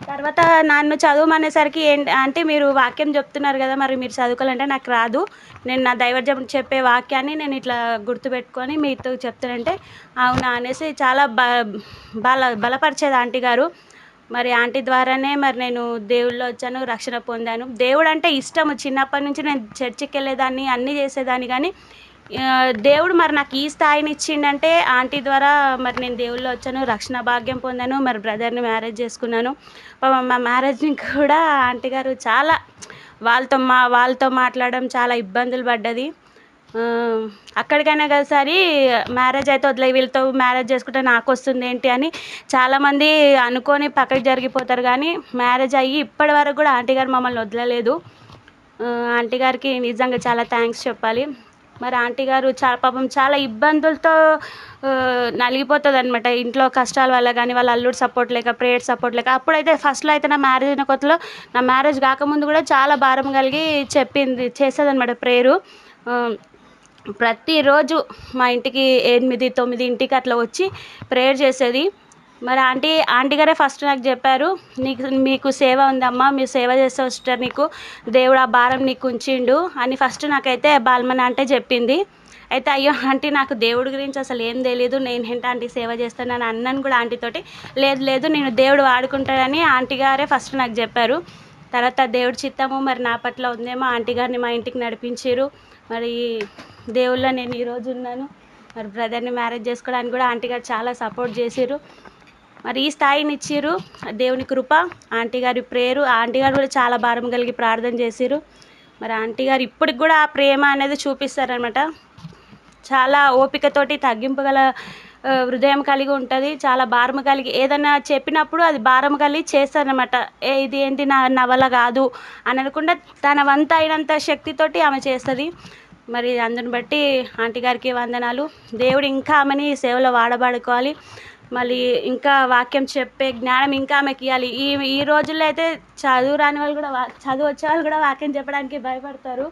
తర్వాత నన్ను చదవమనేసరికి అంటే మీరు వాక్యం చెప్తున్నారు కదా, మరి మీరు చదువుకోవాలంటే నాకు రాదు, నేను నా దైవజం చెప్పే వాక్యాన్ని నేను ఇట్లా గుర్తుపెట్టుకొని మీతో చెప్తానంటే అవునా అనేసి చాలా బలపరిచేది ఆంటీ గారు. మరి ఆంటీ ద్వారానే మరి నేను దేవుళ్ళో వచ్చాను, రక్షణ పొందాను. దేవుడు అంటే ఇష్టము. చిన్నప్పటి నుంచి నేను చర్చికి వెళ్ళేదాన్ని, అన్నీ చేసేదాన్ని. కానీ దేవుడు మరి నాకు ఈ స్థాయిని ఇచ్చిండంటే ఆంటీ ద్వారా మరి నేను దేవుళ్ళో వచ్చాను, రక్షణ భాగ్యం పొందాను. మరి బ్రదర్ని మ్యారేజ్ చేసుకున్నాను. మా మ్యారేజ్ని కూడా ఆంటీ గారు చాలా వాళ్ళతో మాట్లాడడం చాలా ఇబ్బందులు పడ్డది. అక్కడికైనా కదా సరే మ్యారేజ్ అయితే వదిలే, వీళ్ళతో మ్యారేజ్ చేసుకుంటే నాకు వస్తుంది ఏంటి అని చాలామంది అనుకొని పక్కకి జరిగిపోతారు. కానీ మ్యారేజ్ అయ్యి ఇప్పటి వరకు కూడా ఆంటీ గారు మమ్మల్ని వదలలేదు. ఆంటీ గారికి నిజంగా చాలా థ్యాంక్స్ చెప్పాలి. మరి ఆంటీ గారు పాపం చాలా ఇబ్బందులతో నలిగిపోతుంది అనమాట. ఇంట్లో కష్టాల వల్ల కానీ, వాళ్ళ అల్లుడు సపోర్ట్ లేక, ప్రేయర్ సపోర్ట్ లేక. అప్పుడైతే ఫస్ట్లో అయితే నా మ్యారేజ్ అయిన కొత్తలో, నా మ్యారేజ్ కాకముందు కూడా చాలా భారం కలిగి చేసేదనమాట ప్రేయరు. ప్రతిరోజు మా ఇంటికి 8-9 అట్లా వచ్చి ప్రేయర్ చేసేది. మరి ఆంటీ గారే ఫస్ట్ నాకు చెప్పారు, మీకు సేవ ఉందమ్మా, మీరు సేవ చేస్తే సిస్టర్, నీకు దేవుడు ఆ భారం నీకు ఉంచిండు అని ఫస్ట్ నాకైతే బాల్మన్ అంటే చెప్పింది. అయితే అయ్యో ఆంటీ, నాకు దేవుడి గురించి అసలు ఏం తెలియదు, నేను ఏంటి ఆంటీ సేవ చేస్తానని అన్నాను కూడా ఆంటీతోటి. లేదు నేను దేవుడు వాడుకుంటాడని ఆంటీ గారే ఫస్ట్ నాకు చెప్పారు. తర్వాత దేవుడి చిత్తము మరి నా పట్ల ఉందేమో, ఆంటీ గారిని మా ఇంటికి నడిపించారు. మరి దేవుళ్ళ నేను ఈరోజు ఉన్నాను. మరి బ్రదర్ని మ్యారేజ్ చేసుకోవడానికి కూడా ఆంటీ గారు చాలా సపోర్ట్ చేసారు. మరి ఈ స్థాయిని ఇచ్చారు దేవుని కృప, ఆంటీ గారి ప్రేయరు. ఆంటీ గారు కూడా చాలా భారం కలిగి ప్రార్థన చేసారు. మరి ఆంటీ గారు ఇప్పటికి కూడా ఆ ప్రేమ అనేది చూపిస్తారనమాట. చాలా ఓపికతోటి, తగ్గింపు గల హృదయం కలిగి ఉంటుంది. చాలా భారం కలిగి ఏదైనా చెప్పినప్పుడు అది భారం కలిగి చేస్తారనమాట. ఇది ఏంటి నా వల్ల కాదు అని అనకుండా తన వంత అయినంత శక్తితోటి ఆమె చేస్తుంది. మరి అందుని బట్టి ఆంటీ గారికి వందనాలు. దేవుడు ఇంకా ఆమెని సేవలో వాడబడుకోవాలి. మళ్ళీ ఇంకా వాక్యం చెప్పే జ్ఞానం ఇంకా ఆమెకి ఇవ్వాలి. ఈ రోజుల్లో అయితే చదువు రాని వాళ్ళు కూడా, చదువు వచ్చే వాళ్ళు కూడా వాక్యం చెప్పడానికి భయపడతారు.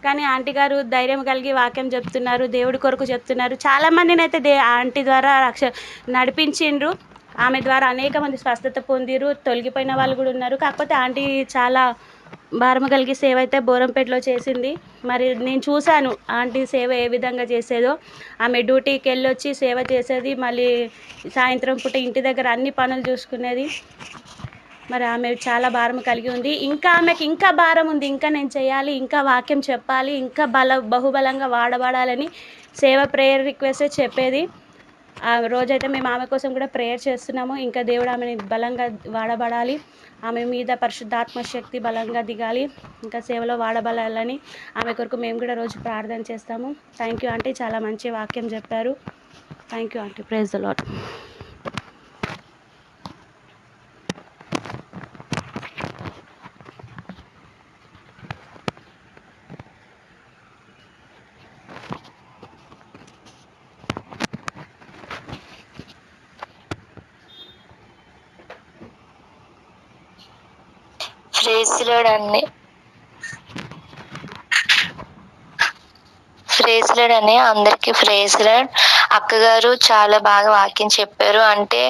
కానీ ఆంటీ గారు ధైర్యం కలిగి వాక్యం చెప్తున్నారు, దేవుడి కొరకు చెప్తున్నారు. చాలామందిని అయితే ఆంటీ ద్వారా నడిపించిండ్రు. ఆమె ద్వారా అనేక మంది స్వస్థత పొందిరు, తొలగిపోయిన వాళ్ళు కూడా ఉన్నారు. కాకపోతే ఆంటీ చాలా భారం కలిగి సేవ అయితే బోరంపేటలో చేసింది. మరి నేను చూశాను ఆంటీ సేవ ఏ విధంగా చేసేదో. ఆమె డ్యూటీకి వెళ్ళొచ్చి సేవ చేసేది, మళ్ళీ సాయంత్రం పూట ఇంటి దగ్గర అన్ని పనులు చూసుకునేది. మరి ఆమె చాలా భారం కలిగి ఉంది. ఇంకా ఆమెకి ఇంకా భారం ఉంది, ఇంకా నేను చేయాలి, ఇంకా వాక్యం చెప్పాలి, ఇంకా బహుబలంగా వాడబడాలని సేవ ప్రేయర్ రిక్వెస్ట్ చెప్పేది. ఆ రోజైతే మేము ఆమె కోసం కూడా ప్రేయర్ చేస్తున్నాము. ఇంకా దేవుడు ఆమెని బలంగా వాడబడాలి, ఆమె మీద పరిశుద్ధాత్మ శక్తి బలంగా దిగాలి, ఇంకా సేవలో వాడబడాలని ఆమె కొరకు మేము కూడా రోజు ప్రార్థన చేస్తాము. థ్యాంక్ యూ ఆంటీ, చాలా మంచి వాక్యం చెప్పారు. Thank you aunty. Praise the lord. Praise lord అని అందరికి ప్రైజ్ లార్డ్. అక్కగారు చాలా బాగా వాక్యం చెప్పారు. అంటే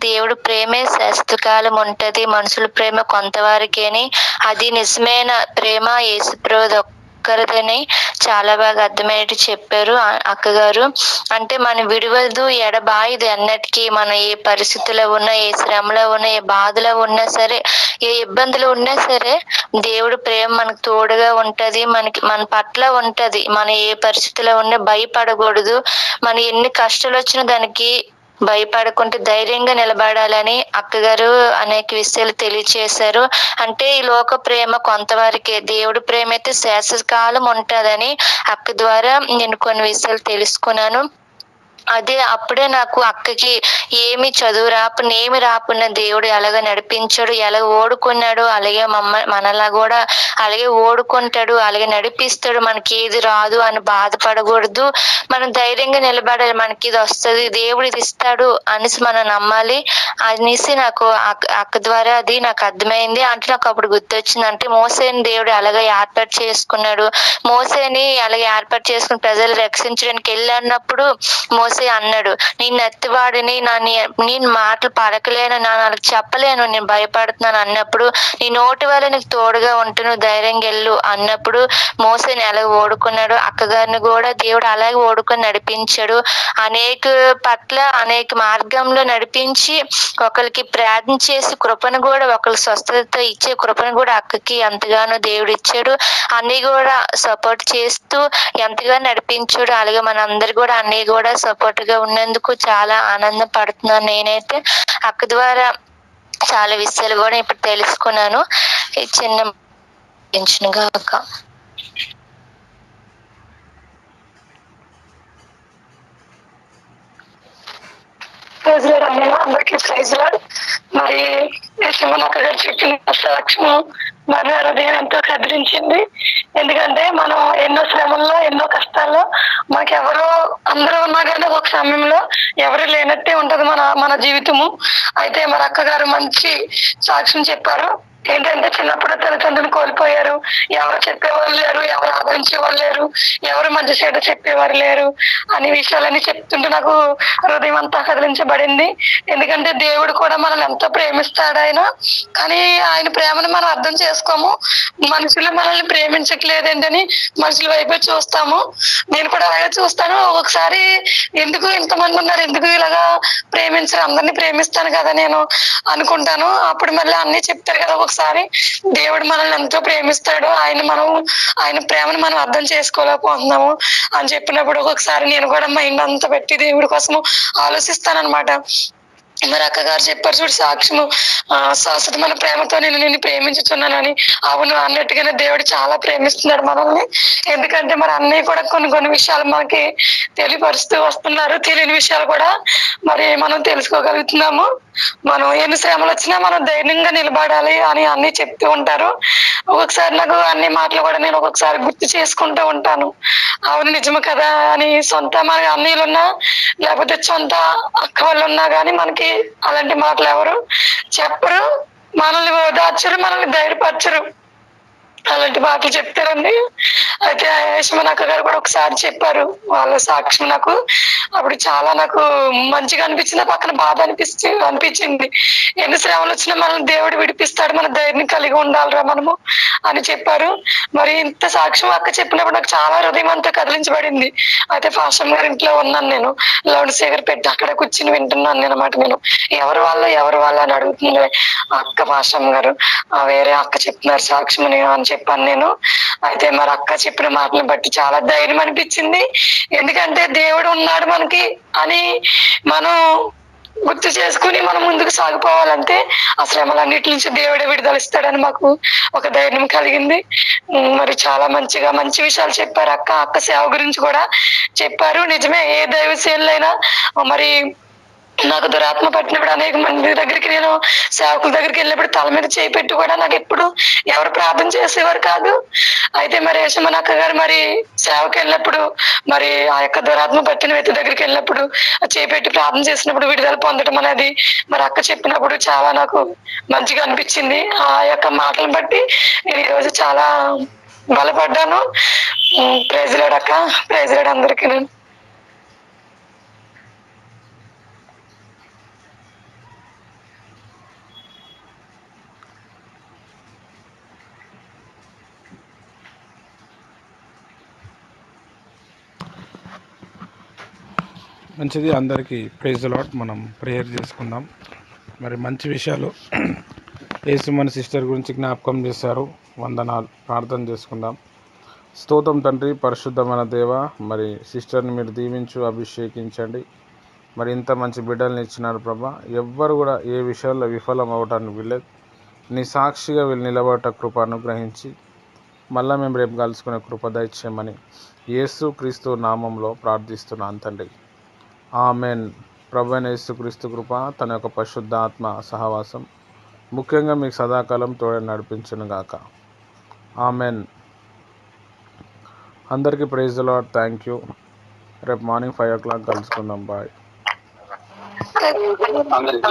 దేవుడు ప్రేమే శాశ్వతకాలం ఉంటది, మనుషుల ప్రేమ కొంతవరకేని. అది నిజమైన ప్రేమ యేసుప్రభుది ఒక్కరిదని చాలా బాగా అర్థమయ్యేట్టు చెప్పారు అక్కగారు. అంటే మనం విడవదు, ఎడబాయదు అన్నటికీ. మనం ఏ పరిస్థితిలో ఉన్నా, ఏ శ్రమలో ఉన్నా, ఏ బాధలో ఉన్నా సరే, ఏ ఇబ్బందులు ఉన్నా సరే, దేవుడు ప్రేమ మనకు తోడుగా ఉంటది, మన పట్ల ఉంటది. మనం ఏ పరిస్థితిలో ఉన్నా భయపడకూడదు. మనం ఎన్ని కష్టాలు వచ్చినా దానికి భయపడకుంటే ధైర్యంగా నిలబడాలని అక్కగారు అనేక విషయాలు తెలియచేశారు. అంటే ఈ లోక ప్రేమ కొంతవరకే, దేవుడి ప్రేమ అయితే శాశ్వతకాలం ఉంటుందని అక్క ద్వారా నేను కొన్ని విషయాలు తెలుసుకున్నాను. అప్పుడే నాకు అక్కకి ఏమి చదువు రాపున ఏమి రాపున్న దేవుడు ఎలాగ నడిపించాడు, ఎలాగ ఓడుకున్నాడు, అలాగే మనలా కూడా అలాగే ఓడుకుంటాడు, అలాగే నడిపిస్తాడు. మనకి ఏది రాదు అని బాధపడకూడదు, మనం ధైర్యంగా నిలబడాలి. మనకి ఇది వస్తుంది, దేవుడు ఇది ఇస్తాడు అనేసి మనం నమ్మాలి అనేసి నాకు అక్క ద్వారా అది నాకు అర్థమైంది. అంటే నాకు అప్పుడు గుర్తొచ్చింది, అంటే మోసేని దేవుడు అలాగే ఏర్పాటు చేసుకున్నాడు. మోసేని అలాగే ఏర్పాటు చేసుకుని ప్రజలు రక్షించడానికి వెళ్ళన్నప్పుడు మోసే అన్నాడు, నేను ఎత్తివాడిని, నేను మాటలు పలకలేను, వాళ్ళకి చెప్పలేను, నేను భయపడుతున్నాను అన్నప్పుడు నీ నోటి వల్ల నీకు తోడుగా ఉంటూ నువ్వు ధైర్యంగా వెళ్ళు అన్నప్పుడు మోసేని అలాగే ఓడుకున్నాడు. అక్కగారిని కూడా దేవుడు అలాగే ఓడుకొని నడిపించాడు. అనేక మార్గంలో నడిపించి ఒకరికి ప్రార్థన చేసి కృపను కూడా ఒకరికి స్వస్థతతో ఇచ్చే కృపను కూడా అక్కకి ఎంతగానో దేవుడు ఇచ్చాడు. అన్ని కూడా సపోర్ట్ చేస్తూ ఎంతగానో నడిపించాడు. అలాగే మన అందరు కూడా అన్ని కూడా సపోర్ట్ గా ఉన్నందుకు చాలా ఆనందం పడుతున్నాను. నేనైతే అక్క ద్వారా చాలా విషయాలు కూడా ఇప్పుడు తెలుసుకున్నాను. చిన్నగా అక్క. అందరికీ ప్రైజ్ లార్డ్. మరి యశమనక్క గారు చెప్పిన సాక్ష్యం మరి హృదయం ఎంతో కదిలించింది. ఎందుకంటే మనం ఎన్నో శ్రమల్లో ఎన్నో కష్టాల్లో మనకి అందరూ ఉన్నా కానీ ఒక సమయంలో ఎవరు లేనట్టే ఉంటది మన జీవితము. అయితే మరి అక్కగారు మంచి సాక్ష్యం చెప్పారు. ఏంటంటే చిన్నప్పుడు తల్లిదండ్రులు కోల్పోయారు, ఎవరు చెప్పేవారు లేరు, ఎవరు ఆదరించేవారు లేరు, ఎవరు మంచి చెడు చెప్పేవారు లేరు అనే విషయాలన్నీ చెప్తుంటే నాకు హృదయం అంతా కదిలించబడింది. ఎందుకంటే దేవుడు కూడా మనల్ని ఎంతో ప్రేమిస్తాడు కానీ ఆయన ప్రేమను మనం అర్థం చేసుకోము. మనుషులు మనల్ని ప్రేమించట్లేదేంటని మనుషుల వైపే చూస్తాము. నేను కూడా అలాగే చూస్తాను. ఒక్కొక్కసారి ఎందుకు ఇంతమంది ఉన్నారు, ఎందుకు ఇలాగా ప్రేమించరు, అందరినీ ప్రేమిస్తాను కదా నేను అనుకుంటాను. అప్పుడు మళ్ళీ అన్ని చెప్తారు కదా, ఒకసారి దేవుడు మనల్ని ఎంతో ప్రేమిస్తాడు, ఆయన ప్రేమను మనం అర్థం చేసుకోలేకపోతున్నాము అని చెప్పినప్పుడు ఒక్కొక్కసారి నేను కూడా మైండ్ అంతా పెట్టి దేవుడి కోసము ఆలోచిస్తాను అనమాట. మరి అక్కగారు చెప్పారు చూడు సాక్ష్యము, శాశ్వతమైన ప్రేమతో నిన్ను ప్రేమించుతున్నానని. అవును అన్నట్టుగానే దేవుడు చాలా ప్రేమిస్తున్నాడు మనల్ని. ఎందుకంటే మరి అన్నీ కూడా కొన్ని విషయాలు మనకి తెలియపరుస్తూ వస్తున్నారు. తెలియని విషయాలు కూడా మరి మనం తెలుసుకోగలుగుతున్నాము. మనం ఎన్ని శ్రమలు వచ్చినా మనం ధైర్యంగా నిలబడాలి అని అన్ని చెప్తూ ఉంటారు. ఒక్కొక్కసారి నాకు అన్ని మాటలు కూడా నేను ఒక్కొక్కసారి గుర్తు చేసుకుంటూ ఉంటాను. అవును నిజము కదా అని. సొంత మన అన్నీలున్నా లేకపోతే సొంత అక్క వాళ్ళు ఉన్నా కానీ మనకి అలాంటి మాటలు ఎవరు చెప్పరు, మనల్ని ఓదార్చరు, మనల్ని ధైర్యపరచరు. అలాంటి మాటలు చెప్తారండి. అయితే యశమనక్క గారు కూడా ఒకసారి చెప్పారు వాళ్ళ సాక్ష్యం నాకు. అప్పుడు చాలా నాకు మంచిగా అనిపించింది, పక్కన బాధ అనిపించింది. ఎన్ని శ్రమలు వచ్చినా మనల్ని దేవుడు విడిపిస్తాడు, మన ధైర్యం కలిగి ఉండాలిరా మనము అని చెప్పారు. మరి ఇంత సాక్ష్యం అక్క చెప్పినప్పుడు నాకు చాలా హృదయం అంతా కదిలించబడింది. అయితే ఫాస్టమ్ గారి ఇంట్లో ఉన్నాను నేను, లౌడ్ స్పీకర్ పెట్టి అక్కడ కూర్చుని వింటున్నాను అనమాట. నేను ఎవరు వాళ్ళు అని అడుగుతుంది అక్క. ఫాస్టమ్ గారు వేరే అక్క చెప్తున్నారు సాక్ష్యం అని చెప్పాను నేను. అయితే మరి అక్క చెప్పిన మాటలను బట్టి చాలా ధైర్యం అనిపించింది. ఎందుకంటే దేవుడు ఉన్నాడు మనకి అని మనం గుర్తు చేసుకుని మనం ముందుకు సాగిపోవాలంటే ఆ శ్రమలన్నిటి నుంచి దేవుడే విడుదలిస్తాడని మాకు ఒక ధైర్యం కలిగింది. మరి చాలా మంచి విషయాలు చెప్పారు అక్క సేవ గురించి కూడా చెప్పారు. నిజమే, ఏ దైవ సేవలైనా మరి నాకు దురాత్మ పట్టినప్పుడు అనేక మంది దగ్గరికి నేను సేవకుల దగ్గరికి వెళ్ళినప్పుడు తల మీద చేయి పెట్టి కూడా నాకు ఎప్పుడు ఎవరు ప్రార్థన చేసేవారు కాదు. అయితే మరి యశమనక్క గారు మరి సేవకి వెళ్ళినప్పుడు మరి ఆ యొక్క దురాత్మ పట్టిన వ్యక్తి దగ్గరికి వెళ్ళినప్పుడు చేయి పెట్టి ప్రార్థన చేసినప్పుడు విడుదల పొందడం అనేది మరి అక్క చెప్పినప్పుడు చాలా నాకు మంచిగా అనిపించింది. ఆ యొక్క మాటలను బట్టి నేను ఈరోజు చాలా బలపడ్డాను. ప్రైజ్ లార్డ్ అక్క, ప్రైజ్ లార్డ్ అందరికీ. మంచిది, అందరికీ ప్రైజ్ లార్డ్. మనం ప్రేయర్ చేసుకుందాం. మరి మంచి విషయాలు యేసు మన సిస్టర్ గురించి జ్ఞాపకం చేశారు. వందనాలు. ప్రార్థన చేసుకుందాం. స్తోత్రం తండ్రి, పరిశుద్ధమైన దేవ, మరి సిస్టర్ని మీరు దీవించు, అభిషేకించండి. మరి ఇంత మంచి బిడ్డల్ని ఇచ్చినారు ప్రభా. ఎవ్వరు కూడా ఏ విషయాల్లో విఫలం అవ్వటానికి వీల్లేదు. నీ సాక్షిగా వీళ్ళు నిలబడట కృప అనుగ్రహించి మళ్ళీ మేము రేపు కలుసుకునే కృప దయచేయమని యేసు క్రీస్తు నామంలో ప్రార్థిస్తున్నాను తండ్రి. ఆమెన్. ప్రభువైన యేసుక్రీస్తు కృప, తన యొక్క పరిశుద్ధ ఆత్మ సహవాసం ముఖ్యంగా మీకు సదాకాలం తోడే నడిపించును గాక. ఆమెన్. అందరికీ praise the lord. Thank you. రేపు మార్నింగ్ 5 o'clock కలుసుకుందాం. బాయ్. అందరికీ